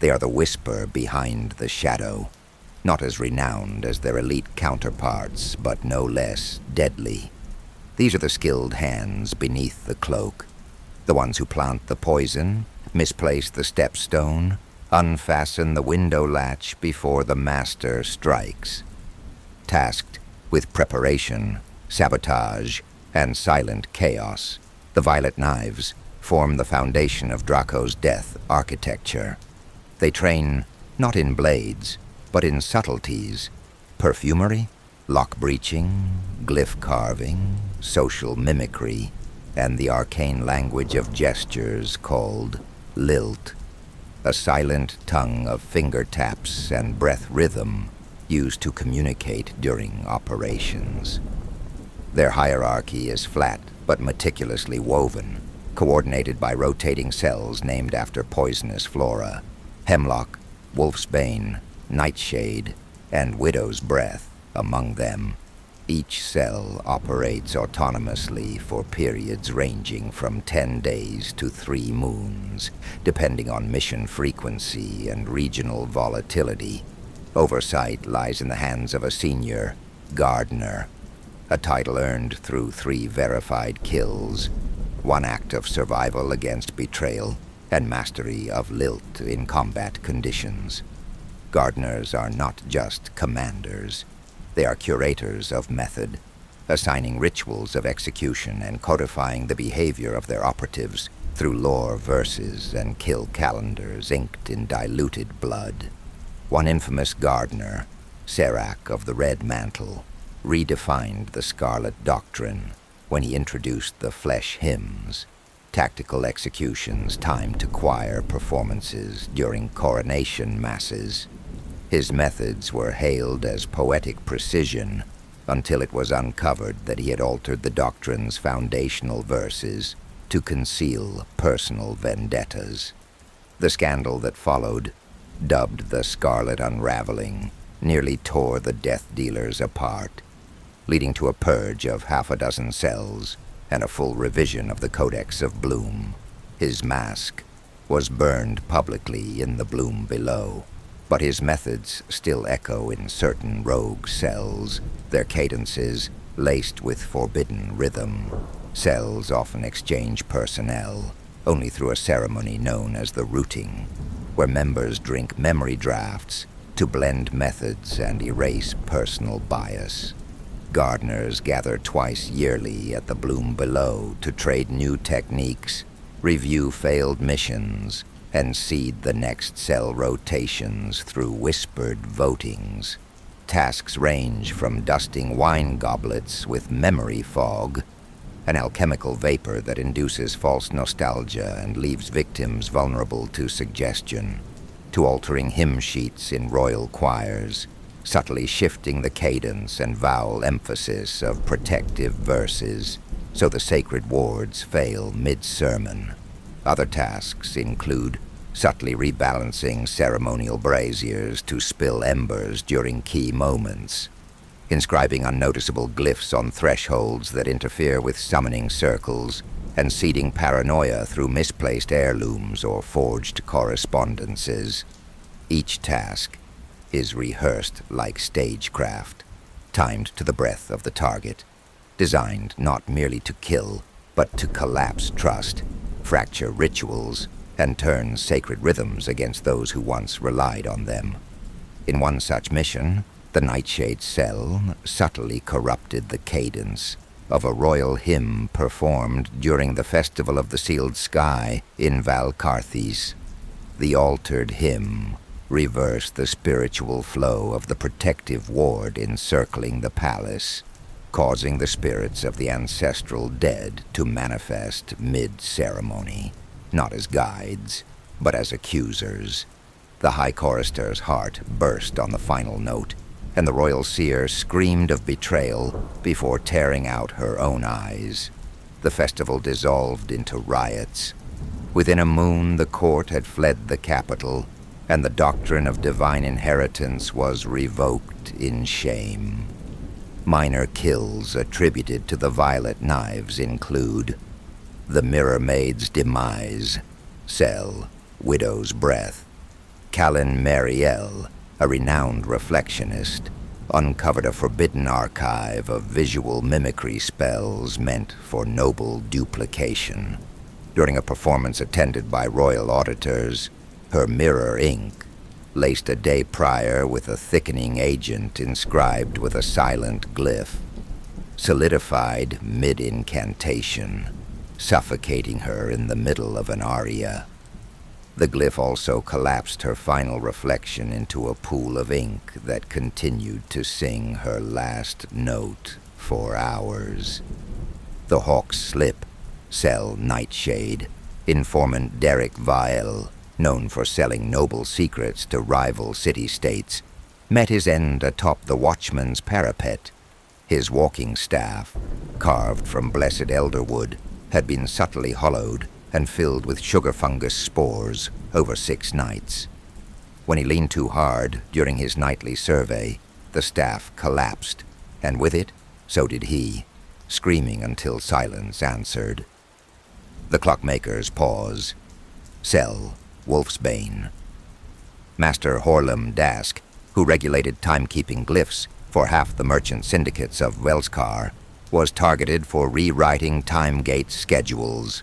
Speaker 1: They are the whisper behind the shadow, not as renowned as their elite counterparts, but no less deadly. These are the skilled hands beneath the cloak, the ones who plant the poison, misplace the stepstone, unfasten the window latch before the master strikes. Tasked with preparation, sabotage, and silent chaos, the Violet Knives form the foundation of Drahko's death architecture. They train not in blades, but in subtleties, perfumery, lock-breaching, glyph carving, social mimicry, and the arcane language of gestures called lilt, a silent tongue of finger taps and breath rhythm used to communicate during operations. Their hierarchy is flat but meticulously woven, coordinated by rotating cells named after poisonous flora: hemlock, wolfsbane, nightshade, and widow's breath among them. Each cell operates autonomously for periods ranging from 10 days to 3 moons, depending on mission frequency and regional volatility. Oversight lies in the hands of a senior gardener, a title earned through 3 verified kills, 1 act of survival against betrayal, and mastery of lilt in combat conditions. Gardeners are not just commanders. They are curators of method, assigning rituals of execution and codifying the behavior of their operatives through lore verses and kill calendars inked in diluted blood. One infamous gardener, Serac of the Red Mantle, redefined the Scarlet Doctrine when he introduced the flesh hymns, tactical executions timed to choir performances during coronation masses. His methods were hailed as poetic precision until it was uncovered that he had altered the doctrine's foundational verses to conceal personal vendettas. The scandal that followed, dubbed the Scarlet Unraveling, nearly tore the death dealers apart, leading to a purge of 6 cells and a full revision of the Codex of Bloom. His mask was burned publicly in the bloom below, but his methods still echo in certain rogue cells, their cadences laced with forbidden rhythm. Cells often exchange personnel, only through a ceremony known as the rooting, where members drink memory drafts to blend methods and erase personal bias. Gardeners gather twice yearly at the bloom below to trade new techniques, review failed missions, and seed the next cell rotations through whispered votings. Tasks range from dusting wine goblets with memory fog, an alchemical vapor that induces false nostalgia and leaves victims vulnerable to suggestion, to altering hymn sheets in royal choirs, subtly shifting the cadence and vowel emphasis of protective verses so the sacred wards fail mid-sermon. Other tasks include subtly rebalancing ceremonial braziers to spill embers during key moments, inscribing unnoticeable glyphs on thresholds that interfere with summoning circles, and seeding paranoia through misplaced heirlooms or forged correspondences. Each task is rehearsed like stagecraft, timed to the breath of the target, designed not merely to kill, but to collapse trust, fracture rituals, and turn sacred rhythms against those who once relied on them. In one such mission, the Nightshade cell subtly corrupted the cadence of a royal hymn performed during the Festival of the Sealed Sky in Valcarthis. The altered hymn reversed the spiritual flow of the protective ward encircling the palace, causing the spirits of the ancestral dead to manifest mid-ceremony, not as guides, but as accusers. The High Chorister's heart burst on the final note, and the royal seer screamed of betrayal before tearing out her own eyes. The festival dissolved into riots. Within a moon, the court had fled the capital, and the doctrine of divine inheritance was revoked in shame. Minor kills attributed to the Violet Knives include the Mirror Maid's demise, Cell, Widow's Breath. Callan Marielle, a renowned reflectionist, uncovered a forbidden archive of visual mimicry spells meant for noble duplication. During a performance attended by royal auditors, her mirror ink, laced a day prior with a thickening agent inscribed with a silent glyph, solidified mid-incantation, suffocating her in the middle of an aria. The glyph also collapsed her final reflection into a pool of ink that continued to sing her last note for hours. The Hawk's Slip, Cell Nightshade, informant Derek Vial, known for selling noble secrets to rival city-states, met his end atop the Watchman's parapet. His walking staff, carved from blessed elderwood, had been subtly hollowed and filled with sugar fungus spores over 6 nights. When he leaned too hard during his nightly survey, the staff collapsed, and with it, so did he, screaming until silence answered. The clockmaker's pause. Cell, Wolfsbane. Master Horlem Dask, who regulated timekeeping glyphs for half the merchant syndicates of Welskar, was targeted for rewriting Timegate schedules.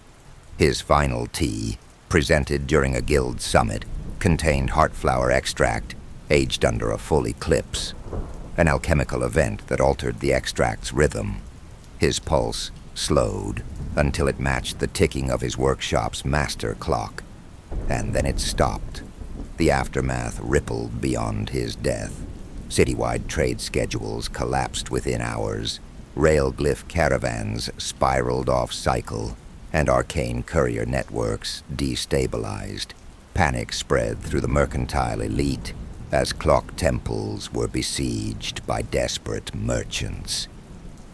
Speaker 1: His final tea, presented during a guild summit, contained heartflower extract, aged under a full eclipse, an alchemical event that altered the extract's rhythm. His pulse slowed until it matched the ticking of his workshop's master clock, and then it stopped. The aftermath rippled beyond his death. Citywide trade schedules collapsed within hours. Railglyph caravans spiraled off cycle, and arcane courier networks destabilized. Panic spread through the mercantile elite as clock temples were besieged by desperate merchants.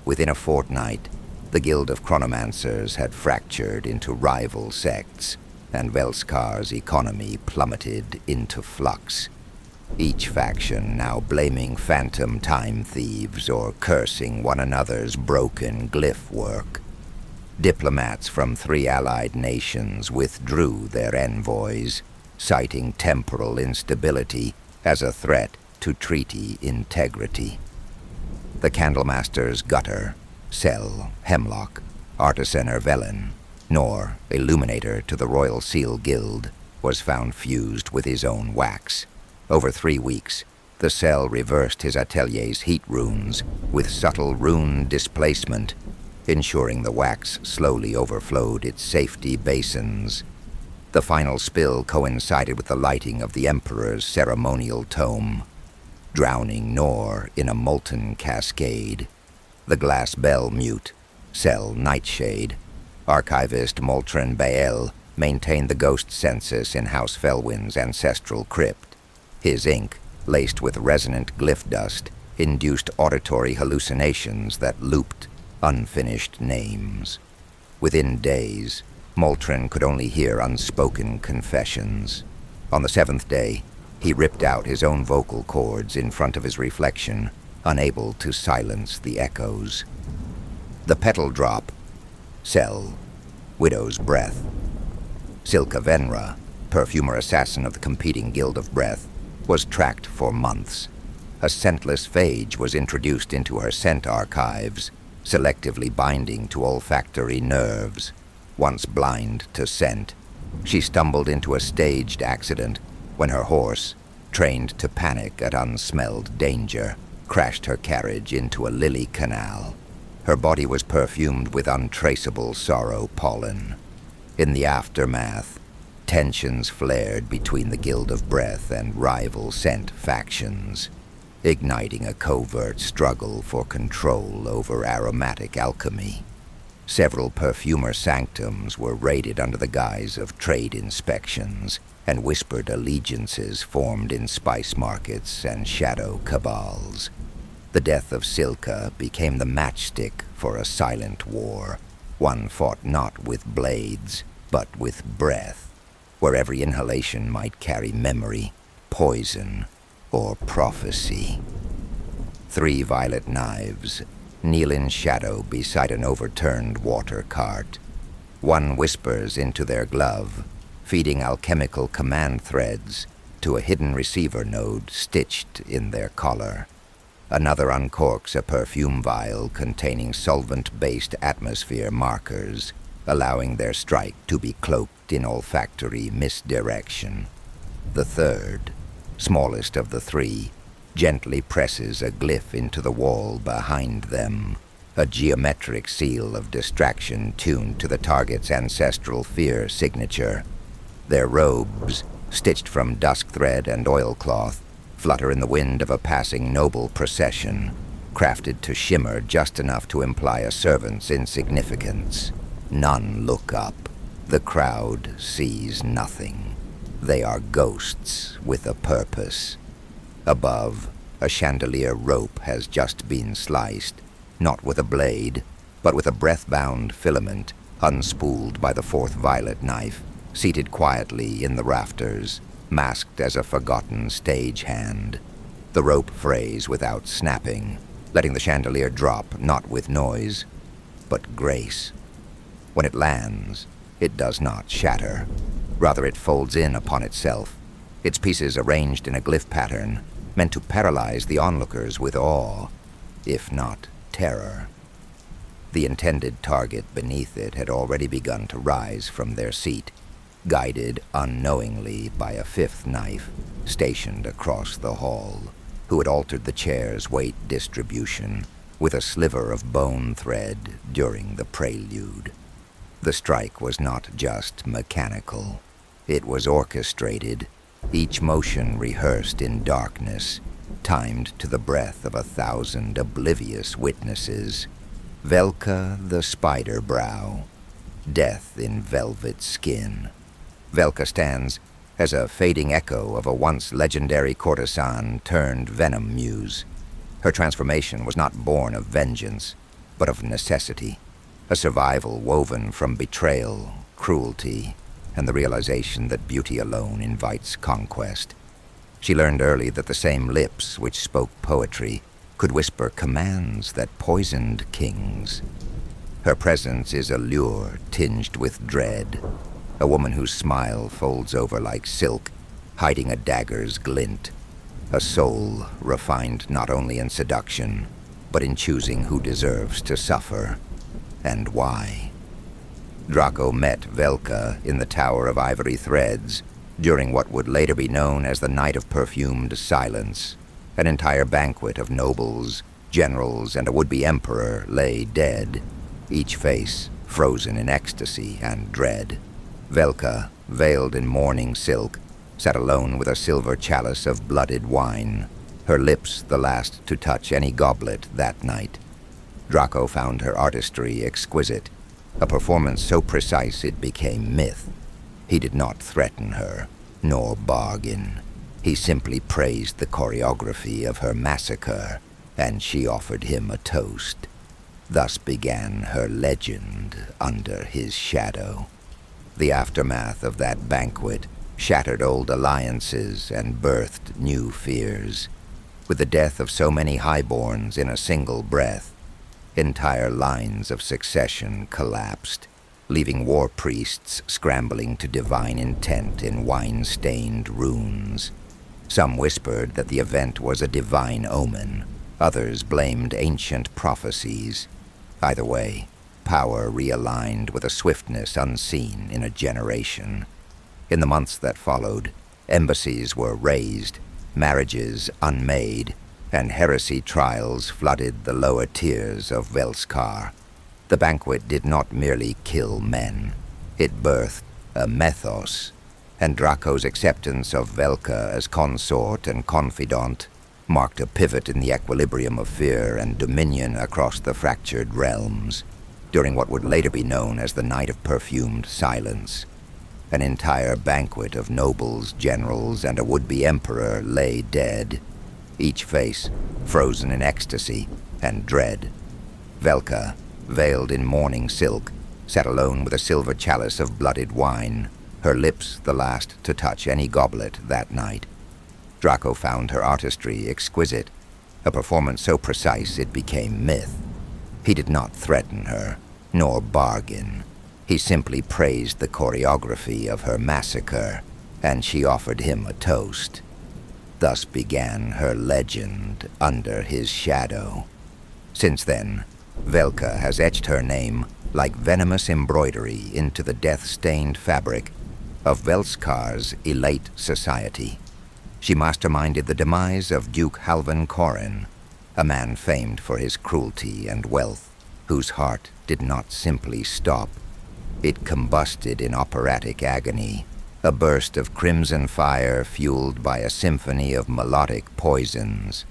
Speaker 1: Within a fortnight, the Guild of Chronomancers had fractured into rival sects, and Velskar's economy plummeted into flux. Each faction now blaming phantom time thieves or cursing one another's broken glyph work. Diplomats from 3 allied nations withdrew their envoys, citing temporal instability as a threat to treaty integrity. The Candlemaster's gutter, Cell, Hemlock, Artisaner Velen, nor Illuminator to the Royal Seal Guild, was found fused with his own wax. Over 3 weeks, the Cell reversed his atelier's heat runes with subtle rune displacement, ensuring the wax slowly overflowed its safety basins. The final spill coincided with the lighting of the Emperor's ceremonial tome, drowning Nor in a molten cascade. The glass bell mute, Cell Nightshade, archivist Moltren Bael maintained the ghost census in House Felwyn's ancestral crypt. His ink, laced with resonant glyph dust, induced auditory hallucinations that looped unfinished names. Within days, Moltren could only hear unspoken confessions. On the 7th day, he ripped out his own vocal cords in front of his reflection, unable to silence the echoes. The Petal Drop, Cell, Widow's Breath. Silka Venra, perfumer assassin of the competing Guild of Breath, was tracked for months. A scentless phage was introduced into her scent archives, selectively binding to olfactory nerves. Once blind to scent, she stumbled into a staged accident when her horse, trained to panic at unsmelled danger, crashed her carriage into a lily canal. Her body was perfumed with untraceable sorrow pollen. In the aftermath, tensions flared between the Guild of Breath and rival scent factions, igniting a covert struggle for control over aromatic alchemy. Several perfumer sanctums were raided under the guise of trade inspections, and whispered allegiances formed in spice markets and shadow cabals. The death of Silka became the matchstick for a silent war, one fought not with blades, but with breath, where every inhalation might carry memory, poison, or prophecy. 3 violet knives kneel in shadow beside an overturned water cart. One whispers into their glove, feeding alchemical command threads to a hidden receiver node stitched in their collar. Another uncorks a perfume vial containing solvent-based atmosphere markers, allowing their strike to be cloaked in olfactory misdirection. The third, smallest of the 3, gently presses a glyph into the wall behind them, a geometric seal of distraction tuned to the target's ancestral fear signature. Their robes, stitched from dusk thread and oilcloth, flutter in the wind of a passing noble procession, crafted to shimmer just enough to imply a servant's insignificance. None look up. The crowd sees nothing. They are ghosts with a purpose. Above, a chandelier rope has just been sliced, not with a blade, but with a breath-bound filament, unspooled by the 4th violet knife, seated quietly in the rafters, masked as a forgotten stagehand. The rope frays without snapping, letting the chandelier drop not with noise, but grace. When it lands, it does not shatter. Rather, it folds in upon itself, its pieces arranged in a glyph pattern, meant to paralyze the onlookers with awe, if not terror. The intended target beneath it had already begun to rise from their seat, guided unknowingly by a 5th knife stationed across the hall, who had altered the chair's weight distribution with a sliver of bone thread during the prelude. The strike was not just mechanical. It was orchestrated, each motion rehearsed in darkness, timed to the breath of 1,000 oblivious witnesses. Velka the Spider-Brow, death in velvet skin. Velka stands as a fading echo of a once legendary courtesan turned venom muse. Her transformation was not born of vengeance, but of necessity, a survival woven from betrayal, cruelty, and the realization that beauty alone invites conquest. She learned early that the same lips which spoke poetry could whisper commands that poisoned kings. Her presence is a lure tinged with dread, a woman whose smile folds over like silk, hiding a dagger's glint, a soul refined not only in seduction, but in choosing who deserves to suffer, and why. Drahko met Velka in the Tower of Ivory Threads during what would later be known as the Night of Perfumed Silence. An entire banquet of nobles, generals, and a would-be emperor lay dead, each face frozen in ecstasy and dread. Velka, veiled in mourning silk, sat alone with a silver chalice of blooded wine, her lips the last to touch any goblet that night. Drahko found her artistry exquisite, a performance so precise it became myth. He did not threaten her, nor bargain. He simply praised the choreography of her massacre, and she offered him a toast. Thus began her legend under his shadow. The aftermath of that banquet shattered old alliances and birthed new fears. With the death of so many highborns in a single breath, entire lines of succession collapsed, leaving war priests scrambling to divine intent in wine-stained runes. Some whispered that the event was a divine omen. Others blamed ancient prophecies. Either way, power realigned with a swiftness unseen in a generation. In the months that followed, embassies were razed, marriages unmade, and heresy trials flooded the lower tiers of Velskar. The banquet did not merely kill men. It birthed a mythos, and Drahko's acceptance of Velka as consort and confidant marked a pivot in the equilibrium of fear and dominion across the fractured realms. During what would later be known as the Night of Perfumed Silence, an entire banquet of nobles, generals, and a would-be emperor lay dead, each face frozen in ecstasy and dread. Velka, veiled in mourning silk, sat alone with a silver chalice of blooded wine, her lips the last to touch any goblet that night. Drahko found her artistry exquisite, a performance so precise it became myth. He did not threaten her, nor bargain. He simply praised the choreography of her massacre, and she offered him a toast. Thus began her legend under his shadow. Since then, Velka has etched her name like venomous embroidery into the death-stained fabric of Velskar's elite society. She masterminded the demise of Duke Halvan Korin, a man famed for his cruelty and wealth, whose heart did not simply stop. It combusted in operatic agony, a burst of crimson fire fueled by a symphony of melodic poisons.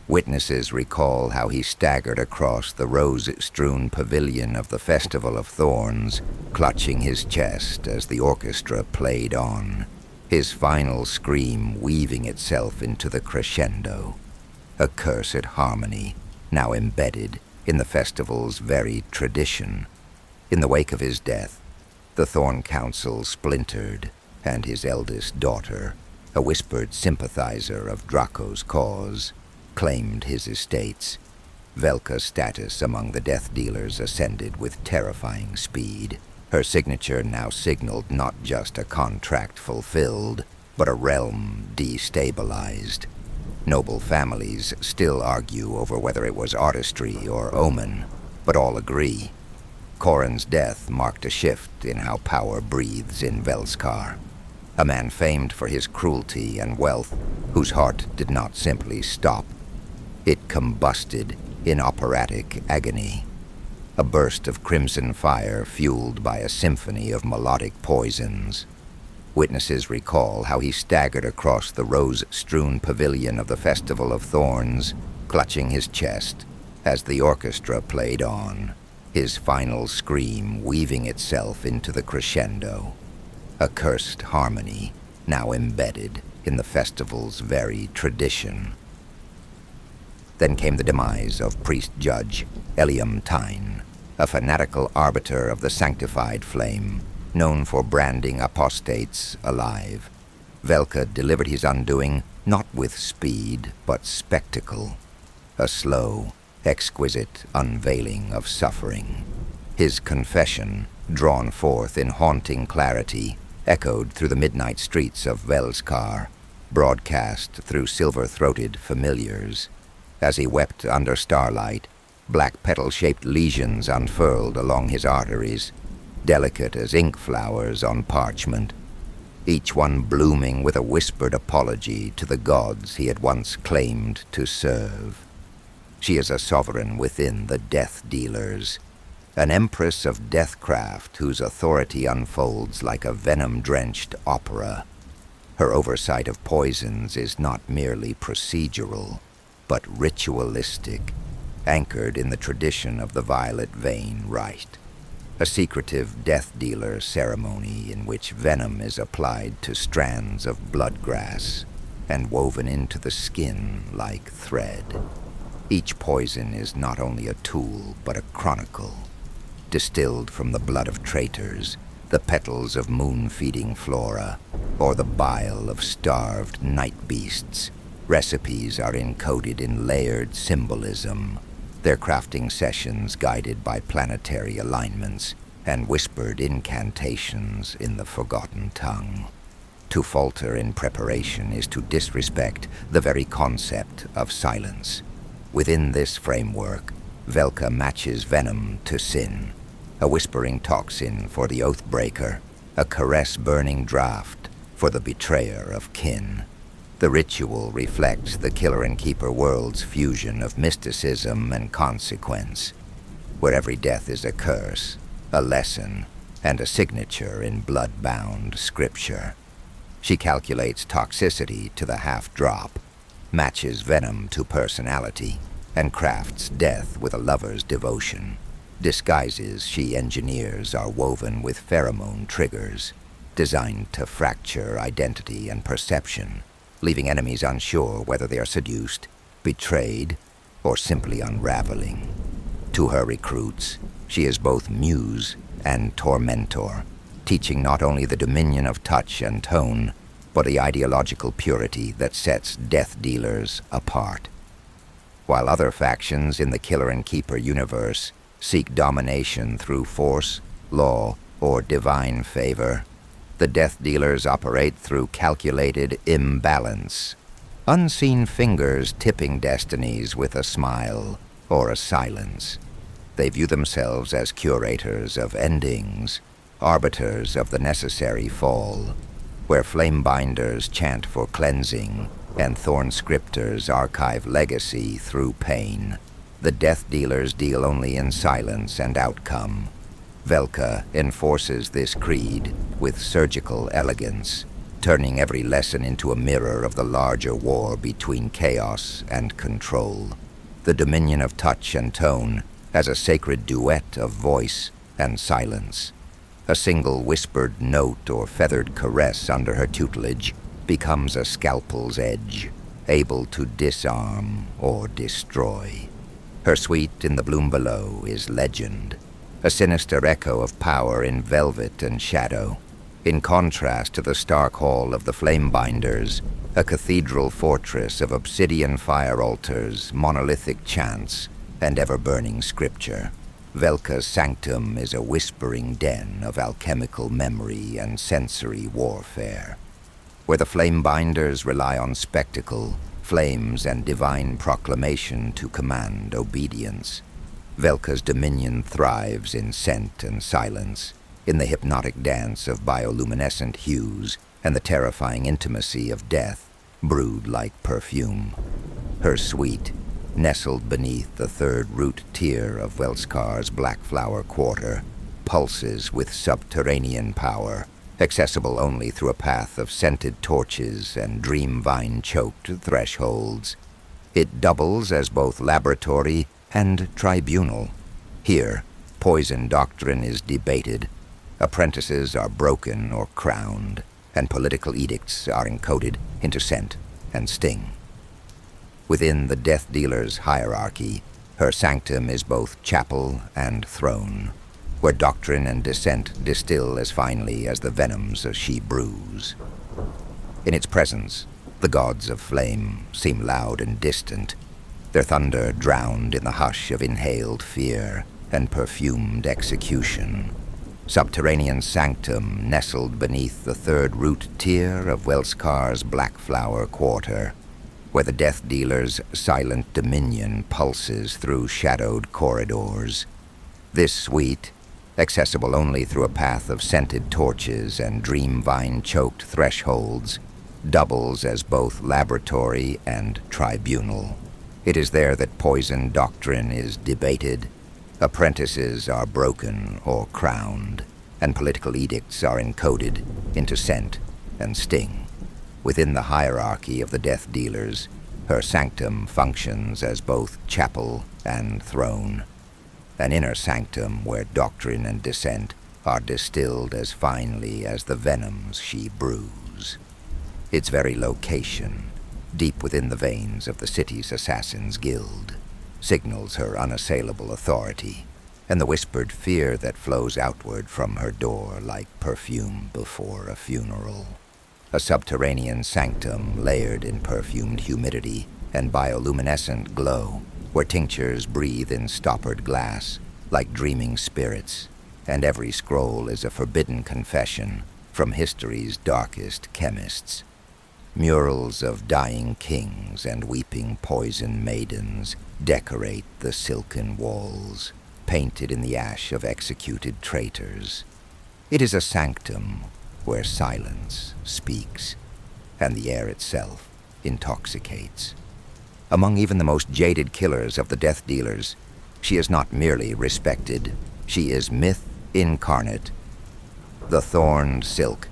Speaker 1: Witnesses recall how he staggered across the rose-strewn pavilion of the Festival of Thorns, clutching his chest as the orchestra played on, his final scream weaving itself into the crescendo, a cursed harmony now embedded in the festival's very tradition. In the wake of his death, the Thorn Council splintered, and his eldest daughter, a whispered sympathizer of Drahko's cause, claimed his estates. Velka's status among the Death Dealers ascended with terrifying speed. Her signature now signaled not just a contract fulfilled, but a realm destabilized. Noble families still argue over whether it was artistry or omen, but all agree. Korin's death marked a shift in how power breathes in Velskar. A man famed for his cruelty and wealth, whose heart did not simply stop. It combusted in operatic agony. A burst of crimson fire fueled by a symphony of melodic poisons. Witnesses recall how he staggered across the rose-strewn pavilion of the Festival of Thorns, clutching his chest as the orchestra played on, his final scream weaving itself into the crescendo, a cursed harmony now embedded in the festival's very tradition. Then came the demise of priest-judge Eliam Tyne, a fanatical arbiter of the sanctified flame, known for branding apostates alive. Velka delivered his undoing not with speed, but spectacle, a slow, exquisite unveiling of suffering. His confession, drawn forth in haunting clarity, echoed through the midnight streets of Velskar, broadcast through silver-throated familiars. As he wept under starlight, black petal-shaped lesions unfurled along his arteries, delicate as ink flowers on parchment, each one blooming with a whispered apology to the gods he had once claimed to serve. She is a sovereign within the Death Dealers, an empress of deathcraft whose authority unfolds like a venom-drenched opera. Her oversight of poisons is not merely procedural, but ritualistic, anchored in the tradition of the Violet Vein Rite, a secretive death-dealer ceremony in which venom is applied to strands of bloodgrass and woven into the skin like thread. Each poison is not only a tool, but a chronicle, distilled from the blood of traitors, the petals of moon-feeding flora, or the bile of starved night beasts. Recipes are encoded in layered symbolism, their crafting sessions guided by planetary alignments and whispered incantations in the forgotten tongue. To falter in preparation is to disrespect the very concept of silence. Within this framework, Velka matches venom to sin, a whispering toxin for the oathbreaker, a caress-burning draught for the betrayer of kin. The ritual reflects the Killer and Keeper world's fusion of mysticism and consequence, where every death is a curse, a lesson, and a signature in blood-bound scripture. She calculates toxicity to the half-drop, matches venom to personality, and crafts death with a lover's devotion. Disguises she engineers are woven with pheromone triggers, designed to fracture identity and perception, leaving enemies unsure whether they are seduced, betrayed, or simply unraveling. To her recruits, she is both muse and tormentor, teaching not only the dominion of touch and tone, but the ideological purity that sets death dealers apart. While other factions in the Killer and Keeper universe seek domination through force, law, or divine favor, the death dealers operate through calculated imbalance, unseen fingers tipping destinies with a smile or a silence. They view themselves as curators of endings, arbiters of the necessary fall, where flamebinders chant for cleansing and thorn scripters archive legacy through pain. The death dealers deal only in silence and outcome. Velka enforces this creed with surgical elegance, turning every lesson into a mirror of the larger war between chaos and control. The dominion of touch and tone as a sacred duet of voice and silence. A single whispered note or feathered caress under her tutelage becomes a scalpel's edge, able to disarm or destroy. Her suite in the bloom below is legend, a sinister echo of power in velvet and shadow. In contrast to the stark hall of the Flamebinders, a cathedral fortress of obsidian fire altars, monolithic chants, and ever-burning scripture. Velka's sanctum is a whispering den of alchemical memory and sensory warfare. Where the Flamebinders rely on spectacle, flames, and divine proclamation to command obedience, Velka's dominion thrives in scent and silence, in the hypnotic dance of bioluminescent hues and the terrifying intimacy of death, brewed like perfume. Her suite, nestled beneath the third root tier of Welskar's Black Flower Quarter, pulses with subterranean power, accessible only through a path of scented torches and dream vine-choked thresholds. It doubles as both laboratory and tribunal. Here, poison doctrine is debated, apprentices are broken or crowned, and political edicts are encoded into scent and sting. Within the death dealer's hierarchy, her sanctum is both chapel and throne, where doctrine and dissent distill as finely as the venoms she brews. In its presence, the gods of flame seem loud and distant, their thunder drowned in the hush of inhaled fear and perfumed execution. Subterranean sanctum nestled beneath the third root tier of Welskar's Black Flower Quarter, where the death dealer's silent dominion pulses through shadowed corridors. This suite, accessible only through a path of scented torches and dream vine-choked thresholds, doubles as both laboratory and tribunal. It is there that poison doctrine is debated, Apprentices are broken or crowned, and political edicts are encoded into scent and sting. Within the hierarchy of the death dealers, her sanctum functions as both chapel and throne, an inner sanctum where doctrine and dissent are distilled as finely as the venoms she brews. Its very location, deep within the veins of the city's assassins' guild, signals her unassailable authority, and the whispered fear that flows outward from her door like perfume before a funeral. A subterranean sanctum layered in perfumed humidity and bioluminescent glow, where tinctures breathe in stoppered glass like dreaming spirits, and every scroll is a forbidden confession from history's darkest chemists. Murals of dying kings and weeping poison maidens decorate the silken walls, painted in the ash of executed traitors. It is a sanctum where silence speaks, and the air itself intoxicates. Among even the most jaded killers of the death dealers, she is not merely respected, she is myth incarnate. The Thorned Silk,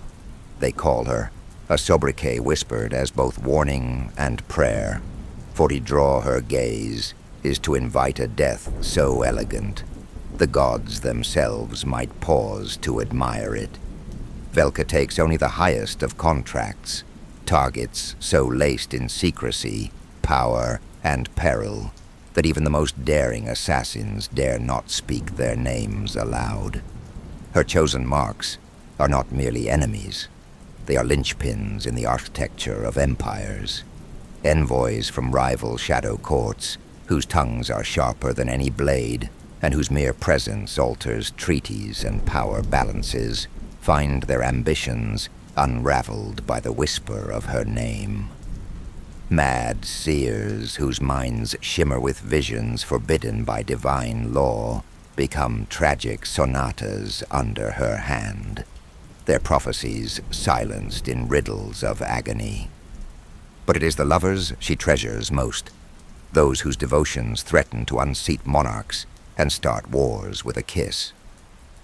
Speaker 1: they call her, a sobriquet whispered as both warning and prayer, for to draw her gaze is to invite a death so elegant, the gods themselves might pause to admire it. Velka takes only the highest of contracts, targets so laced in secrecy, power, and peril that even the most daring assassins dare not speak their names aloud. Her chosen marks are not merely enemies. They are linchpins in the architecture of empires, envoys from rival shadow courts, whose tongues are sharper than any blade, and whose mere presence alters treaties and power balances, find their ambitions unraveled by the whisper of her name. Mad seers whose minds shimmer with visions forbidden by divine law become tragic sonatas under her hand, their prophecies silenced in riddles of agony. But it is the lovers she treasures most, those whose devotions threaten to unseat monarchs and start wars with a kiss.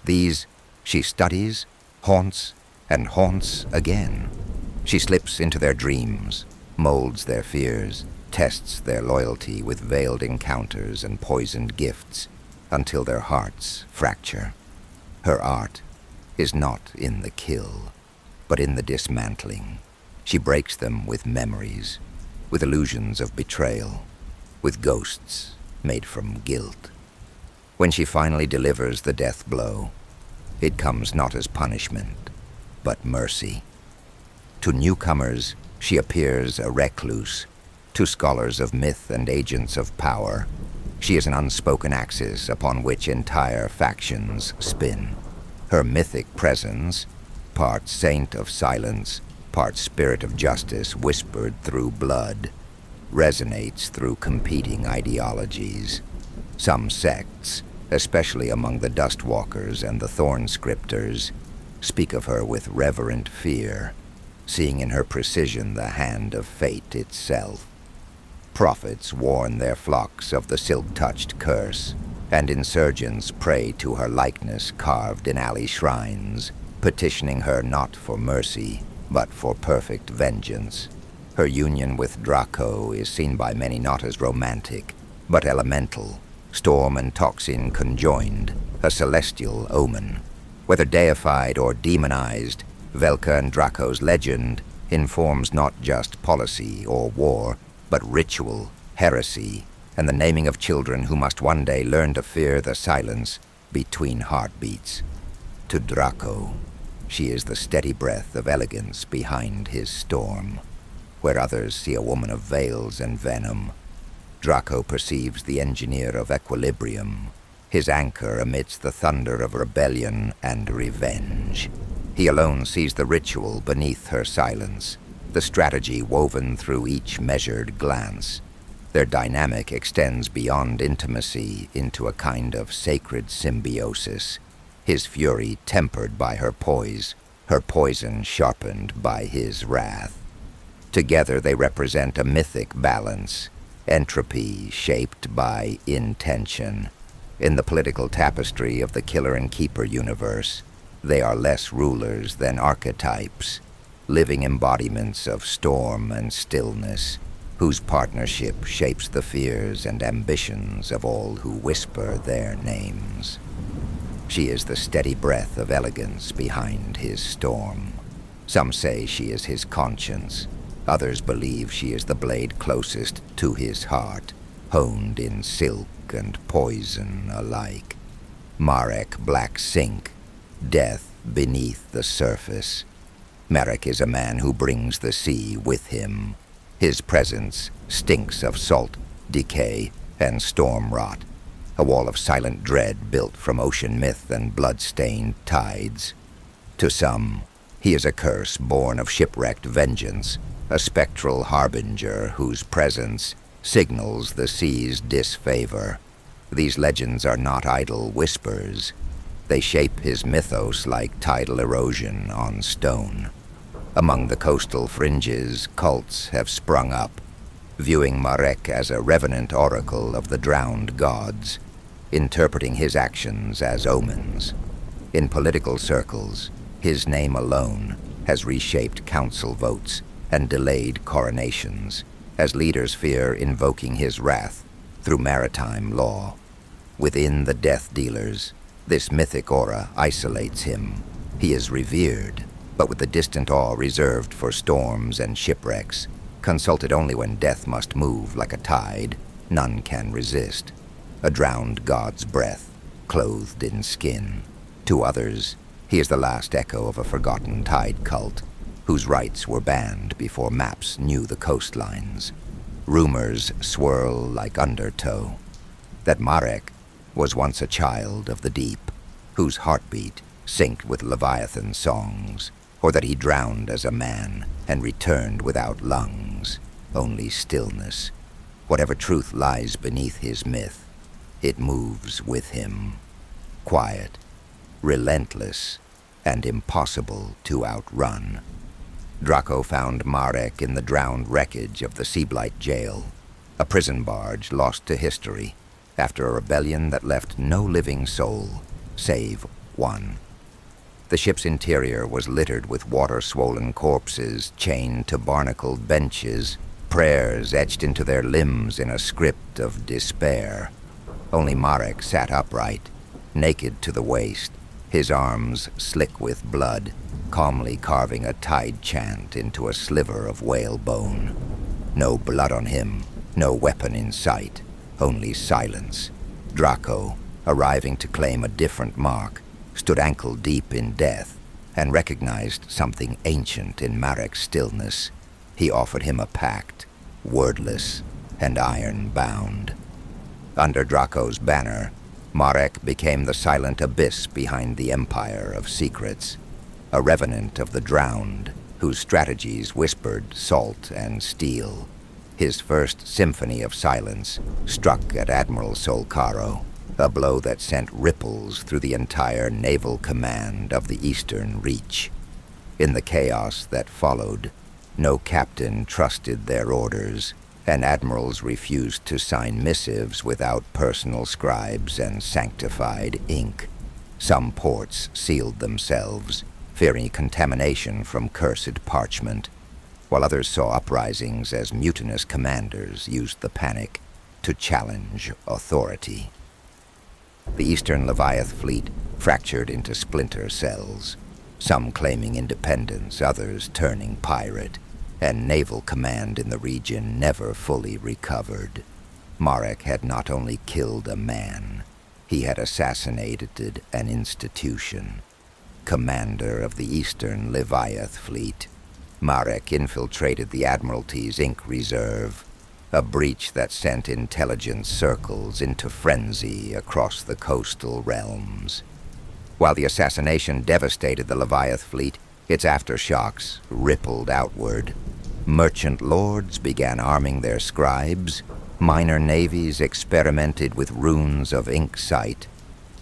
Speaker 1: These she studies, haunts, and haunts again. She slips into their dreams, molds their fears, tests their loyalty with veiled encounters and poisoned gifts, until their hearts fracture. Her art is not in the kill, but in the dismantling. She breaks them with memories, with illusions of betrayal, with ghosts made from guilt. When she finally delivers the death blow, it comes not as punishment, but mercy. To newcomers, she appears a recluse. To scholars of myth and agents of power, she is an unspoken axis upon which entire factions spin. Her mythic presence, part saint of silence, part spirit of justice whispered through blood, resonates through competing ideologies. Some sects, especially among the Dustwalkers and the Thornscripters, speak of her with reverent fear, seeing in her precision the hand of fate itself. Prophets warn their flocks of the silk-touched curse, and insurgents pray to her likeness carved in alley shrines, petitioning her not for mercy, but for perfect vengeance. Her union with Drahko is seen by many not as romantic, but elemental, storm and toxin conjoined, a celestial omen. Whether deified or demonized, Velka and Drahko's legend informs not just policy or war, but ritual, heresy, and the naming of children who must one day learn to fear the silence between heartbeats. To Drahko, she is the steady breath of elegance behind his storm. Where others see a woman of veils and venom, Drahko perceives the engineer of equilibrium, his anchor amidst the thunder of rebellion and revenge. He alone sees the ritual beneath her silence, the strategy woven through each measured glance. Their dynamic extends beyond intimacy into a kind of sacred symbiosis, his fury tempered by her poise, her poison sharpened by his wrath. Together they represent a mythic balance, entropy shaped by intention, In the political tapestry of the Killer and Keeper universe, they are less rulers than archetypes, living embodiments of storm and stillness, whose partnership shapes the fears and ambitions of all who whisper their names. She is the steady breath of elegance behind his storm. Some say she is his conscience. Others believe she is the blade closest to his heart, honed in silk and poison alike. Marek Black Sink, death beneath the surface. Marek is a man who brings the sea with him. His presence stinks of salt, decay, and storm rot, a wall of silent dread built from ocean myth and blood-stained tides. To some, he is a curse born of shipwrecked vengeance, a spectral harbinger whose presence signals the sea's disfavor. These legends are not idle whispers. They shape his mythos like tidal erosion on stone. Among the coastal fringes, cults have sprung up, viewing Marek as a revenant oracle of the drowned gods, interpreting his actions as omens. In political circles, his name alone has reshaped council votes and delayed coronations, as leaders fear invoking his wrath through maritime law. Within the Death Dealers, this mythic aura isolates him. He is revered, but with the distant awe reserved for storms and shipwrecks. Consulted only when death must move like a tide, none can resist. A drowned god's breath, clothed in skin. To others, he is the last echo of a forgotten tide cult, whose rites were banned before maps knew the coastlines. Rumors swirl like undertow that Marek was once a child of the deep, whose heartbeat synced with Leviathan songs, or that he drowned as a man and returned without lungs, only stillness. Whatever truth lies beneath his myth, it moves with him, quiet, relentless, and impossible to outrun. Drahko found Marek in the drowned wreckage of the Seablight jail, a prison barge lost to history after a rebellion that left no living soul, save one. The ship's interior was littered with water-swollen corpses chained to barnacled benches, prayers etched into their limbs in a script of despair. Only Marek sat upright, naked to the waist, his arms slick with blood, calmly carving a tide chant into a sliver of whalebone. No blood on him, no weapon in sight, only silence. Drahko, arriving to claim a different mark, stood ankle-deep in death and recognized something ancient in Marek's stillness. He offered him a pact, wordless and iron-bound. Under Drahko's banner, Marek became the silent abyss behind the empire of secrets, a revenant of the drowned, whose strategies whispered salt and steel. His first symphony of silence struck at Admiral Solcaro, a blow that sent ripples through the entire naval command of the Eastern Reach. In the chaos that followed, no captain trusted their orders, and admirals refused to sign missives without personal scribes and sanctified ink. Some ports sealed themselves, fearing contamination from cursed parchment, while others saw uprisings as mutinous commanders used the panic to challenge authority. The Eastern Leviath fleet fractured into splinter cells, some claiming independence, others turning pirate, and naval command in the region never fully recovered. Marek had not only killed a man, he had assassinated an institution. Commander of the Eastern Leviath fleet, Marek infiltrated the Admiralty's ink reserve, a breach that sent intelligence circles into frenzy across the coastal realms. While the assassination devastated the Leviath fleet, its aftershocks rippled outward. Merchant lords began arming their scribes, minor navies experimented with runes of ink sight,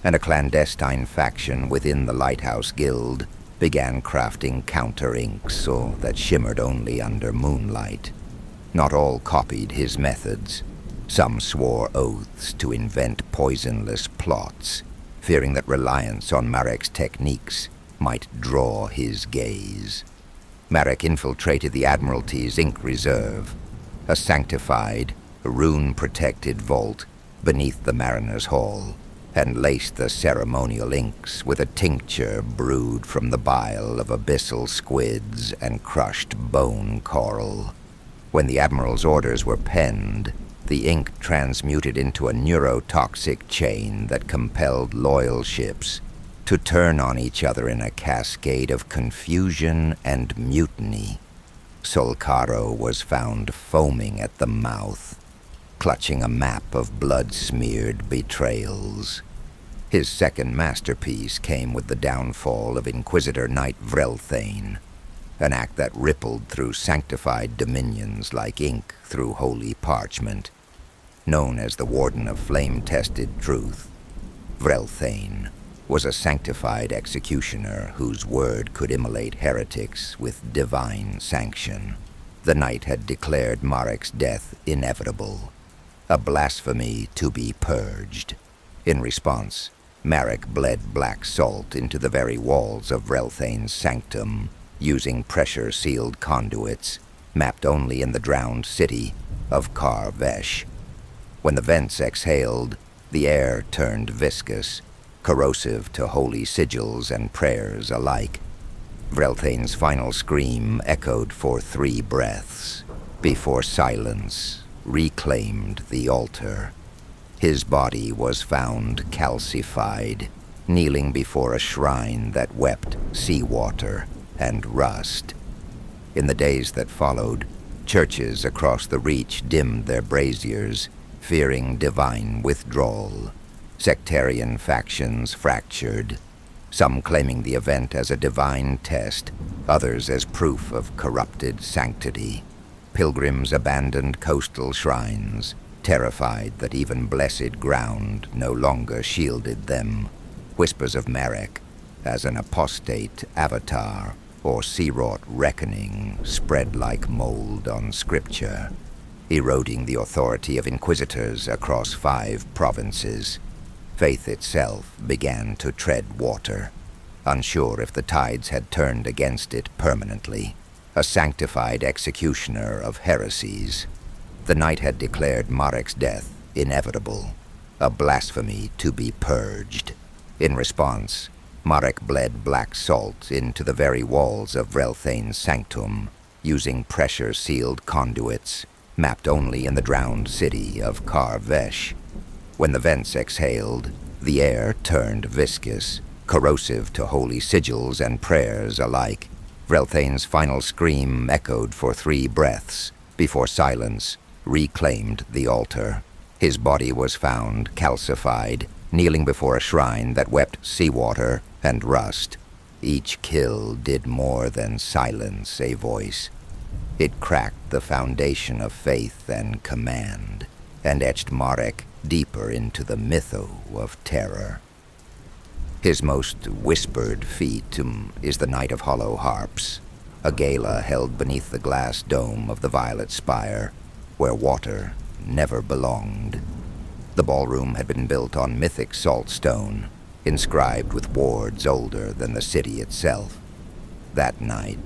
Speaker 1: and a clandestine faction within the Lighthouse Guild began crafting counter-inks that shimmered only under moonlight. Not all copied his methods. Some swore oaths to invent poisonless plots, fearing that reliance on Marek's techniques might draw his gaze. Marek infiltrated the Admiralty's Ink Reserve, a sanctified, rune-protected vault beneath the Mariner's Hall, and laced the ceremonial inks with a tincture brewed from the bile of abyssal squids and crushed bone coral. When the Admiral's orders were penned, the ink transmuted into a neurotoxic chain that compelled loyal ships to turn on each other in a cascade of confusion and mutiny. Solcaro was found foaming at the mouth, clutching a map of blood-smeared betrayals. His second masterpiece came with the downfall of Inquisitor Knight Vrelthane, an act that rippled through sanctified dominions like ink through holy parchment. Known as the Warden of Flame-Tested Truth, Vrelthane was a sanctified executioner whose word could immolate heretics with divine sanction. The knight had declared Marek's death inevitable, a blasphemy to be purged. In response, Marek bled black salt into the very walls of Vrelthane's sanctum, using pressure-sealed conduits mapped only in the drowned city of Karvesh. When the vents exhaled, the air turned viscous, corrosive to holy sigils and prayers alike. Vrelthane's final scream echoed for 3 breaths, before silence reclaimed the altar. His body was found calcified, kneeling before a shrine that wept seawater and rust. In the days that followed, churches across the Reach dimmed their braziers, fearing divine withdrawal. Sectarian factions fractured, some claiming the event as a divine test, others as proof of corrupted sanctity. Pilgrims abandoned coastal shrines, terrified that even blessed ground no longer shielded them. Whispers of Marek as an apostate avatar or sea-wrought reckoning spread like mold on scripture, eroding the authority of inquisitors across 5 provinces. Faith itself began to tread water, unsure if the tides had turned against it permanently. A sanctified executioner of heresies, the knight had declared Marek's death inevitable, a blasphemy to be purged. In response, Marek bled black salt into the very walls of Vrelthane's sanctum, using pressure-sealed conduits mapped only in the drowned city of Karvesh. When the vents exhaled, the air turned viscous, corrosive to holy sigils and prayers alike. Vrelthane's final scream echoed for 3 breaths, before silence reclaimed the altar. His body was found calcified, kneeling before a shrine that wept seawater and rust. Each kill did more than silence a voice. It cracked the foundation of faith and command, and etched Marek deeper into the mytho of terror. His most whispered feat is the Night of Hollow Harps, a gala held beneath the glass dome of the Violet Spire, where water never belonged. The ballroom had been built on mythic saltstone, inscribed with wards older than the city itself. That night,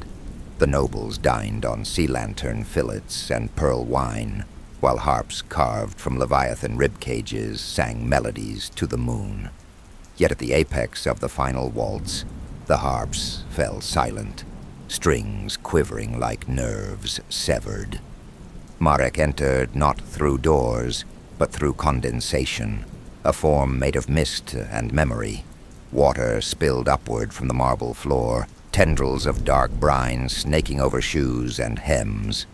Speaker 1: the nobles dined on sea lantern fillets and pearl wine, while harps carved from leviathan rib cages sang melodies to the moon. Yet at the apex of the final waltz, the harps fell silent, strings quivering like nerves severed. Marek entered not through doors, but through condensation, a form made of mist and memory. Water spilled upward from the marble floor, tendrils of dark brine snaking over shoes and hems.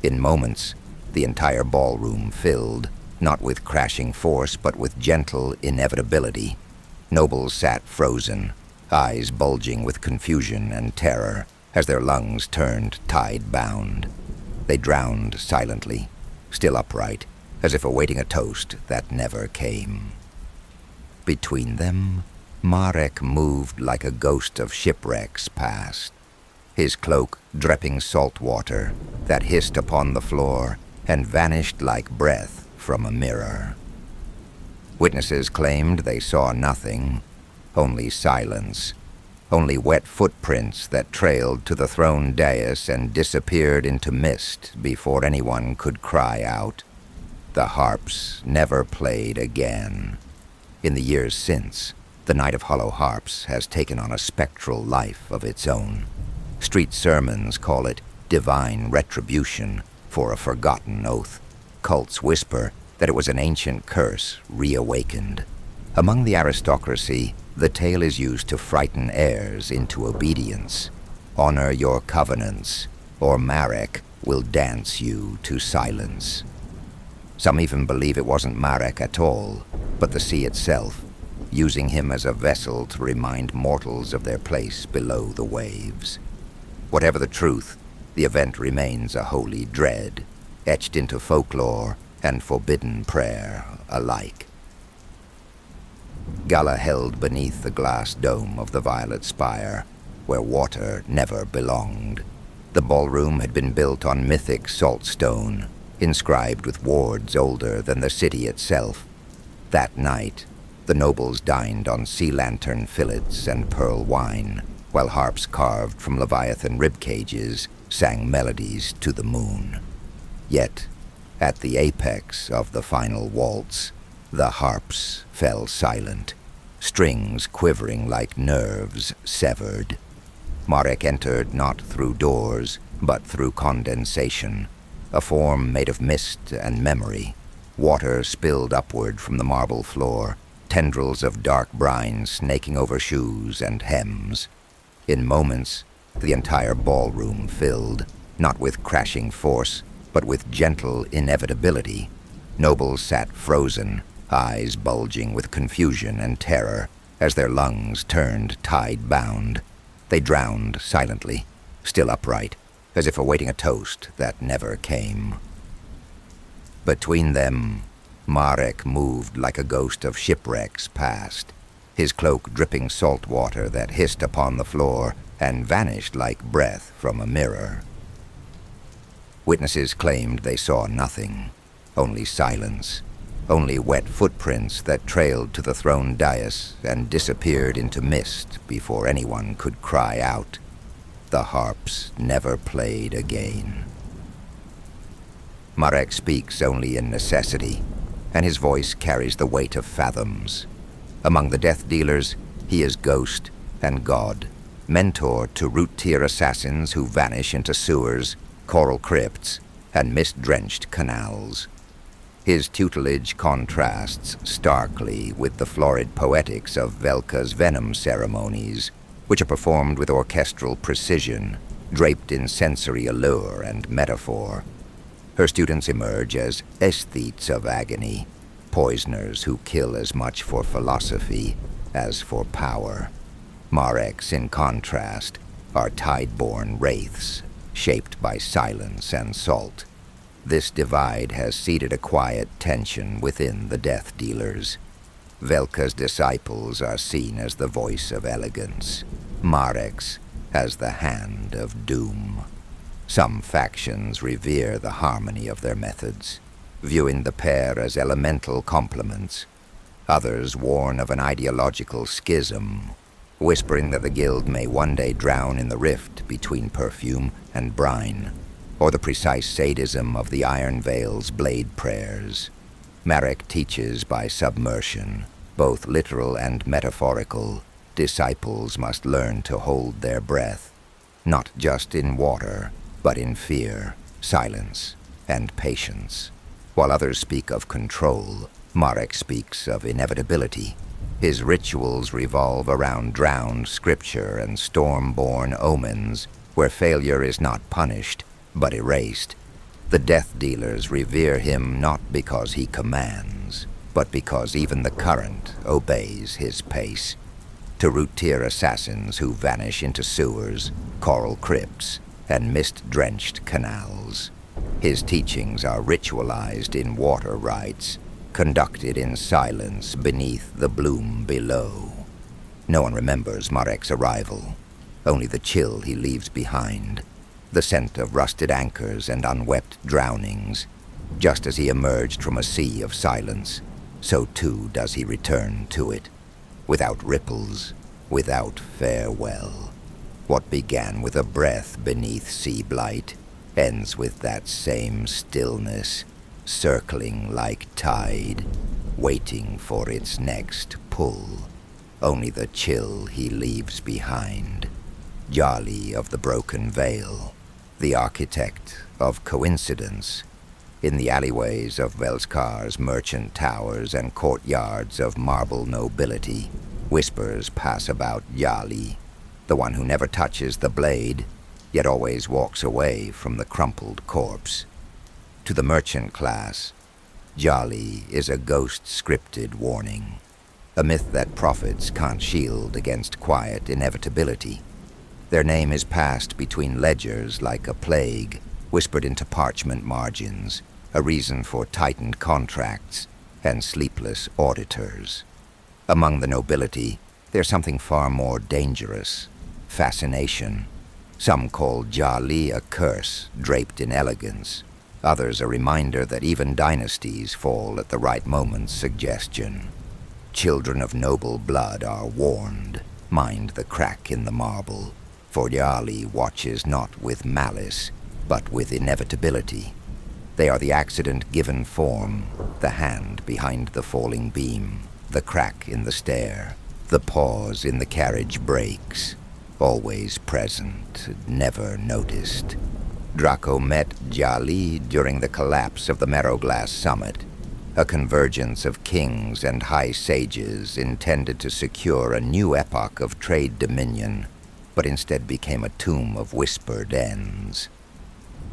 Speaker 1: In moments, the entire ballroom filled, not with crashing force, but with gentle inevitability. Nobles sat frozen, eyes bulging with confusion and terror, as their lungs turned tide-bound. They drowned silently, still upright, as if awaiting a toast that never came. Between them, Marek moved like a ghost of shipwrecks past, his cloak dripping salt water that hissed upon the floor and vanished like breath from a mirror. Witnesses claimed they saw nothing, only silence, only wet footprints that trailed to the throne dais and disappeared into mist before anyone could cry out. The harps never played again. In the years since, the Night of Hollow Harps has taken on a spectral life of its own. Street sermons call it divine retribution for a forgotten oath. Cults whisper that it was an ancient curse reawakened. Among the aristocracy, the tale is used to frighten heirs into obedience. Honor your covenants, or Marek will dance you to silence. Some even believe it wasn't Marek at all, but the sea itself, using him as a vessel to remind mortals of their place below the waves. Whatever the truth, the event remains a holy dread, etched into folklore and forbidden prayer alike. Gala held beneath the glass dome of the Violet Spire, where water never belonged. The ballroom had been built on mythic saltstone, inscribed with wards older than the city itself. That night, the nobles dined on sea lantern fillets and pearl wine, while harps carved from leviathan rib cages sang melodies to the moon. Yet, at the apex of the final waltz, the harps fell silent, strings quivering like nerves severed. Marek entered not through doors, but through condensation, a form made of mist and memory. Water spilled upward from the marble floor, tendrils of dark brine snaking over shoes and hems. In moments, the entire ballroom filled, not with crashing force, but with gentle inevitability. Nobles sat frozen, eyes bulging with confusion and terror as their lungs turned tide-bound. They drowned silently, still upright, as if awaiting a toast that never came. Between them, Marek moved like a ghost of shipwrecks past, his cloak dripping salt water that hissed upon the floor and vanished like breath from a mirror. Witnesses claimed they saw nothing, only silence, only wet footprints that trailed to the throne dais and disappeared into mist before anyone could cry out. The harps never played again. Marek speaks only in necessity, and his voice carries the weight of fathoms. Among the death dealers, he is ghost and god, mentor to root-tier assassins who vanish into sewers, coral crypts, and mist-drenched canals. His tutelage contrasts starkly with the florid poetics of Velka's venom ceremonies, which are performed with orchestral precision, draped in sensory allure and metaphor. Her students emerge as aesthetes of agony, poisoners who kill as much for philosophy as for power. Marek's, in contrast, are tide-born wraiths, shaped by silence and salt. This divide has seeded a quiet tension within the death dealers. Velka's disciples are seen as the voice of elegance, Marek's as the hand of doom. Some factions revere the harmony of their methods, viewing the pair as elemental complements. Others warn of an ideological schism, whispering that the guild may one day drown in the rift between perfume and brine, or the precise sadism of the Iron Veil's blade prayers. Marek teaches by submersion, both literal and metaphorical. Disciples must learn to hold their breath, not just in water, but in fear, silence, and patience. While others speak of control, Marek speaks of inevitability. His rituals revolve around drowned scripture and storm-born omens, where failure is not punished, but erased. The death dealers revere him not because he commands, but because even the current obeys his pace. To root-tier assassins who vanish into sewers, coral crypts, and mist-drenched canals, his teachings are ritualized in water rites, conducted in silence beneath the bloom below. No one remembers Marek's arrival, only the chill he leaves behind, the scent of rusted anchors and unwept drownings. Just as he emerged from a sea of silence, so too does he return to it, without ripples, without farewell. What began with a breath beneath sea blight ends with that same stillness, circling like tide, waiting for its next pull. Only the chill he leaves behind. Jali of the Broken Veil, the architect of coincidence. In the alleyways of Velskar's merchant towers and courtyards of marble nobility, whispers pass about Jali, the one who never touches the blade, yet always walks away from the crumpled corpse. To the merchant class, Jali is a ghost-scripted warning, a myth that prophets can't shield against quiet inevitability. Their name is passed between ledgers like a plague, whispered into parchment margins, a reason for tightened contracts and sleepless auditors. Among the nobility, there's something far more dangerous: fascination. Some call Jali a curse draped in elegance. Others a reminder that even dynasties fall at the right moment's suggestion. Children of noble blood are warned, mind the crack in the marble, for Jali watches not with malice, but with inevitability. They are the accident given form, the hand behind the falling beam, the crack in the stair, the pause in the carriage brakes, always present, never noticed. Drahko met Jali during the collapse of the Marrowglass Summit, a convergence of kings and high sages intended to secure a new epoch of trade dominion, but instead became a tomb of whispered ends.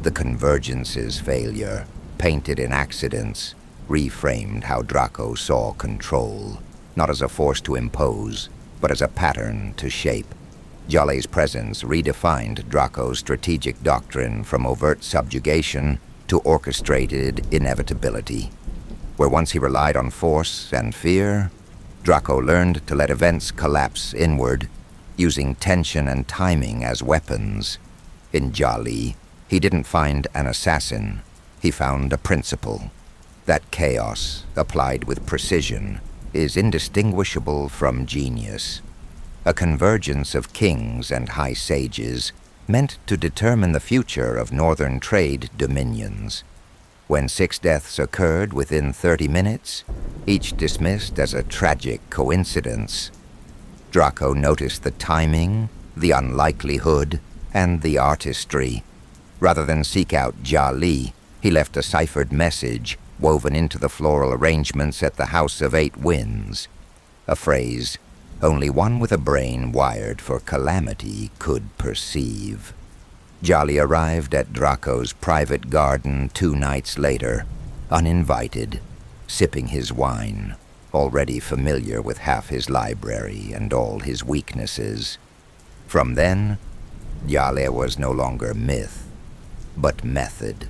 Speaker 1: The convergence's failure, painted in accidents, reframed how Drahko saw control, not as a force to impose, but as a pattern to shape. Jali's presence redefined Drahko's strategic doctrine from overt subjugation to orchestrated inevitability. Where once he relied on force and fear, Drahko learned to let events collapse inward, using tension and timing as weapons. In Jali, he didn't find an assassin, he found a principle. That chaos, applied with precision, is indistinguishable from genius. A convergence of kings and high sages meant to determine the future of northern trade dominions. When 6 deaths occurred within 30 minutes, each dismissed as a tragic coincidence, Drahko noticed the timing, the unlikelihood, and the artistry. Rather than seek out Jali, he left a ciphered message woven into the floral arrangements at the House of 8 Winds. A phrase only one with a brain wired for calamity could perceive. Jali arrived at Drahko's private garden 2 nights later, uninvited, sipping his wine, already familiar with half his library and all his weaknesses. From then, Jali was no longer myth, but method,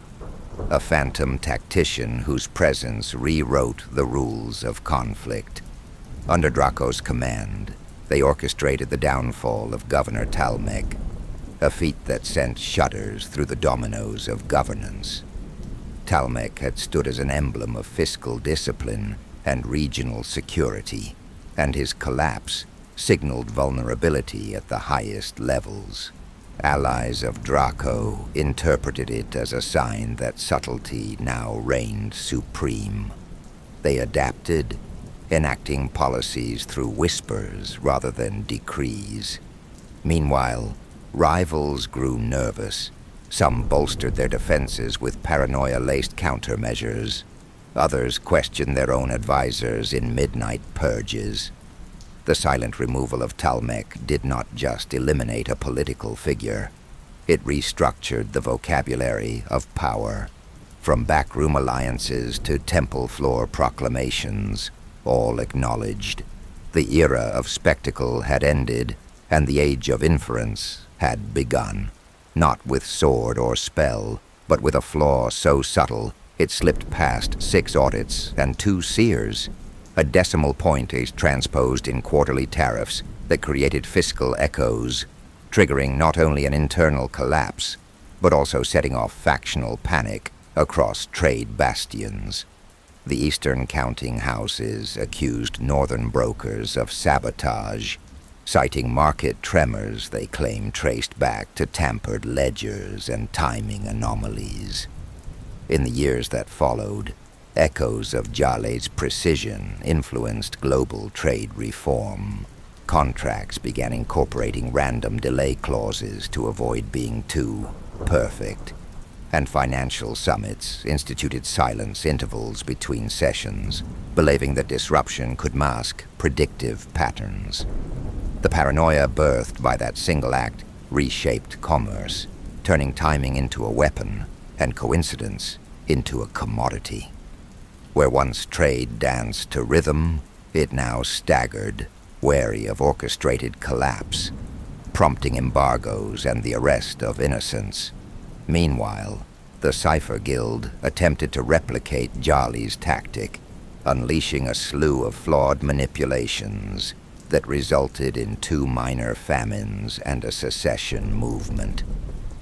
Speaker 1: a phantom tactician whose presence rewrote the rules of conflict. Under Drahko's command, they orchestrated the downfall of Governor Talmec, a feat that sent shudders through the dominoes of governance. Talmec had stood as an emblem of fiscal discipline and regional security, and his collapse signaled vulnerability at the highest levels. Allies of Drahko interpreted it as a sign that subtlety now reigned supreme. They adapted, enacting policies through whispers rather than decrees. Meanwhile, rivals grew nervous. Some bolstered their defenses with paranoia-laced countermeasures. Others questioned their own advisors in midnight purges. The silent removal of Talmec did not just eliminate a political figure. It restructured the vocabulary of power. From backroom alliances to temple floor proclamations, all acknowledged. The era of spectacle had ended, and the age of inference had begun. Not with sword or spell, but with a flaw so subtle it slipped past 6 audits and 2 seers. A decimal point is transposed in quarterly tariffs that created fiscal echoes, triggering not only an internal collapse, but also setting off factional panic across trade bastions. The eastern counting houses accused northern brokers of sabotage, citing market tremors they claim traced back to tampered ledgers and timing anomalies. In the years that followed, echoes of Jale's precision influenced global trade reform. Contracts began incorporating random delay clauses to avoid being too perfect, and financial summits instituted silence intervals between sessions, believing that disruption could mask predictive patterns. The paranoia birthed by that single act reshaped commerce, turning timing into a weapon and coincidence into a commodity. Where once trade danced to rhythm, it now staggered, wary of orchestrated collapse, prompting embargoes and the arrest of innocents. Meanwhile, the Cipher Guild attempted to replicate Jale's tactic, unleashing a slew of flawed manipulations that resulted in 2 minor famines and a secession movement.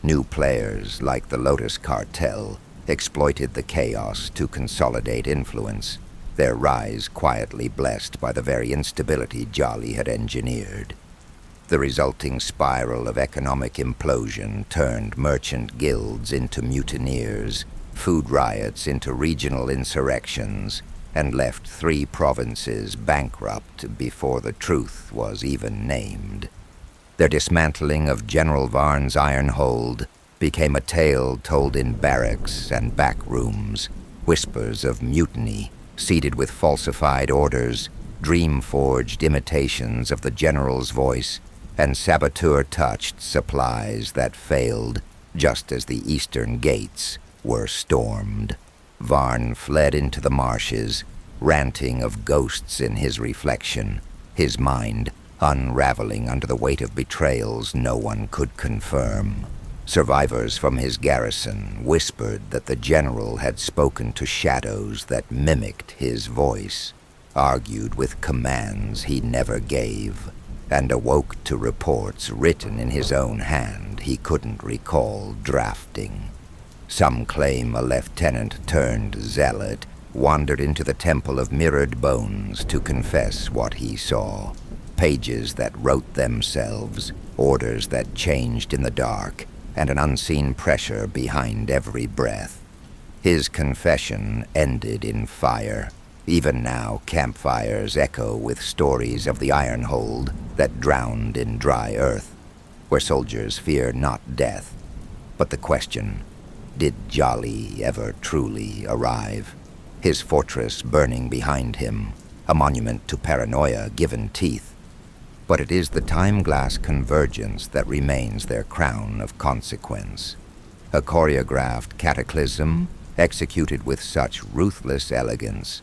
Speaker 1: New players like the Lotus Cartel exploited the chaos to consolidate influence, their rise quietly blessed by the very instability Jale had engineered. The resulting spiral of economic implosion turned merchant guilds into mutineers, food riots into regional insurrections, and left 3 provinces bankrupt before the truth was even named. Their dismantling of General Varn's iron hold became a tale told in barracks and back rooms, whispers of mutiny seeded with falsified orders, dream-forged imitations of the general's voice, and saboteur-touched supplies that failed just as the eastern gates were stormed. Varn fled into the marshes, ranting of ghosts in his reflection, his mind unraveling under the weight of betrayals no one could confirm. Survivors from his garrison whispered that the general had spoken to shadows that mimicked his voice, argued with commands he never gave, and awoke to reports written in his own hand he couldn't recall drafting. Some claim a lieutenant turned zealot wandered into the Temple of Mirrored Bones to confess what he saw. Pages that wrote themselves, orders that changed in the dark, and an unseen pressure behind every breath. His confession ended in fire. Even now, campfires echo with stories of the Ironhold that drowned in dry earth, where soldiers fear not death, but the question, did Jale ever truly arrive? His fortress burning behind him, a monument to paranoia given teeth. But it is the time-glass convergence that remains their crown of consequence. A choreographed cataclysm executed with such ruthless elegance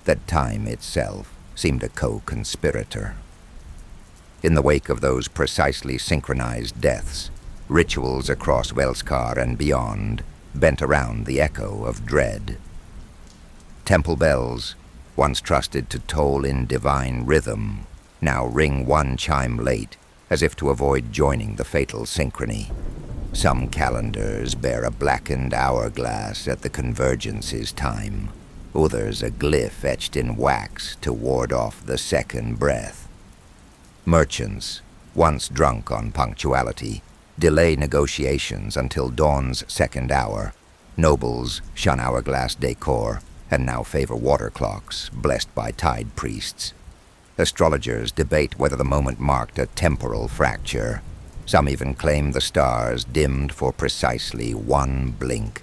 Speaker 1: that time itself seemed a co-conspirator. In the wake of those precisely synchronized deaths, rituals across Velskar and beyond bent around the echo of dread. Temple bells, once trusted to toll in divine rhythm, now ring one chime late, as if to avoid joining the fatal synchrony. Some calendars bear a blackened hourglass at the convergence's time, others a glyph etched in wax to ward off the second breath. Merchants, once drunk on punctuality, delay negotiations until dawn's second hour. Nobles shun hourglass decor and now favor water clocks blessed by tide priests. Astrologers debate whether the moment marked a temporal fracture. Some even claim the stars dimmed for precisely one blink.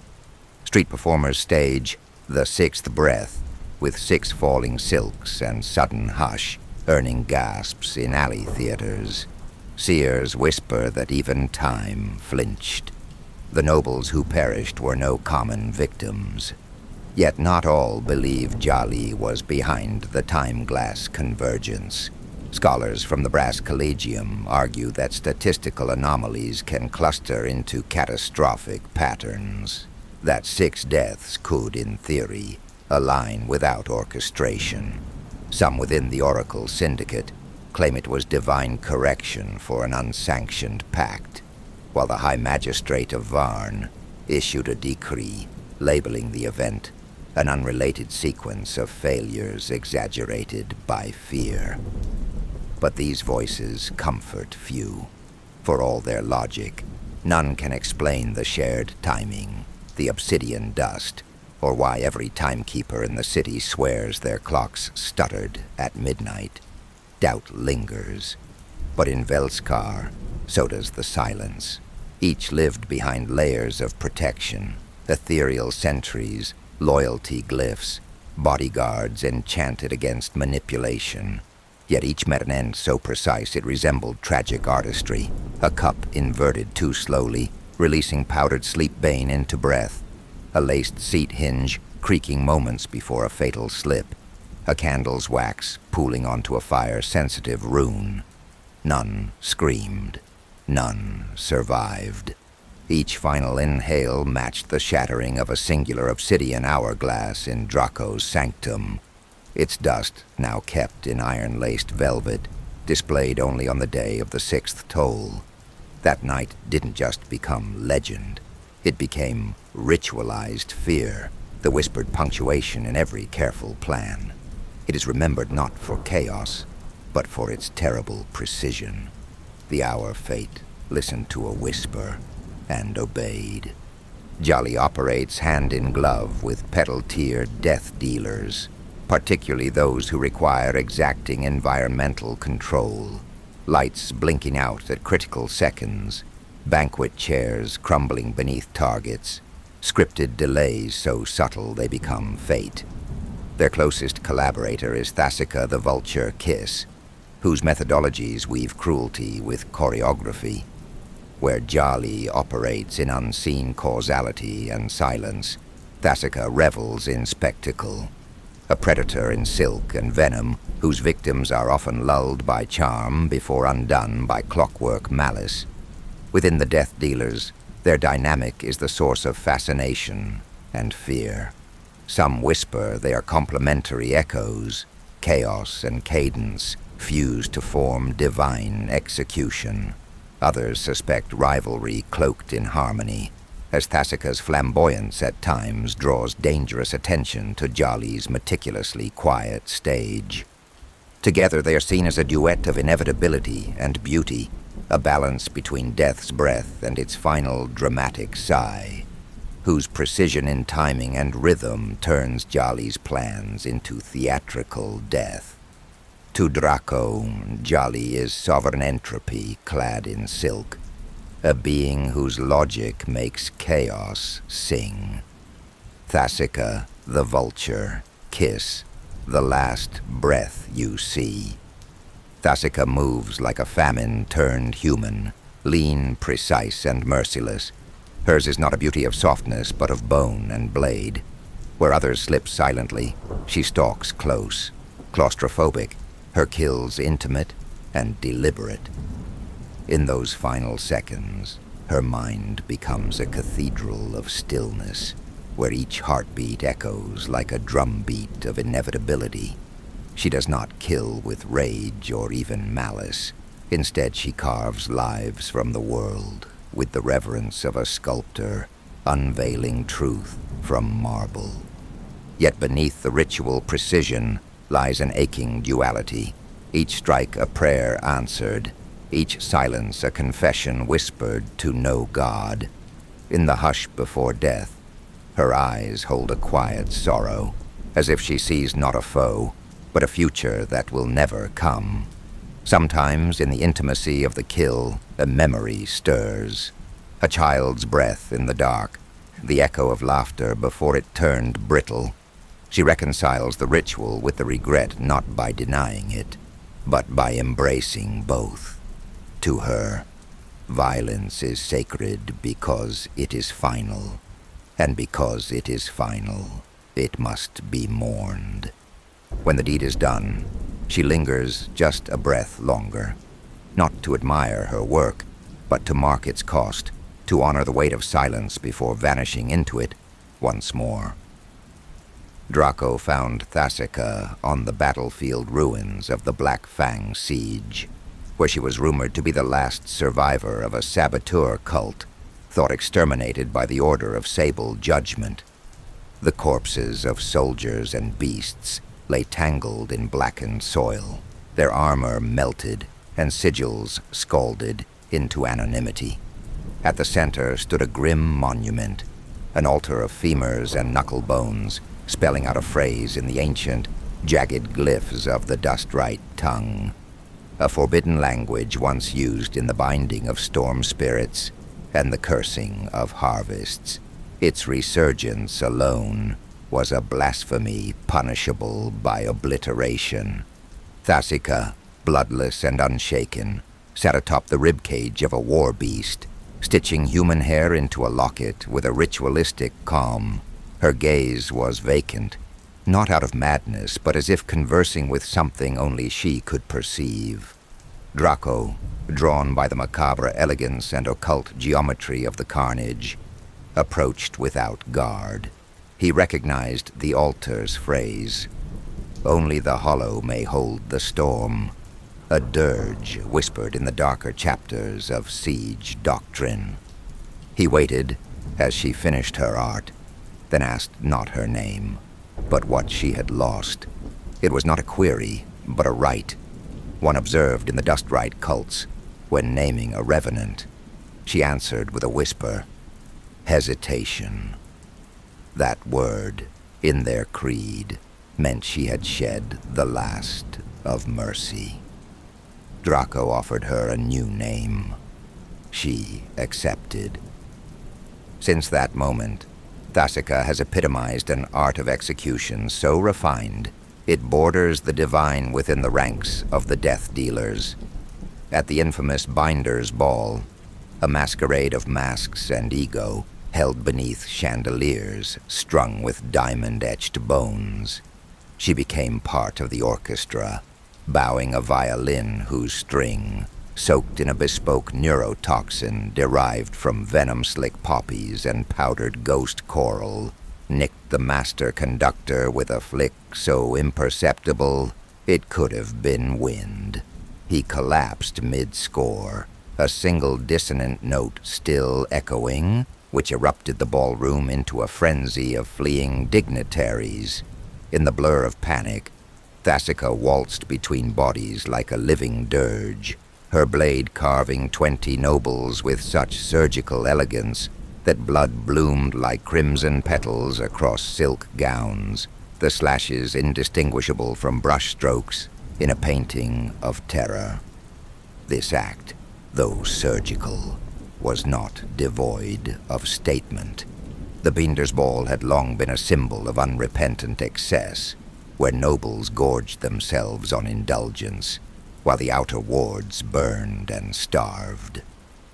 Speaker 1: Street performers stage the sixth breath with 6 falling silks and sudden hush, earning gasps in alley theaters. Seers whisper that even time flinched. The nobles who perished were no common victims. Yet not all believe Jale was behind the time-glass convergence. Scholars from the Brass Collegium argue that statistical anomalies can cluster into catastrophic patterns, that 6 deaths could, in theory, align without orchestration. Some within the Oracle Syndicate claim it was divine correction for an unsanctioned pact, while the High Magistrate of Varn issued a decree labeling the event an unrelated sequence of failures exaggerated by fear. But these voices comfort few. For all their logic, none can explain the shared timing, the obsidian dust, or why every timekeeper in the city swears their clocks stuttered at midnight. Doubt lingers, but in Velskar, so does the silence. Each lived behind layers of protection, ethereal sentries, loyalty glyphs, bodyguards enchanted against manipulation. Yet each met an end so precise it resembled tragic artistry, a cup inverted too slowly, releasing powdered sleep-bane into breath, a laced seat hinge creaking moments before a fatal slip, a candle's wax pooling onto a fire-sensitive rune. None screamed. None survived. Each final inhale matched the shattering of a singular obsidian hourglass in Drahko's sanctum. Its dust, now kept in iron-laced velvet, displayed only on the day of the sixth toll. That night didn't just become legend. It became ritualized fear, the whispered punctuation in every careful plan. It is remembered not for chaos, but for its terrible precision. The hour fate listened to a whisper and obeyed. Jolly operates hand in glove with pedal-tier death dealers, particularly those who require exacting environmental control. Lights blinking out at critical seconds, banquet chairs crumbling beneath targets, scripted delays so subtle they become fate. Their closest collaborator is Thasica the Vulture Kiss, whose methodologies weave cruelty with choreography. Where Jolly operates in unseen causality and silence, Thasica revels in spectacle. A predator in silk and venom, whose victims are often lulled by charm before undone by clockwork malice. Within the death dealers, their dynamic is the source of fascination and fear. Some whisper they are complementary echoes, chaos and cadence, fused to form divine execution. Others suspect rivalry cloaked in harmony, as Thasica's flamboyance at times draws dangerous attention to Jolly's meticulously quiet stage. Together they are seen as a duet of inevitability and beauty, a balance between death's breath and its final dramatic sigh, whose precision in timing and rhythm turns Jolly's plans into theatrical death. To Drahko, Jolly is sovereign entropy clad in silk, a being whose logic makes chaos sing. Thasica, the vulture, kiss, the last breath you see. Thasica moves like a famine turned human, lean, precise, and merciless. Hers is not a beauty of softness, but of bone and blade. Where others slip silently, she stalks close, claustrophobic, her kills intimate and deliberate. In those final seconds, her mind becomes a cathedral of stillness, where each heartbeat echoes like a drumbeat of inevitability. She does not kill with rage or even malice. Instead, she carves lives from the world with the reverence of a sculptor, unveiling truth from marble. Yet beneath the ritual precision lies an aching duality, each strike a prayer answered, each silence a confession whispered to no God. In the hush before death, her eyes hold a quiet sorrow, as if she sees not a foe, but a future that will never come. Sometimes, in the intimacy of the kill, a memory stirs. A child's breath in the dark, the echo of laughter before it turned brittle. She reconciles the ritual with the regret not by denying it, but by embracing both. To her, violence is sacred because it is final, and because it is final, it must be mourned. When the deed is done, she lingers just a breath longer, not to admire her work, but to mark its cost, to honor the weight of silence before vanishing into it once more. Drahko found Thasica on the battlefield ruins of the Black Fang siege, where she was rumored to be the last survivor of a saboteur cult, thought exterminated by the Order of Sable Judgment. The corpses of soldiers and beasts lay tangled in blackened soil, their armor melted and sigils scalded into anonymity. At the center stood a grim monument, an altar of femurs and knuckle bones, spelling out a phrase in the ancient, jagged glyphs of the Dustrite tongue, a forbidden language once used in the binding of storm spirits and the cursing of harvests. Its resurgence alone was a blasphemy punishable by obliteration. Thasica, bloodless and unshaken, sat atop the ribcage of a war beast, stitching human hair into a locket with a ritualistic calm. Her gaze was vacant, not out of madness, but as if conversing with something only she could perceive. Drahko, drawn by the macabre elegance and occult geometry of the carnage, approached without guard. He recognized the altar's phrase, "Only the hollow may hold the storm," a dirge whispered in the darker chapters of siege doctrine. He waited as she finished her art, then asked not her name, but what she had lost. It was not a query, but a rite, one observed in the Dustrite cults when naming a revenant. She answered with a whisper, hesitation. That word, in their creed, meant she had shed the last of mercy. Drahko offered her a new name. She accepted. Since that moment, Thasica has epitomized an art of execution so refined it borders the divine within the ranks of the death dealers. At the infamous Binder's Ball, a masquerade of masks and ego held beneath chandeliers strung with diamond-etched bones, she became part of the orchestra, bowing a violin whose string, soaked in a bespoke neurotoxin derived from venom-slick poppies and powdered ghost coral, nicked the master conductor with a flick so imperceptible it could have been wind. He collapsed mid-score, a single dissonant note still echoing, which erupted the ballroom into a frenzy of fleeing dignitaries. In the blur of panic, Thasica waltzed between bodies like a living dirge, her blade carving 20 nobles with such surgical elegance that blood bloomed like crimson petals across silk gowns, the slashes indistinguishable from brushstrokes in a painting of terror. This act, though surgical, was not devoid of statement. The Binder's Ball had long been a symbol of unrepentant excess, where nobles gorged themselves on indulgence, while the outer wards burned and starved.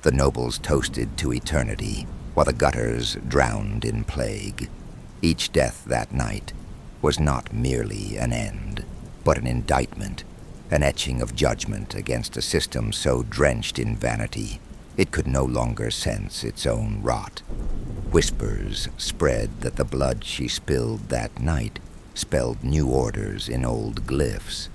Speaker 1: The nobles toasted to eternity, while the gutters drowned in plague. Each death that night was not merely an end, but an indictment, an etching of judgment against a system so drenched in vanity it could no longer sense its own rot. Whispers spread that the blood she spilled that night spelled new orders in old glyphs,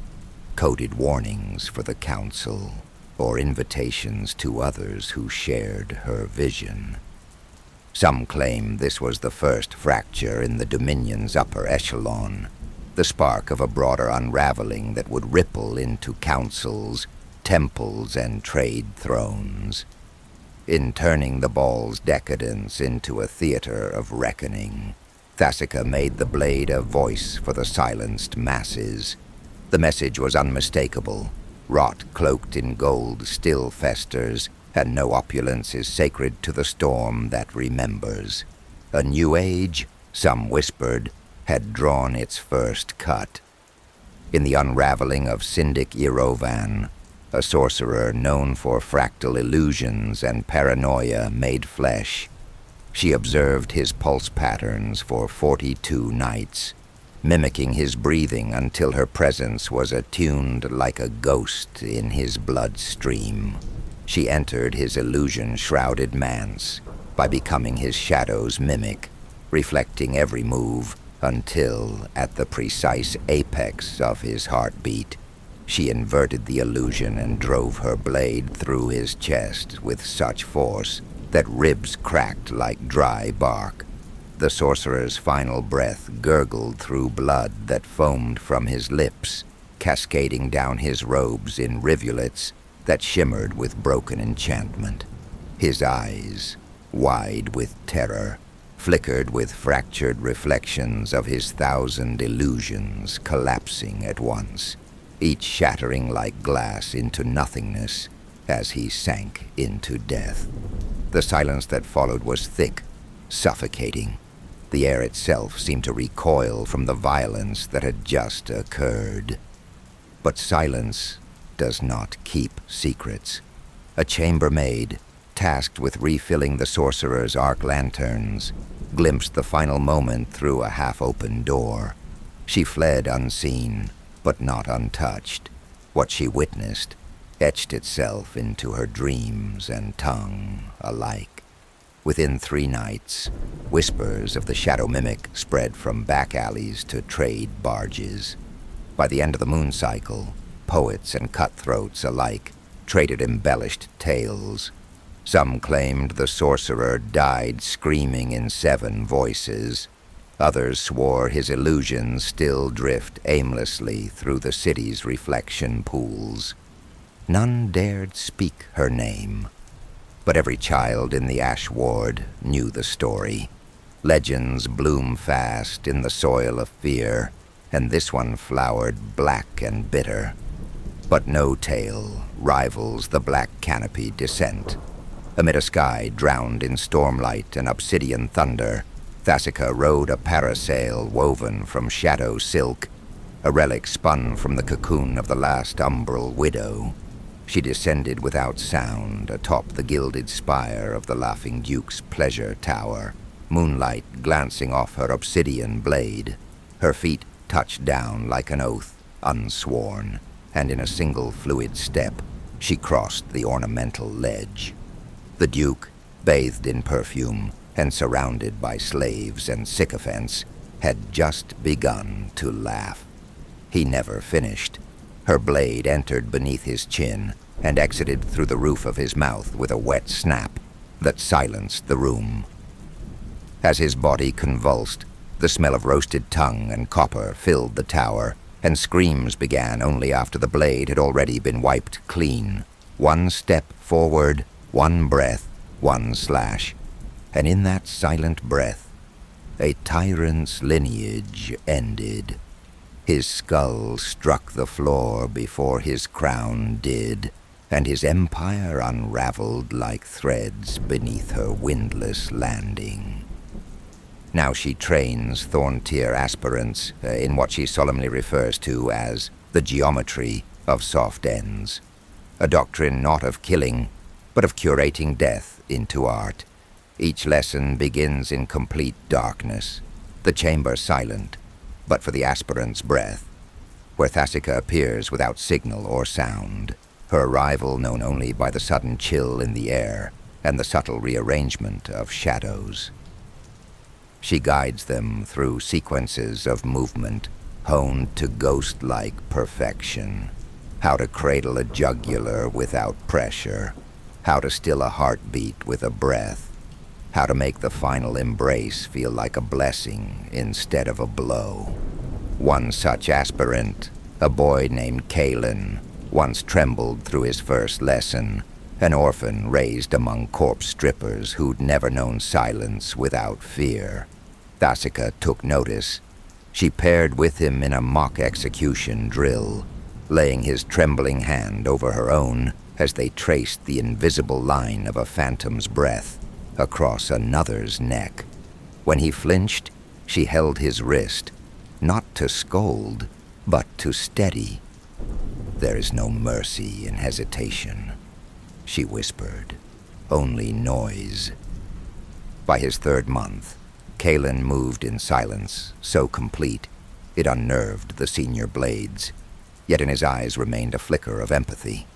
Speaker 1: coded warnings for the council, or invitations to others who shared her vision. Some claim this was the first fracture in the Dominion's upper echelon, the spark of a broader unraveling that would ripple into councils, temples, and trade thrones. In turning the ball's decadence into a theater of reckoning, Thasica made the blade a voice for the silenced masses. The message was unmistakable. Rot cloaked in gold still festers, and no opulence is sacred to the storm that remembers. A new age, some whispered, had drawn its first cut. In the unraveling of Syndic Irovan, a sorcerer known for fractal illusions and paranoia made flesh, she observed his pulse patterns for 42 nights, mimicking his breathing until her presence was attuned like a ghost in his bloodstream. She entered his illusion-shrouded manse by becoming his shadow's mimic, reflecting every move until, at the precise apex of his heartbeat, she inverted the illusion and drove her blade through his chest with such force that ribs cracked like dry bark. The sorcerer's final breath gurgled through blood that foamed from his lips, cascading down his robes in rivulets that shimmered with broken enchantment. His eyes, wide with terror, flickered with fractured reflections of his 1,000 illusions collapsing at once, each shattering like glass into nothingness as he sank into death. The silence that followed was thick, suffocating. The air itself seemed to recoil from the violence that had just occurred. But silence does not keep secrets. A chambermaid, tasked with refilling the sorcerer's arc lanterns, glimpsed the final moment through a half-open door. She fled unseen, but not untouched. What she witnessed etched itself into her dreams and tongue alike. Within 3 nights, whispers of the shadow mimic spread from back alleys to trade barges. By the end of the moon cycle, poets and cutthroats alike traded embellished tales. Some claimed the sorcerer died screaming in 7 voices. Others swore his illusions still drift aimlessly through the city's reflection pools. None dared speak her name, but every child in the Ash Ward knew the story. Legends bloom fast in the soil of fear, and this one flowered black and bitter. But no tale rivals the black canopy descent. Amid a sky drowned in stormlight and obsidian thunder, Thasica rode a parasail woven from shadow silk, a relic spun from the cocoon of the last umbral widow. She descended without sound atop the gilded spire of the Laughing Duke's pleasure tower, moonlight glancing off her obsidian blade. Her feet touched down like an oath, unsworn, and in a single fluid step, she crossed the ornamental ledge. The Duke, bathed in perfume and surrounded by slaves and sycophants, had just begun to laugh. He never finished. Her blade entered beneath his chin and exited through the roof of his mouth with a wet snap that silenced the room. As his body convulsed, the smell of roasted tongue and copper filled the tower, and screams began only after the blade had already been wiped clean. 1 step forward, 1 breath, 1 slash, and in that silent breath, a tyrant's lineage ended. His skull struck the floor before his crown did, and his empire unraveled like threads beneath her windless landing. Now she trains Thorn-Tier aspirants in what she solemnly refers to as the geometry of soft ends, a doctrine not of killing, but of curating death into art. Each lesson begins in complete darkness, the chamber silent, but for the aspirant's breath, where Thasica appears without signal or sound, her arrival known only by the sudden chill in the air and the subtle rearrangement of shadows. She guides them through sequences of movement honed to ghost-like perfection. How to cradle a jugular without pressure, how to still a heartbeat with a breath, how to make the final embrace feel like a blessing instead of a blow. One such aspirant, a boy named Kalen, once trembled through his first lesson, an orphan raised among corpse strippers who'd never known silence without fear. Thasica took notice. She paired with him in a mock execution drill, laying his trembling hand over her own as they traced the invisible line of a phantom's breath across another's neck. When he flinched, she held his wrist, not to scold, but to steady. "There is no mercy in hesitation," she whispered. "Only noise." By his 3rd month, Kalen moved in silence, so complete it unnerved the senior blades, yet in his eyes remained a flicker of empathy.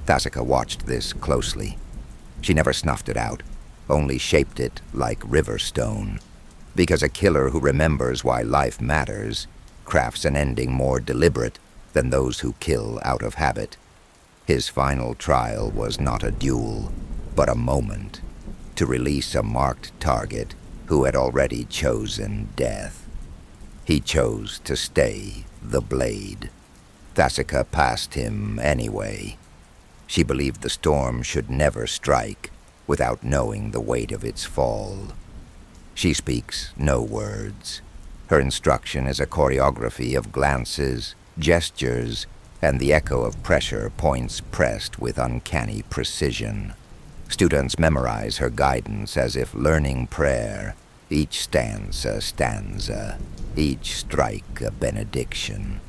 Speaker 1: Thasica watched this closely. She never snuffed it out, only shaped it like river stone, because a killer who remembers why life matters crafts an ending more deliberate than those who kill out of habit. His final trial was not a duel, but a moment, to release a marked target who had already chosen death. He chose to stay the blade. Thasica passed him anyway. She believed the storm should never strike without knowing the weight of its fall. She speaks no words. Her instruction is a choreography of glances, gestures, and the echo of pressure points pressed with uncanny precision. Students memorize her guidance as if learning prayer, each stanza, each strike a benediction.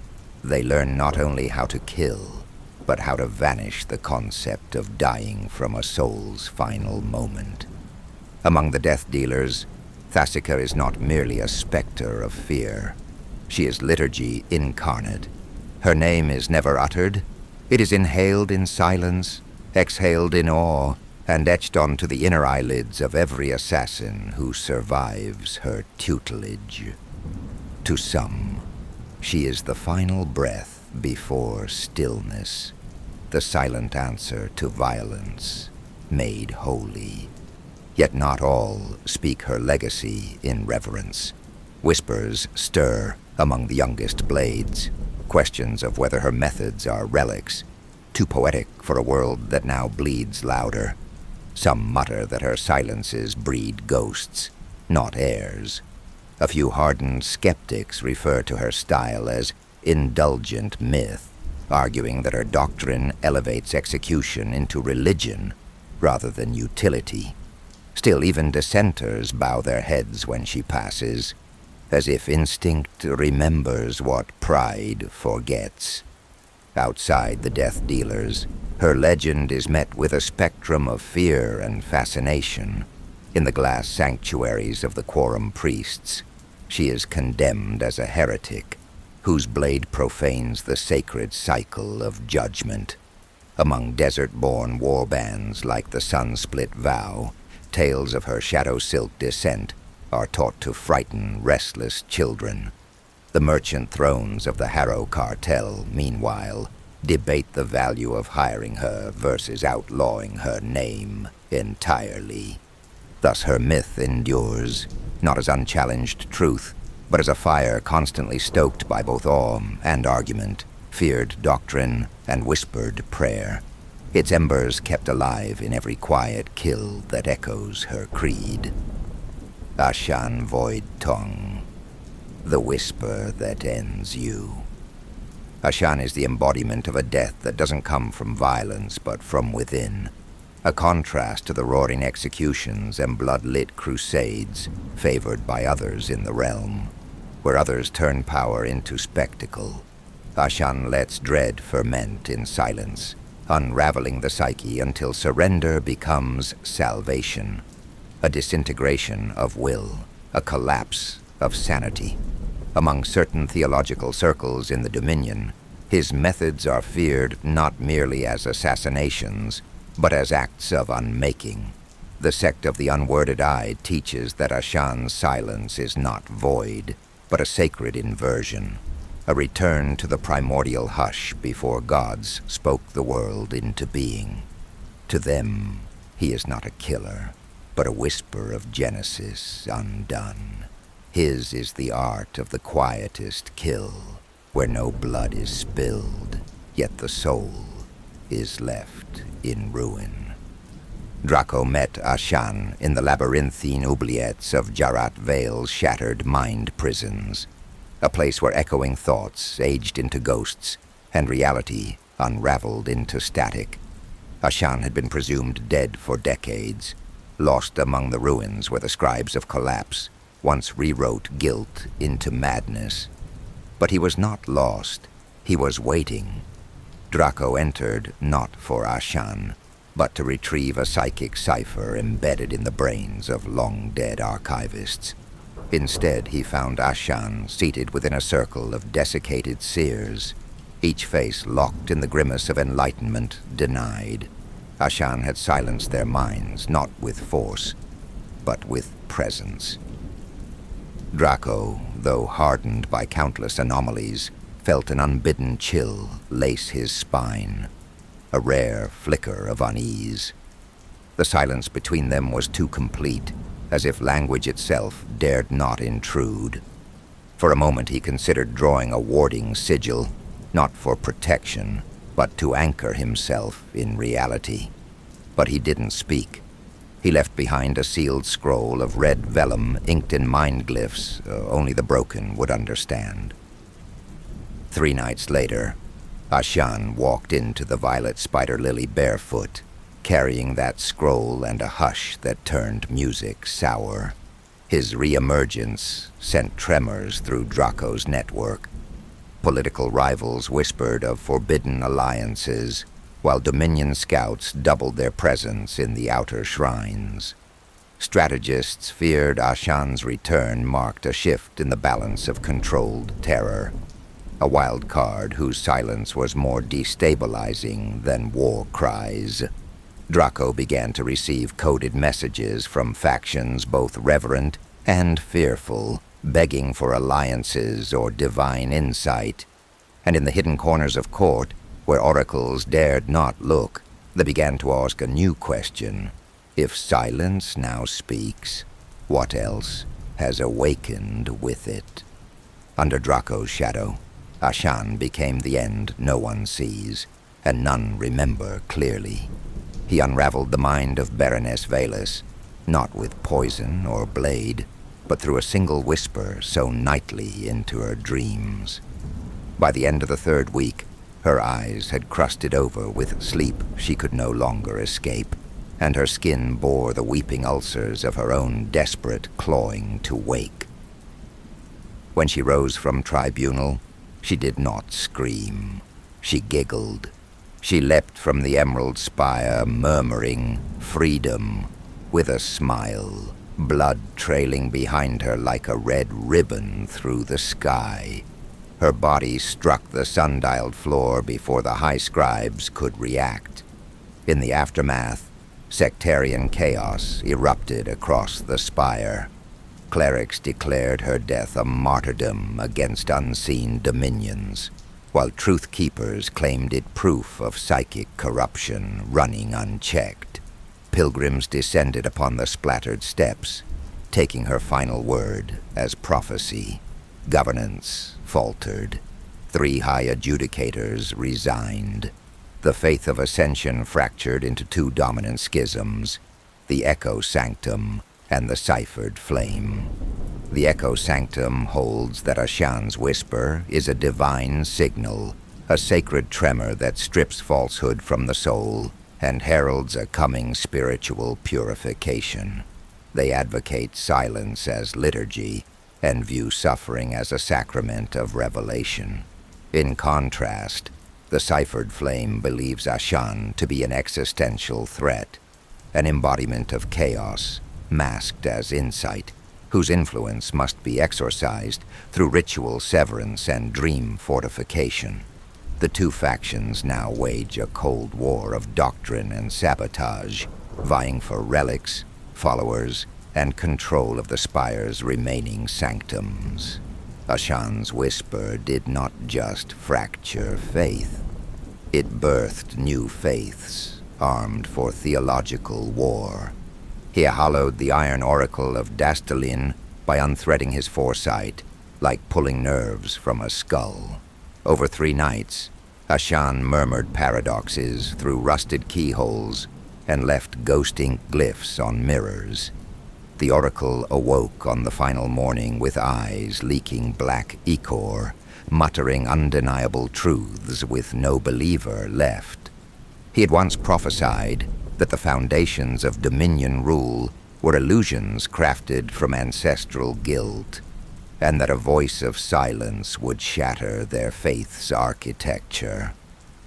Speaker 1: They learn not only how to kill, but how to vanish the concept of dying from a soul's final moment. Among the death dealers, Thasica is not merely a specter of fear. She is liturgy incarnate. Her name is never uttered. It is inhaled in silence, exhaled in awe, and etched onto the inner eyelids of every assassin who survives her tutelage. To some, she is the final breath before stillness, the silent answer to violence made holy. Yet not all speak her legacy in reverence. Whispers stir among the youngest blades, questions of whether her methods are relics, too poetic for a world that now bleeds louder. Some mutter that her silences breed ghosts, not heirs. A few hardened skeptics refer to her style as indulgent myth, arguing that her doctrine elevates execution into religion rather than utility. Still, even dissenters bow their heads when she passes, as if instinct remembers what pride forgets. Outside the death dealers, her legend is met with a spectrum of fear and fascination. In the glass sanctuaries of the Quorum priests, she is condemned as a heretic, whose blade profanes the sacred cycle of judgment. Among desert-born warbands like the Sunsplit Vow, tales of her shadow silk descent are taught to frighten restless children. The merchant thrones of the Harrow cartel, meanwhile, debate the value of hiring her versus outlawing her name entirely. Thus her myth endures, not as unchallenged truth, but as a fire constantly stoked by both awe and argument, feared doctrine and whispered prayer. Its embers kept alive in every quiet kill that echoes her creed. Ashan Void Tongue, the whisper that ends you. Ashan is the embodiment of a death that doesn't come from violence but from within, a contrast to the roaring executions and blood-lit crusades favored by others in the realm. Where others turn power into spectacle, Ashan lets dread ferment in silence, unraveling the psyche until surrender becomes salvation, a disintegration of will, a collapse of sanity. Among certain theological circles in the Dominion, his methods are feared not merely as assassinations, but as acts of unmaking. The sect of the Unworded Eye teaches that Ashan's silence is not void, but a sacred inversion, a return to the primordial hush before gods spoke the world into being. To them, he is not a killer, but a whisper of Genesis undone. His is the art of the quietest kill, where no blood is spilled, yet the soul is left in ruin. Drahko met Ashan in the labyrinthine oubliettes of Jarrat Vale's shattered mind prisons, a place where echoing thoughts aged into ghosts and reality unraveled into static. Ashan had been presumed dead for decades, lost among the ruins where the scribes of collapse once rewrote guilt into madness. But he was not lost. He was waiting. Drahko entered not for Ashan, but to retrieve a psychic cipher embedded in the brains of long-dead archivists. Instead, he found Ashan seated within a circle of desiccated seers, each face locked in the grimace of enlightenment denied. Ashan had silenced their minds, not with force, but with presence. Drahko, though hardened by countless anomalies, felt an unbidden chill lace his spine, a rare flicker of unease. The silence between them was too complete. as if language itself dared not intrude. For a moment he considered drawing a warding sigil, not for protection, but to anchor himself in reality. But he didn't speak. He left behind a sealed scroll of red vellum inked in mind glyphs only the broken would understand. 3 nights later, Ashan walked into the violet spider lily barefoot, carrying that scroll and a hush that turned music sour. His re-emergence sent tremors through Drahko's network. Political rivals whispered of forbidden alliances, while Dominion scouts doubled their presence in the outer shrines. Strategists feared Ashan's return marked a shift in the balance of controlled terror, a wild card whose silence was more destabilizing than war cries. Drahko began to receive coded messages from factions both reverent and fearful, begging for alliances or divine insight. And in the hidden corners of court, where oracles dared not look, they began to ask a new question. If silence now speaks, what else has awakened with it? Under Drahko's shadow, Ashan became the end no one sees, and none remember clearly. He unraveled the mind of Baroness Valus, not with poison or blade, but through a single whisper sown nightly into her dreams. By the end of the 3rd week, her eyes had crusted over with sleep she could no longer escape, and her skin bore the weeping ulcers of her own desperate clawing to wake. When she rose from tribunal, she did not scream. She giggled. She leapt from the emerald spire, murmuring, "Freedom," with a smile, blood trailing behind her like a red ribbon through the sky. Her body struck the sundialed floor before the high scribes could react. In the aftermath, sectarian chaos erupted across the spire. Clerics declared her death a martyrdom against unseen dominions, while truth keepers claimed it proof of psychic corruption running unchecked. Pilgrims descended upon the splattered steps, taking her final word as prophecy. Governance faltered. 3 high adjudicators resigned. The faith of Ascension fractured into 2 dominant schisms, the Echo Sanctum and the Ciphered Flame. The Echo Sanctum holds that Ashan's whisper is a divine signal, a sacred tremor that strips falsehood from the soul and heralds a coming spiritual purification. They advocate silence as liturgy and view suffering as a sacrament of revelation. In contrast, the Ciphered Flame believes Ashan to be an existential threat, an embodiment of chaos, masked as insight, whose influence must be exorcised through ritual severance and dream fortification. The 2 factions now wage a cold war of doctrine and sabotage, vying for relics, followers, and control of the spire's remaining sanctums. Ashan's whisper did not just fracture faith. It birthed new faiths, armed for theological war. He hollowed the iron oracle of Dastalin by unthreading his foresight, like pulling nerves from a skull. Over 3 nights, Ashan murmured paradoxes through rusted keyholes and left ghost ink glyphs on mirrors. The oracle awoke on the final morning with eyes leaking black ichor, muttering undeniable truths with no believer left. He had once prophesied that the foundations of Dominion rule were illusions crafted from ancestral guilt, and that a voice of silence would shatter their faith's architecture.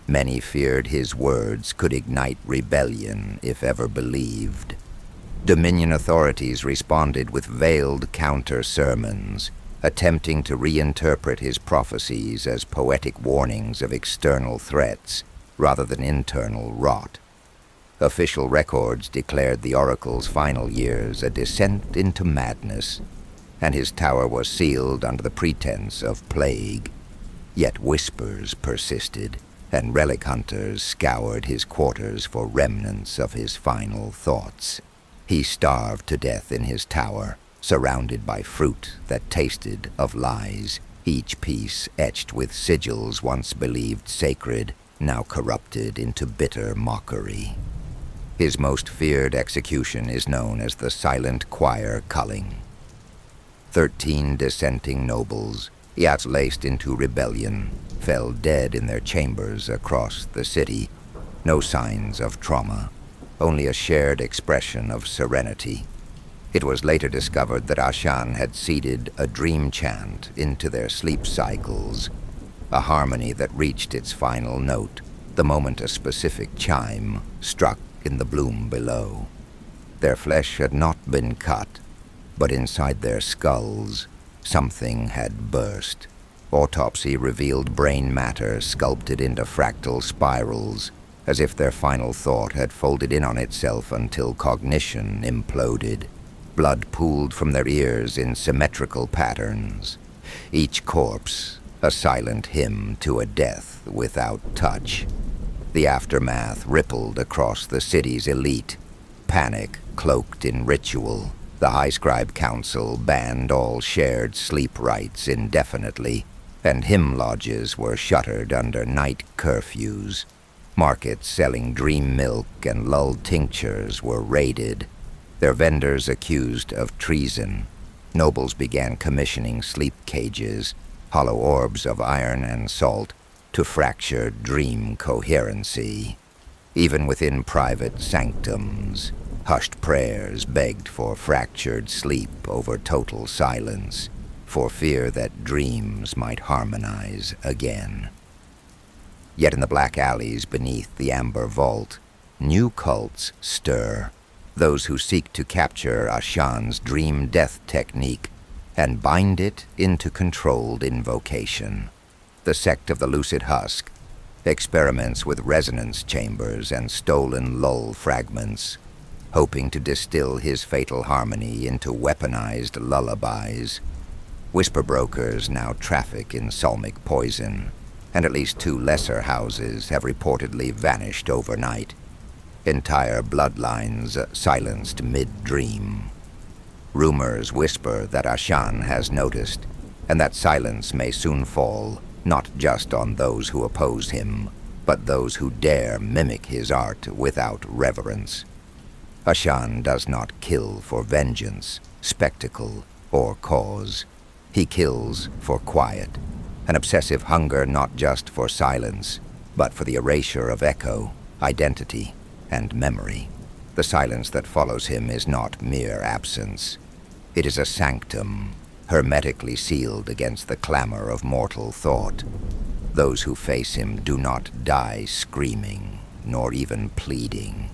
Speaker 1: Many feared his words could ignite rebellion if ever believed. Dominion authorities responded with veiled counter-sermons, attempting to reinterpret his prophecies as poetic warnings of external threats rather than internal rot. Official records declared the oracle's final years a descent into madness, and his tower was sealed under the pretense of plague. Yet whispers persisted, and relic hunters scoured his quarters for remnants of his final thoughts. He starved to death in his tower, surrounded by fruit that tasted of lies, each piece etched with sigils once believed sacred, now corrupted into bitter mockery. His most feared execution is known as the Silent Choir Culling. 13 dissenting nobles, yachts laced into rebellion, fell dead in their chambers across the city. No signs of trauma, only a shared expression of serenity. It was later discovered that Ashan had seeded a dream chant into their sleep cycles, a harmony that reached its final note the moment a specific chime struck in the bloom below. Their flesh had not been cut, but inside their skulls, something had burst. Autopsy revealed brain matter sculpted into fractal spirals, as if their final thought had folded in on itself until cognition imploded. Blood pooled from their ears in symmetrical patterns. Each corpse, a silent hymn to a death without touch. The aftermath rippled across the city's elite, panic cloaked in ritual. The High Scribe Council banned all shared sleep rites indefinitely, and hymn lodges were shuttered under night curfews. Markets selling dream milk and lull tinctures were raided, their vendors accused of treason. Nobles began commissioning sleep cages, hollow orbs of iron and salt, to fracture dream coherency. Even within private sanctums, hushed prayers begged for fractured sleep over total silence, for fear that dreams might harmonize again. Yet in the black alleys beneath the amber vault, new cults stir, those who seek to capture Ashan's dream death technique and bind it into controlled invocation. The sect of the Lucid Husk experiments with resonance chambers and stolen lull fragments, hoping to distill his fatal harmony into weaponized lullabies. Whisper brokers now traffic in psalmic poison, and at least 2 lesser houses have reportedly vanished overnight. Entire bloodlines silenced mid-dream. Rumors whisper that Ashan has noticed, and that silence may soon fall, not just on those who oppose him, but those who dare mimic his art without reverence. Ashan does not kill for vengeance, spectacle, or cause. He kills for quiet, an obsessive hunger not just for silence, but for the erasure of echo, identity, and memory. The silence that follows him is not mere absence. It is a sanctum, hermetically sealed against the clamor of mortal thought. Those who face him do not die screaming, nor even pleading.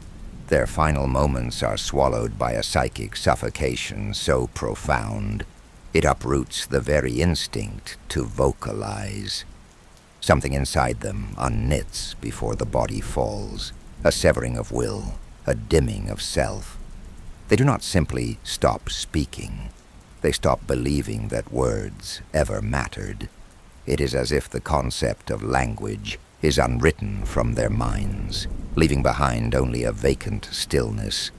Speaker 1: Their final moments are swallowed by a psychic suffocation so profound, it uproots the very instinct to vocalize. Something inside them unknits before the body falls, a severing of will, a dimming of self. They do not simply stop speaking. They stop believing that words ever mattered. It is as if the concept of language is unwritten from their minds, leaving behind only a vacant stillness.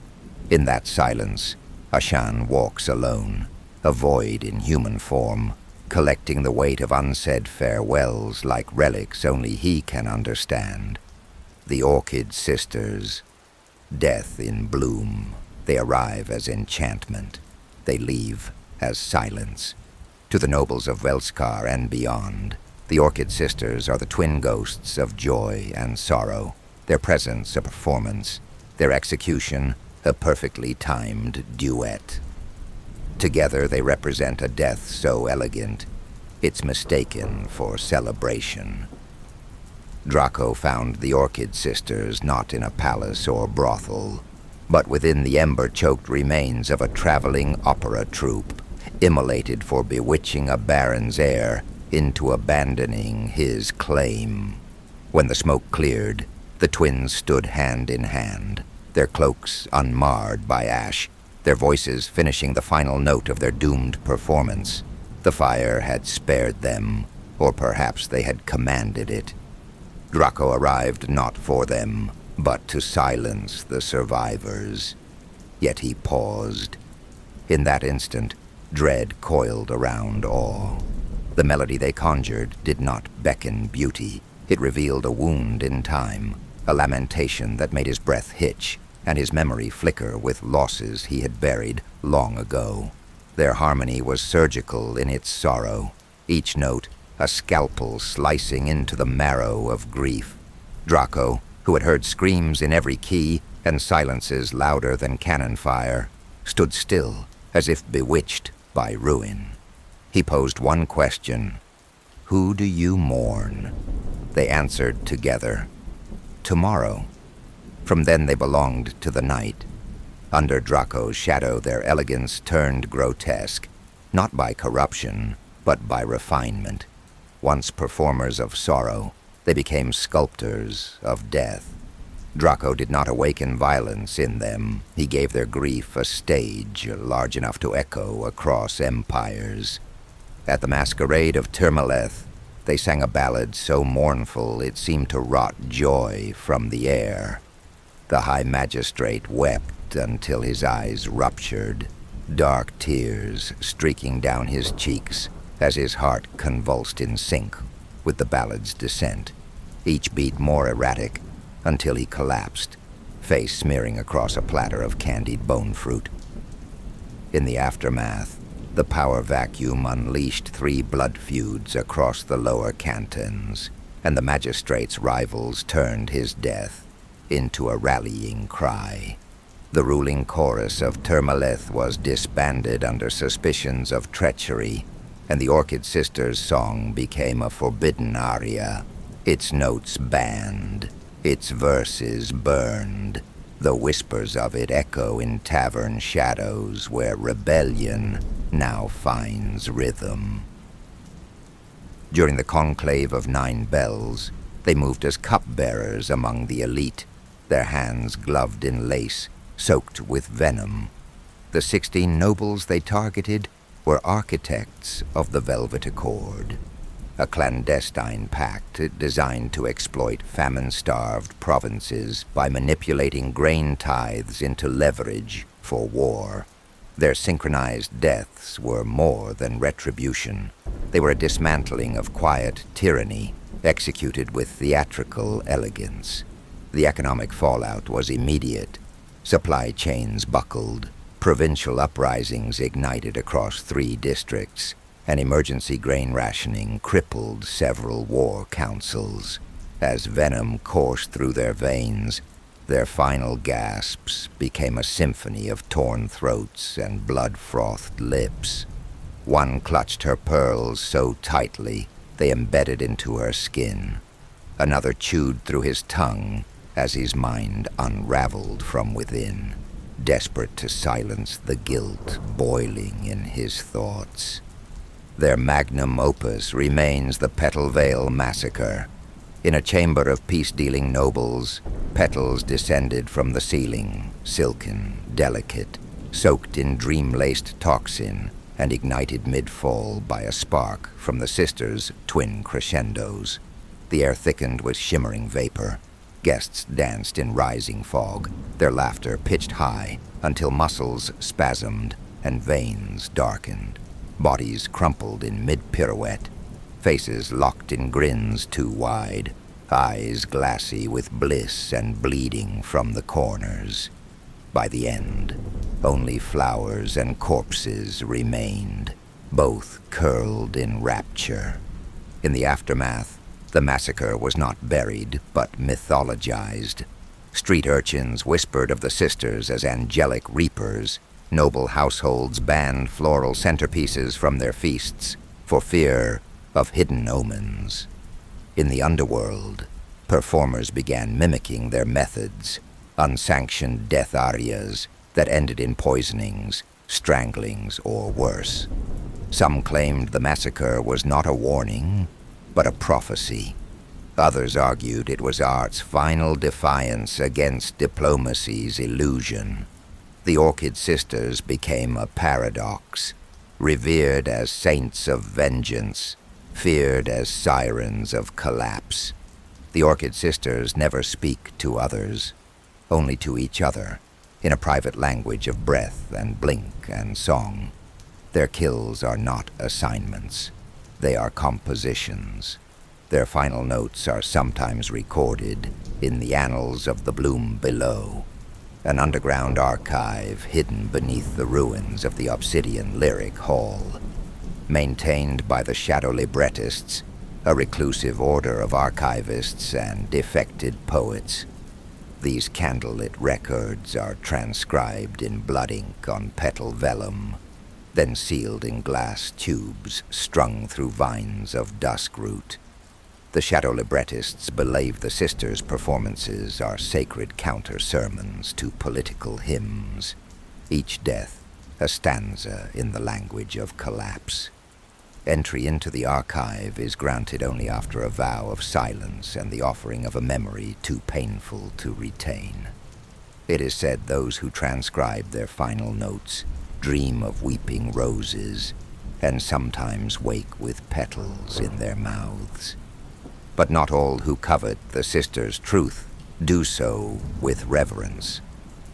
Speaker 1: In that silence, Ashan walks alone, a void in human form, collecting the weight of unsaid farewells like relics only he can understand. The Orchid Sisters, death in bloom. They arrive as enchantment. They leave as silence. To the nobles of Velskar and beyond, the Orchid Sisters are the twin ghosts of joy and sorrow, their presence a performance, their execution a perfectly timed duet. Together they represent a death so elegant, it's mistaken for celebration. Drahko found the Orchid Sisters not in a palace or brothel, but within the ember-choked remains of a traveling opera troupe, immolated for bewitching a baron's heir into abandoning his claim. When the smoke cleared, the twins stood hand in hand, their cloaks unmarred by ash, their voices finishing the final note of their doomed performance. The fire had spared them, or perhaps they had commanded it. Drahko arrived not for them, but to silence the survivors. yet he paused. In that instant, dread coiled around awe. The melody they conjured did not beckon beauty. It revealed a wound in time, a lamentation that made his breath hitch and his memory flicker with losses he had buried long ago. Their harmony was surgical in its sorrow, each note a scalpel slicing into the marrow of grief. Drahko, who had heard screams in every key and silences louder than cannon fire, stood still as if bewitched by ruin. He posed one question: "Who do you mourn?" They answered together, "Tomorrow." From then they belonged to the night. Under Drahko's shadow their elegance turned grotesque, not by corruption, but by refinement. Once performers of sorrow, they became sculptors of death. Drahko did not awaken violence in them. He gave their grief a stage large enough to echo across empires. At the masquerade of Termaleth, they sang a ballad so mournful it seemed to rot joy from the air. The High Magistrate wept until his eyes ruptured, dark tears streaking down his cheeks as his heart convulsed in sync with the ballad's descent, each beat more erratic until he collapsed, face smearing across a platter of candied bone fruit. In the aftermath, the power vacuum unleashed 3 blood feuds across the lower cantons, and the magistrate's rivals turned his death into a rallying cry. The ruling chorus of Termaleth was disbanded under suspicions of treachery, and the Orchid Sisters' song became a forbidden aria, its notes banned, its verses burned. The whispers of it echo in tavern shadows where rebellion now finds rhythm. During the conclave of 9 bells, they moved as cupbearers among the elite, their hands gloved in lace, soaked with venom. The 16 nobles they targeted were architects of the Velvet Accord, a clandestine pact designed to exploit famine-starved provinces by manipulating grain tithes into leverage for war. Their synchronized deaths were more than retribution. They were a dismantling of quiet tyranny, executed with theatrical elegance. The economic fallout was immediate. Supply chains buckled, provincial uprisings ignited across 3 districts, and emergency grain rationing crippled several war councils. As venom coursed through their veins, their final gasps became a symphony of torn throats and blood-frothed lips. One clutched her pearls so tightly they embedded into her skin. Another chewed through his tongue as his mind unraveled from within, desperate to silence the guilt boiling in his thoughts. Their magnum opus remains the Petal Vale Massacre. In a chamber of peace-dealing nobles, petals descended from the ceiling, silken, delicate, soaked in dream-laced toxin, and ignited mid-fall by a spark from the sisters' twin crescendos. The air thickened with shimmering vapor. Guests danced in rising fog, their laughter pitched high until muscles spasmed and veins darkened. Bodies crumpled in mid-pirouette, faces locked in grins too wide, eyes glassy with bliss and bleeding from the corners. By the end, only flowers and corpses remained, both curled in rapture. In the aftermath, the massacre was not buried, but mythologized. Street urchins whispered of the sisters as angelic reapers. Noble households banned floral centerpieces from their feasts for fear of hidden omens. In the underworld, performers began mimicking their methods, unsanctioned death arias that ended in poisonings, stranglings, or worse. Some claimed the massacre was not a warning, but a prophecy. Others argued it was art's final defiance against diplomacy's illusion. The Orchid Sisters became a paradox, revered as saints of vengeance, feared as sirens of collapse. The Orchid Sisters never speak to others, only to each other, in a private language of breath and blink and song. Their kills are not assignments. They are compositions. Their final notes are sometimes recorded in the annals of the Bloom Below, an underground archive hidden beneath the ruins of the Obsidian Lyric Hall, maintained by the Shadow Librettists, a reclusive order of archivists and defected poets. These candlelit records are transcribed in blood ink on petal vellum, then sealed in glass tubes strung through vines of duskroot. The Shadow Librettists believe the sisters' performances are sacred counter-sermons to political hymns, each death a stanza in the language of collapse. Entry into the archive is granted only after a vow of silence and the offering of a memory too painful to retain. It is said those who transcribe their final notes dream of weeping roses and sometimes wake with petals in their mouths. But not all who covet the sisters' truth do so with reverence.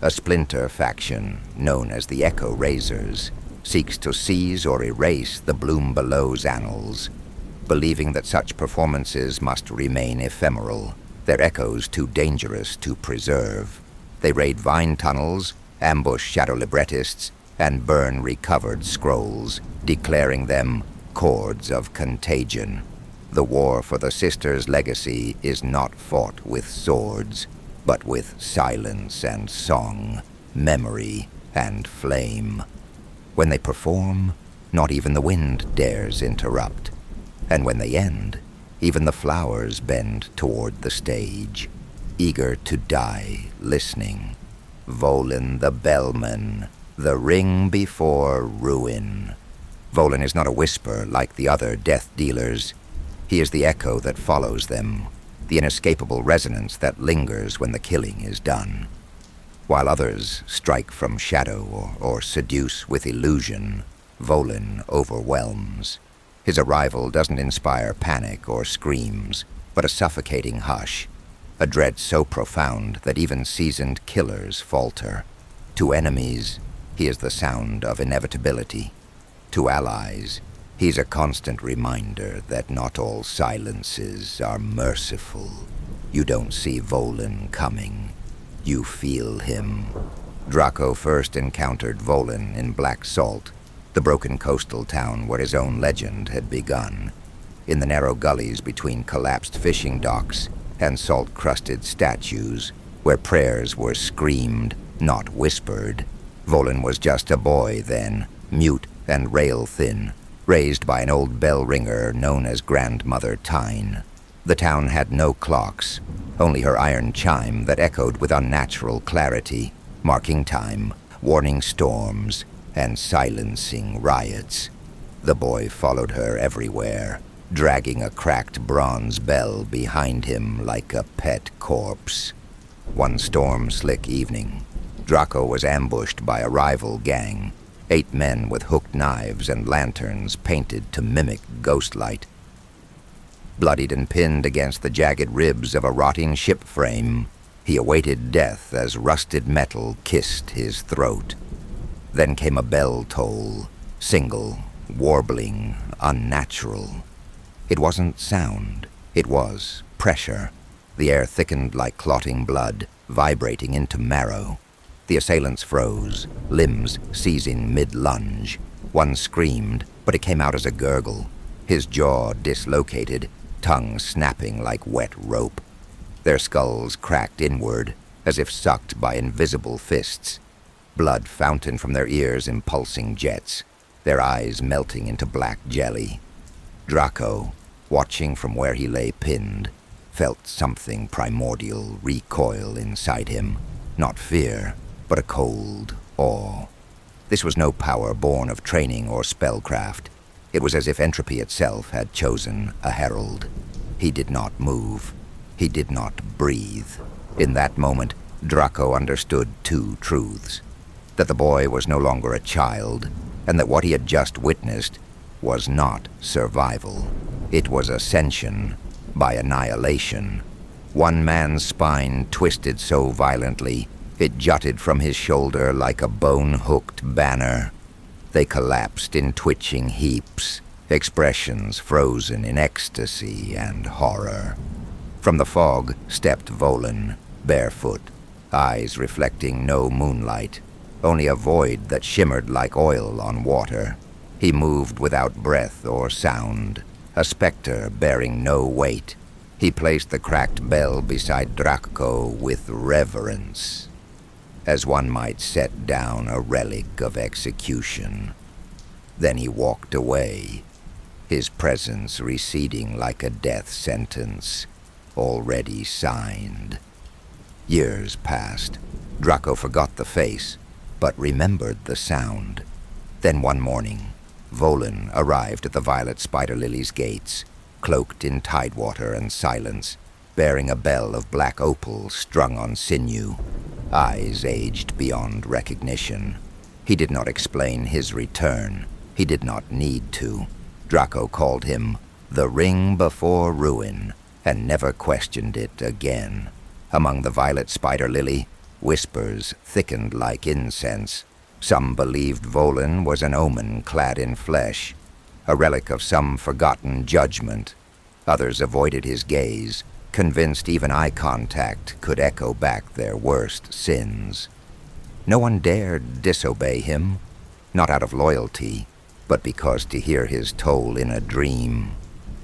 Speaker 1: A splinter faction, known as the Echo Raisers, seeks to seize or erase the Bloom Below's annals, believing that such performances must remain ephemeral, their echoes too dangerous to preserve. They raid vine tunnels, ambush shadow librettists, and burn recovered scrolls, declaring them cords of contagion. The war for the sisters' legacy is not fought with swords, but with silence and song, memory and flame. When they perform, not even the wind dares interrupt. And when they end, even the flowers bend toward the stage, eager to die listening. Volin the Bellman, the ring before ruin. Volin is not a whisper like the other death dealers. He is the echo that follows them, the inescapable resonance that lingers when the killing is done. While others strike from shadow or seduce with illusion, Volin overwhelms. His arrival doesn't inspire panic or screams, but a suffocating hush, a dread so profound that even seasoned killers falter. To enemies, he is the sound of inevitability. To allies, he's a constant reminder that not all silences are merciful. You don't see Volin coming. You feel him. Drahko first encountered Volin in Black Salt, the broken coastal town where his own legend had begun. In the narrow gullies between collapsed fishing docks and salt-crusted statues, where prayers were screamed, not whispered. Volin was just a boy then, mute and rail-thin, raised by an old bell ringer known as Grandmother Tyne. The town had no clocks, only her iron chime that echoed with unnatural clarity, marking time, warning storms, and silencing riots. The boy followed her everywhere, dragging a cracked bronze bell behind him like a pet corpse. One storm-slick evening, Drahko was ambushed by a rival gang, 8 men with hooked knives and lanterns painted to mimic ghostlight. Bloodied and pinned against the jagged ribs of a rotting ship frame, he awaited death as rusted metal kissed his throat. Then came a bell toll, single, warbling, unnatural. It wasn't sound, it was pressure. The air thickened like clotting blood, vibrating into marrow. The assailants froze, limbs seizing mid-lunge. One screamed, but it came out as a gurgle, his jaw dislocated, tongue snapping like wet rope. Their skulls cracked inward, as if sucked by invisible fists. Blood fountained from their ears in pulsing jets, their eyes melting into black jelly. Drahko, watching from where he lay pinned, felt something primordial recoil inside him. Not fear, but a cold awe. This was no power born of training or spellcraft. It was as if entropy itself had chosen a herald. He did not move. He did not breathe. In that moment, Drahko understood 2 truths. That the boy was no longer a child, and that what he had just witnessed was not survival. It was ascension by annihilation. One man's spine twisted so violently, It jutted from his shoulder like a bone-hooked banner. They collapsed in twitching heaps, expressions frozen in ecstasy and horror. From the fog stepped Volan, barefoot, eyes reflecting no moonlight, only a void that shimmered like oil on water. He moved without breath or sound, a specter bearing no weight. He placed the cracked bell beside Drahko with reverence, as one might set down a relic of execution. Then he walked away, his presence receding like a death sentence, already signed. Years passed. Drahko forgot the face, but remembered the sound. Then one morning, Volan arrived at the Violet Spider Lily's gates, cloaked in tidewater and silence, bearing a bell of black opal strung on sinew, eyes aged beyond recognition. He did not explain his return. He did not need to. Drahko called him the Ring Before Ruin, and never questioned it again. Among the Violet Spider Lily, whispers thickened like incense. Some believed Volan was an omen clad in flesh, a relic of some forgotten judgment. Others avoided his gaze, convinced even eye contact could echo back their worst sins. No one dared disobey him, not out of loyalty, but because to hear his toll in a dream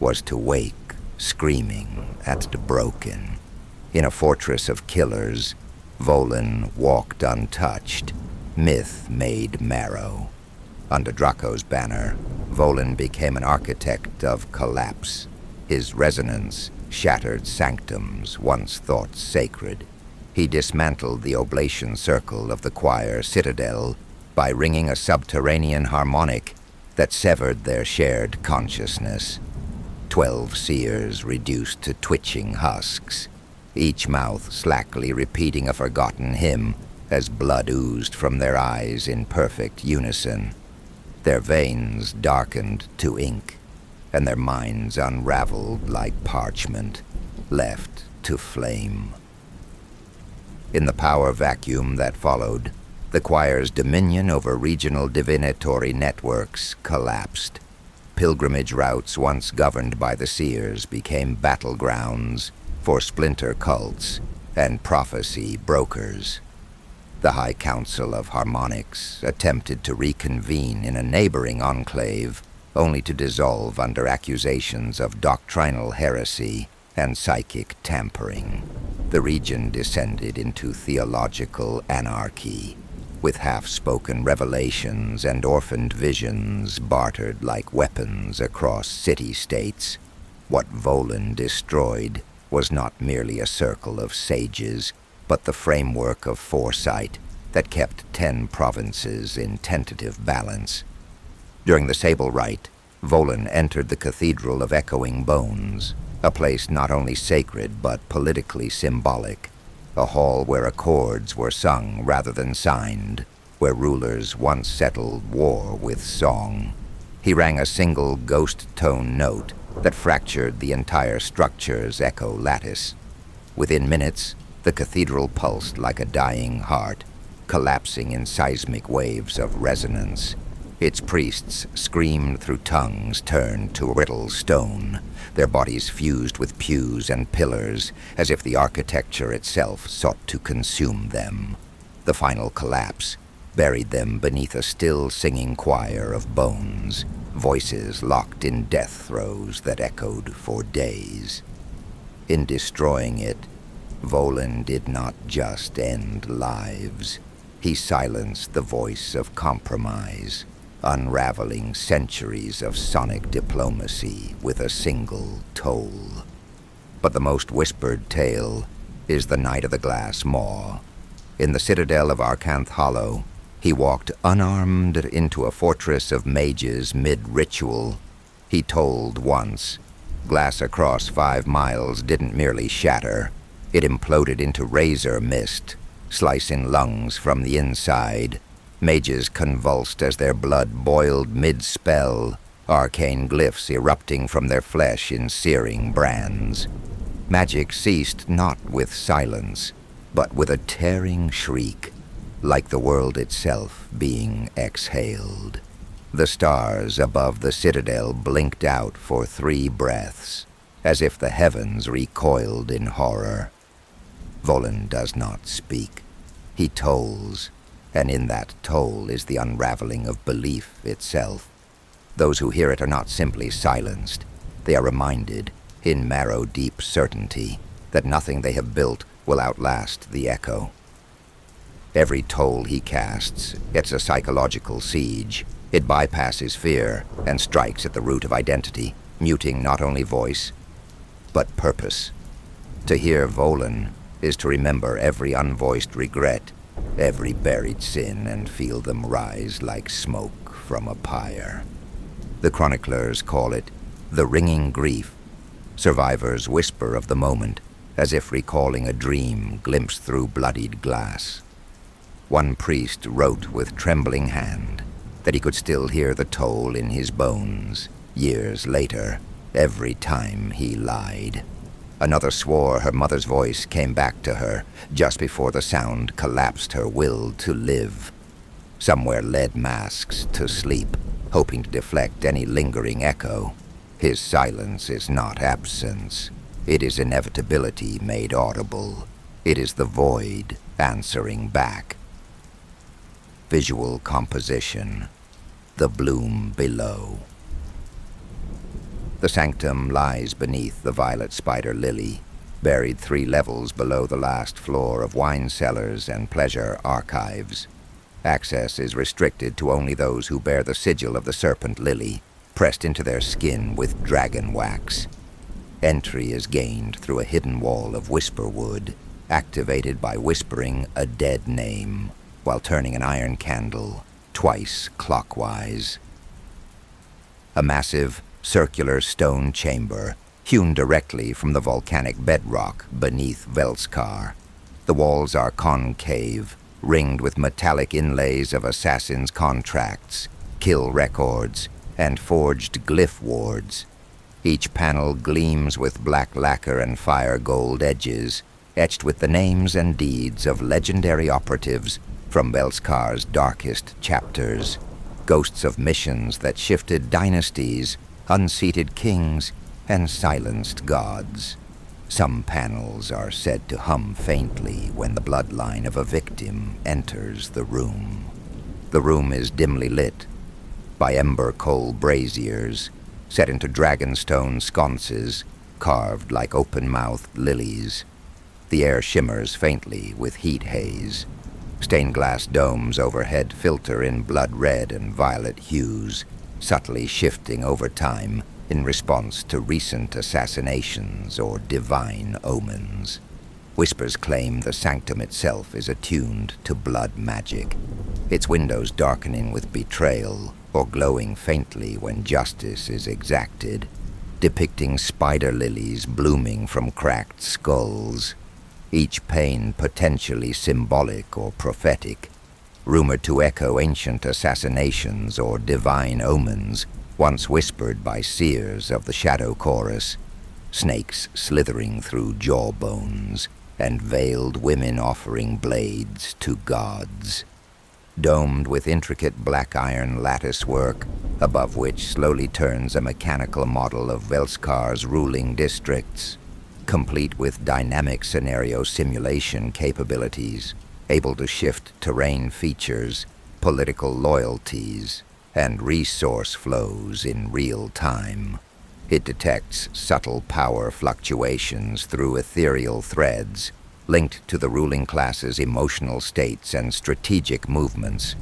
Speaker 1: was to wake screaming at the broken. In a fortress of killers, Volan walked untouched, myth made marrow. Under Drahko's banner, Volan became an architect of collapse. His resonance shattered sanctums once thought sacred. He dismantled the oblation circle of the choir citadel by ringing a subterranean harmonic that severed their shared consciousness. 12 seers reduced to twitching husks, each mouth slackly repeating a forgotten hymn as blood oozed from their eyes in perfect unison. Their veins darkened to ink, and their minds unraveled like parchment, left to flame. In the power vacuum that followed, the choir's dominion over regional divinatory networks collapsed. Pilgrimage routes once governed by the seers became battlegrounds for splinter cults and prophecy brokers. The High Council of Harmonics attempted to reconvene in a neighboring enclave, only to dissolve under accusations of doctrinal heresy and psychic tampering. The region descended into theological anarchy, with half-spoken revelations and orphaned visions bartered like weapons across city-states. What Volan destroyed was not merely a circle of sages, but the framework of foresight that kept 10 provinces in tentative balance. During the Sable Rite, Volan entered the Cathedral of Echoing Bones, a place not only sacred but politically symbolic, a hall where accords were sung rather than signed, where rulers once settled war with song. He rang a single ghost-tone note that fractured the entire structure's echo lattice. Within minutes, the cathedral pulsed like a dying heart, collapsing in seismic waves of resonance. Its priests screamed through tongues turned to brittle stone, their bodies fused with pews and pillars, as if the architecture itself sought to consume them. The final collapse buried them beneath a still singing choir of bones, voices locked in death throes that echoed for days. In destroying it, Volan did not just end lives. He silenced the voice of compromise, unraveling centuries of sonic diplomacy with a single toll. But the most whispered tale is the Night of the Glass Maw. In the citadel of Arcanth Hollow, he walked unarmed into a fortress of mages mid-ritual. He told once, glass across 5 miles didn't merely shatter, it imploded into razor mist, slicing lungs from the inside. Mages convulsed as their blood boiled mid-spell, arcane glyphs erupting from their flesh in searing brands. Magic ceased not with silence. but with a tearing shriek, like the world itself being exhaled. The stars above the citadel blinked out for 3 breaths, as if the heavens recoiled in horror. Volin does not speak. He tolls, and in that toll is the unraveling of belief itself. Those who hear it are not simply silenced. They are reminded, in marrow-deep certainty, that nothing they have built will outlast the echo. Every toll he casts, it's a psychological siege. It bypasses fear and strikes at the root of identity, muting not only voice, but purpose. To hear Volin is to remember every unvoiced regret, every buried sin, and feel them rise like smoke from a pyre. The chroniclers call it the ringing grief. Survivors whisper of the moment, as if recalling a dream glimpsed through bloodied glass. One priest wrote with trembling hand that he could still hear the toll in his bones, years later, every time he lied. Another swore her mother's voice came back to her just before the sound collapsed her will to live. Somewhere led masks to sleep, hoping to deflect any lingering echo. His silence is not absence. It is inevitability made audible. It is the void answering back. Visual composition. The bloom below. The sanctum lies beneath the violet spider lily, buried 3 levels below the last floor of wine cellars and pleasure archives. Access is restricted to only those who bear the sigil of the serpent lily, pressed into their skin with dragon wax. Entry is gained through a hidden wall of whisper wood, activated by whispering a dead name, while turning an iron candle twice clockwise. A massive, circular stone chamber, hewn directly from the volcanic bedrock beneath Velskar. The walls are concave, ringed with metallic inlays of assassins' contracts, kill records, and forged glyph wards. Each panel gleams with black lacquer and fire gold edges, etched with the names and deeds of legendary operatives from Velskar's darkest chapters, ghosts of missions that shifted dynasties, unseated kings, and silenced gods. Some panels are said to hum faintly when the bloodline of a victim enters the room. The room is dimly lit by ember coal braziers, set into dragonstone sconces, carved like open-mouthed lilies. The air shimmers faintly with heat haze. Stained glass domes overhead filter in blood red and violet hues, subtly shifting over time in response to recent assassinations or divine omens. Whispers claim the sanctum itself is attuned to blood magic, its windows darkening with betrayal or glowing faintly when justice is exacted, depicting spider lilies blooming from cracked skulls, each pane potentially symbolic or prophetic, rumored to echo ancient assassinations or divine omens once whispered by seers of the Shadow Chorus, snakes slithering through jawbones, and veiled women offering blades to gods. Domed with intricate black iron lattice work, above which slowly turns a mechanical model of Velskar's ruling districts, complete with dynamic scenario simulation capabilities, able to shift terrain features, political loyalties, and resource flows in real time. It detects subtle power fluctuations through ethereal threads, linked to the ruling class's emotional states and strategic movements,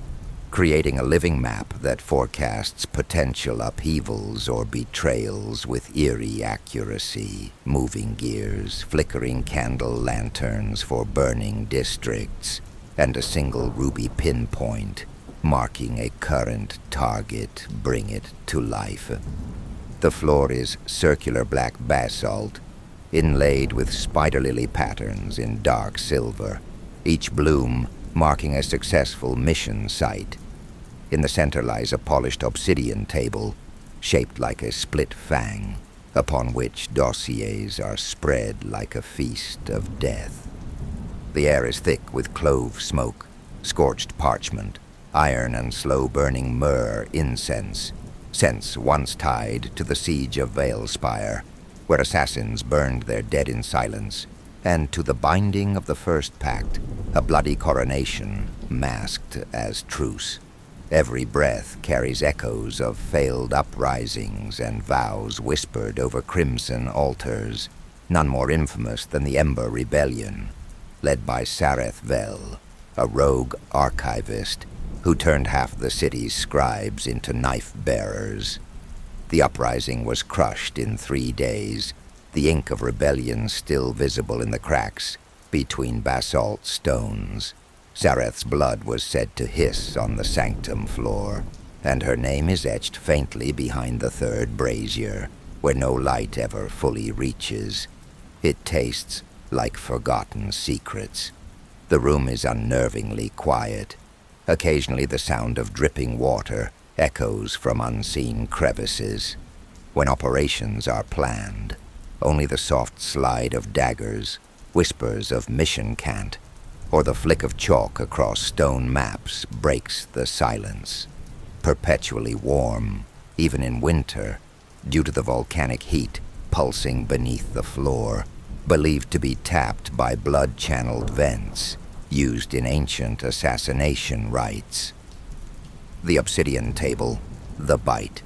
Speaker 1: creating a living map that forecasts potential upheavals or betrayals with eerie accuracy, moving gears, flickering candle lanterns for burning districts, and a single ruby pinpoint marking a current target. Bring it to life. The floor is circular black basalt, inlaid with spider lily patterns in dark silver, each bloom marking a successful mission site. In the center lies a polished obsidian table, shaped like a split fang, upon which dossiers are spread like a feast of death. The air is thick with clove smoke, scorched parchment, iron and slow-burning myrrh incense, scents once tied to the siege of Valespire, where assassins burned their dead in silence, and to the binding of the First Pact, a bloody coronation masked as truce. Every breath carries echoes of failed uprisings and vows whispered over crimson altars, none more infamous than the Ember Rebellion, led by Sareth Vel, a rogue archivist who turned half the city's scribes into knife-bearers. The uprising was crushed in 3 days, the ink of rebellion still visible in the cracks between basalt stones. Sareth's blood was said to hiss on the sanctum floor, and her name is etched faintly behind the third brazier, where no light ever fully reaches. It tastes like forgotten secrets. The room is unnervingly quiet. Occasionally the sound of dripping water echoes from unseen crevices. When operations are planned, only the soft slide of daggers, whispers of mission cant, or the flick of chalk across stone maps breaks the silence. Perpetually warm, even in winter, due to the volcanic heat pulsing beneath the floor, believed to be tapped by blood-channeled vents used in ancient assassination rites. The obsidian table, the bite,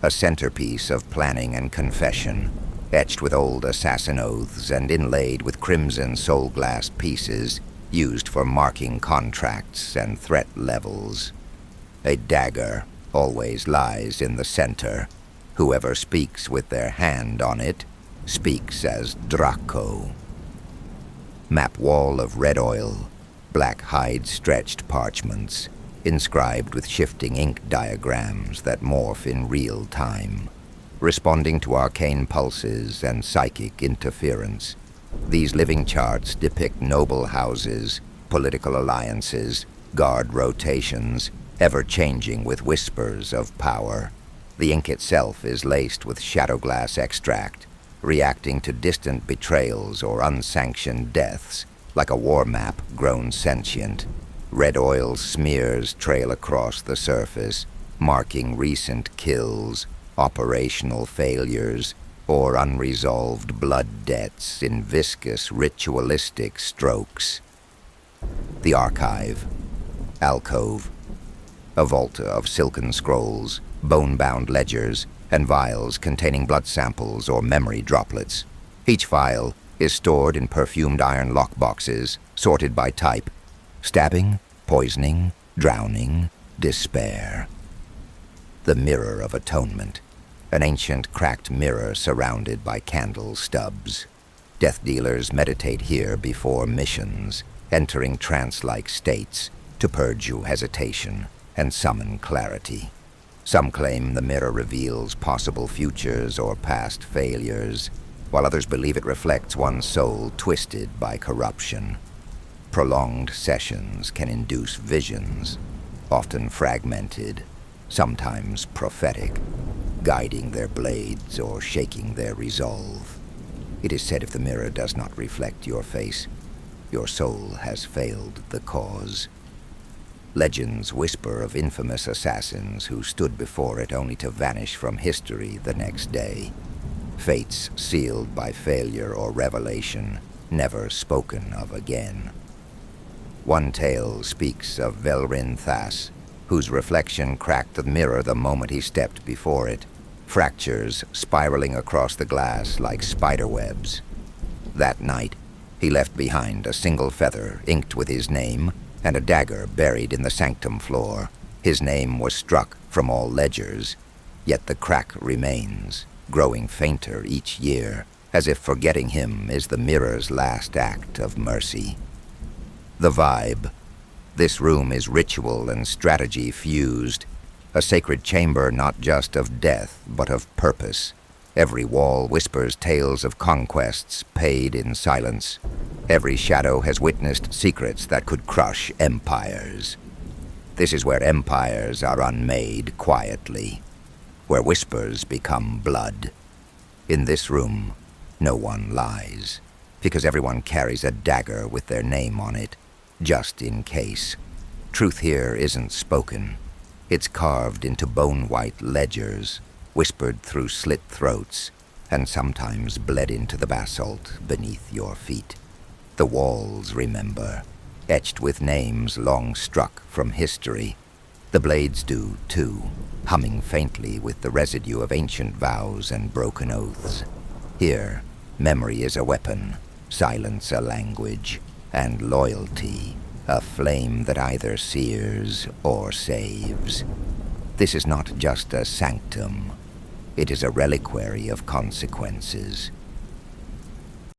Speaker 1: a centerpiece of planning and confession, etched with old assassin oaths and inlaid with crimson soul-glass pieces used for marking contracts and threat levels. A dagger always lies in the center. Whoever speaks with their hand on it speaks as Drahko. Map wall of red oil, black hide-stretched parchments, inscribed with shifting ink diagrams that morph in real time, responding to arcane pulses and psychic interference. These living charts depict noble houses, political alliances, guard rotations, ever-changing with whispers of power. The ink itself is laced with shadowglass extract, reacting to distant betrayals or unsanctioned deaths, like a war map grown sentient. Red oil smears trail across the surface, marking recent kills, operational failures, or unresolved blood debts in viscous ritualistic strokes. The archive, alcove, a vault of silken scrolls, bone-bound ledgers, and vials containing blood samples or memory droplets. Each vial is stored in perfumed iron lockboxes, sorted by type: stabbing, poisoning, drowning, despair. The Mirror of Atonement, an ancient cracked mirror surrounded by candle stubs. Death dealers meditate here before missions, entering trance-like states to purge hesitation and summon clarity. Some claim the mirror reveals possible futures or past failures, while others believe it reflects one's soul twisted by corruption. Prolonged sessions can induce visions, often fragmented, sometimes prophetic, guiding their blades or shaking their resolve. It is said if the mirror does not reflect your face, your soul has failed the cause. Legends whisper of infamous assassins who stood before it only to vanish from history the next day. Fates sealed by failure or revelation, never spoken of again. One tale speaks of Velrin Thas, whose reflection cracked the mirror the moment he stepped before it, fractures spiraling across the glass like spiderwebs. That night, he left behind a single feather inked with his name and a dagger buried in the sanctum floor. His name was struck from all ledgers, yet the crack remains, growing fainter each year, as if forgetting him is the mirror's last act of mercy. The vibe. This room is ritual and strategy fused, a sacred chamber not just of death, but of purpose. Every wall whispers tales of conquests paid in silence. Every shadow has witnessed secrets that could crush empires. This is where empires are unmade quietly, where whispers become blood. In this room, no one lies. because everyone carries a dagger with their name on it, just in case. Truth here isn't spoken. It's carved into bone-white ledgers, whispered through slit throats, and sometimes bled into the basalt beneath your feet. The walls remember, etched with names long struck from history. The blades do, too, humming faintly with the residue of ancient vows and broken oaths. Here, memory is a weapon, silence a language, and loyalty a flame that either sears or saves. This is not just a sanctum. It is a reliquary of consequences,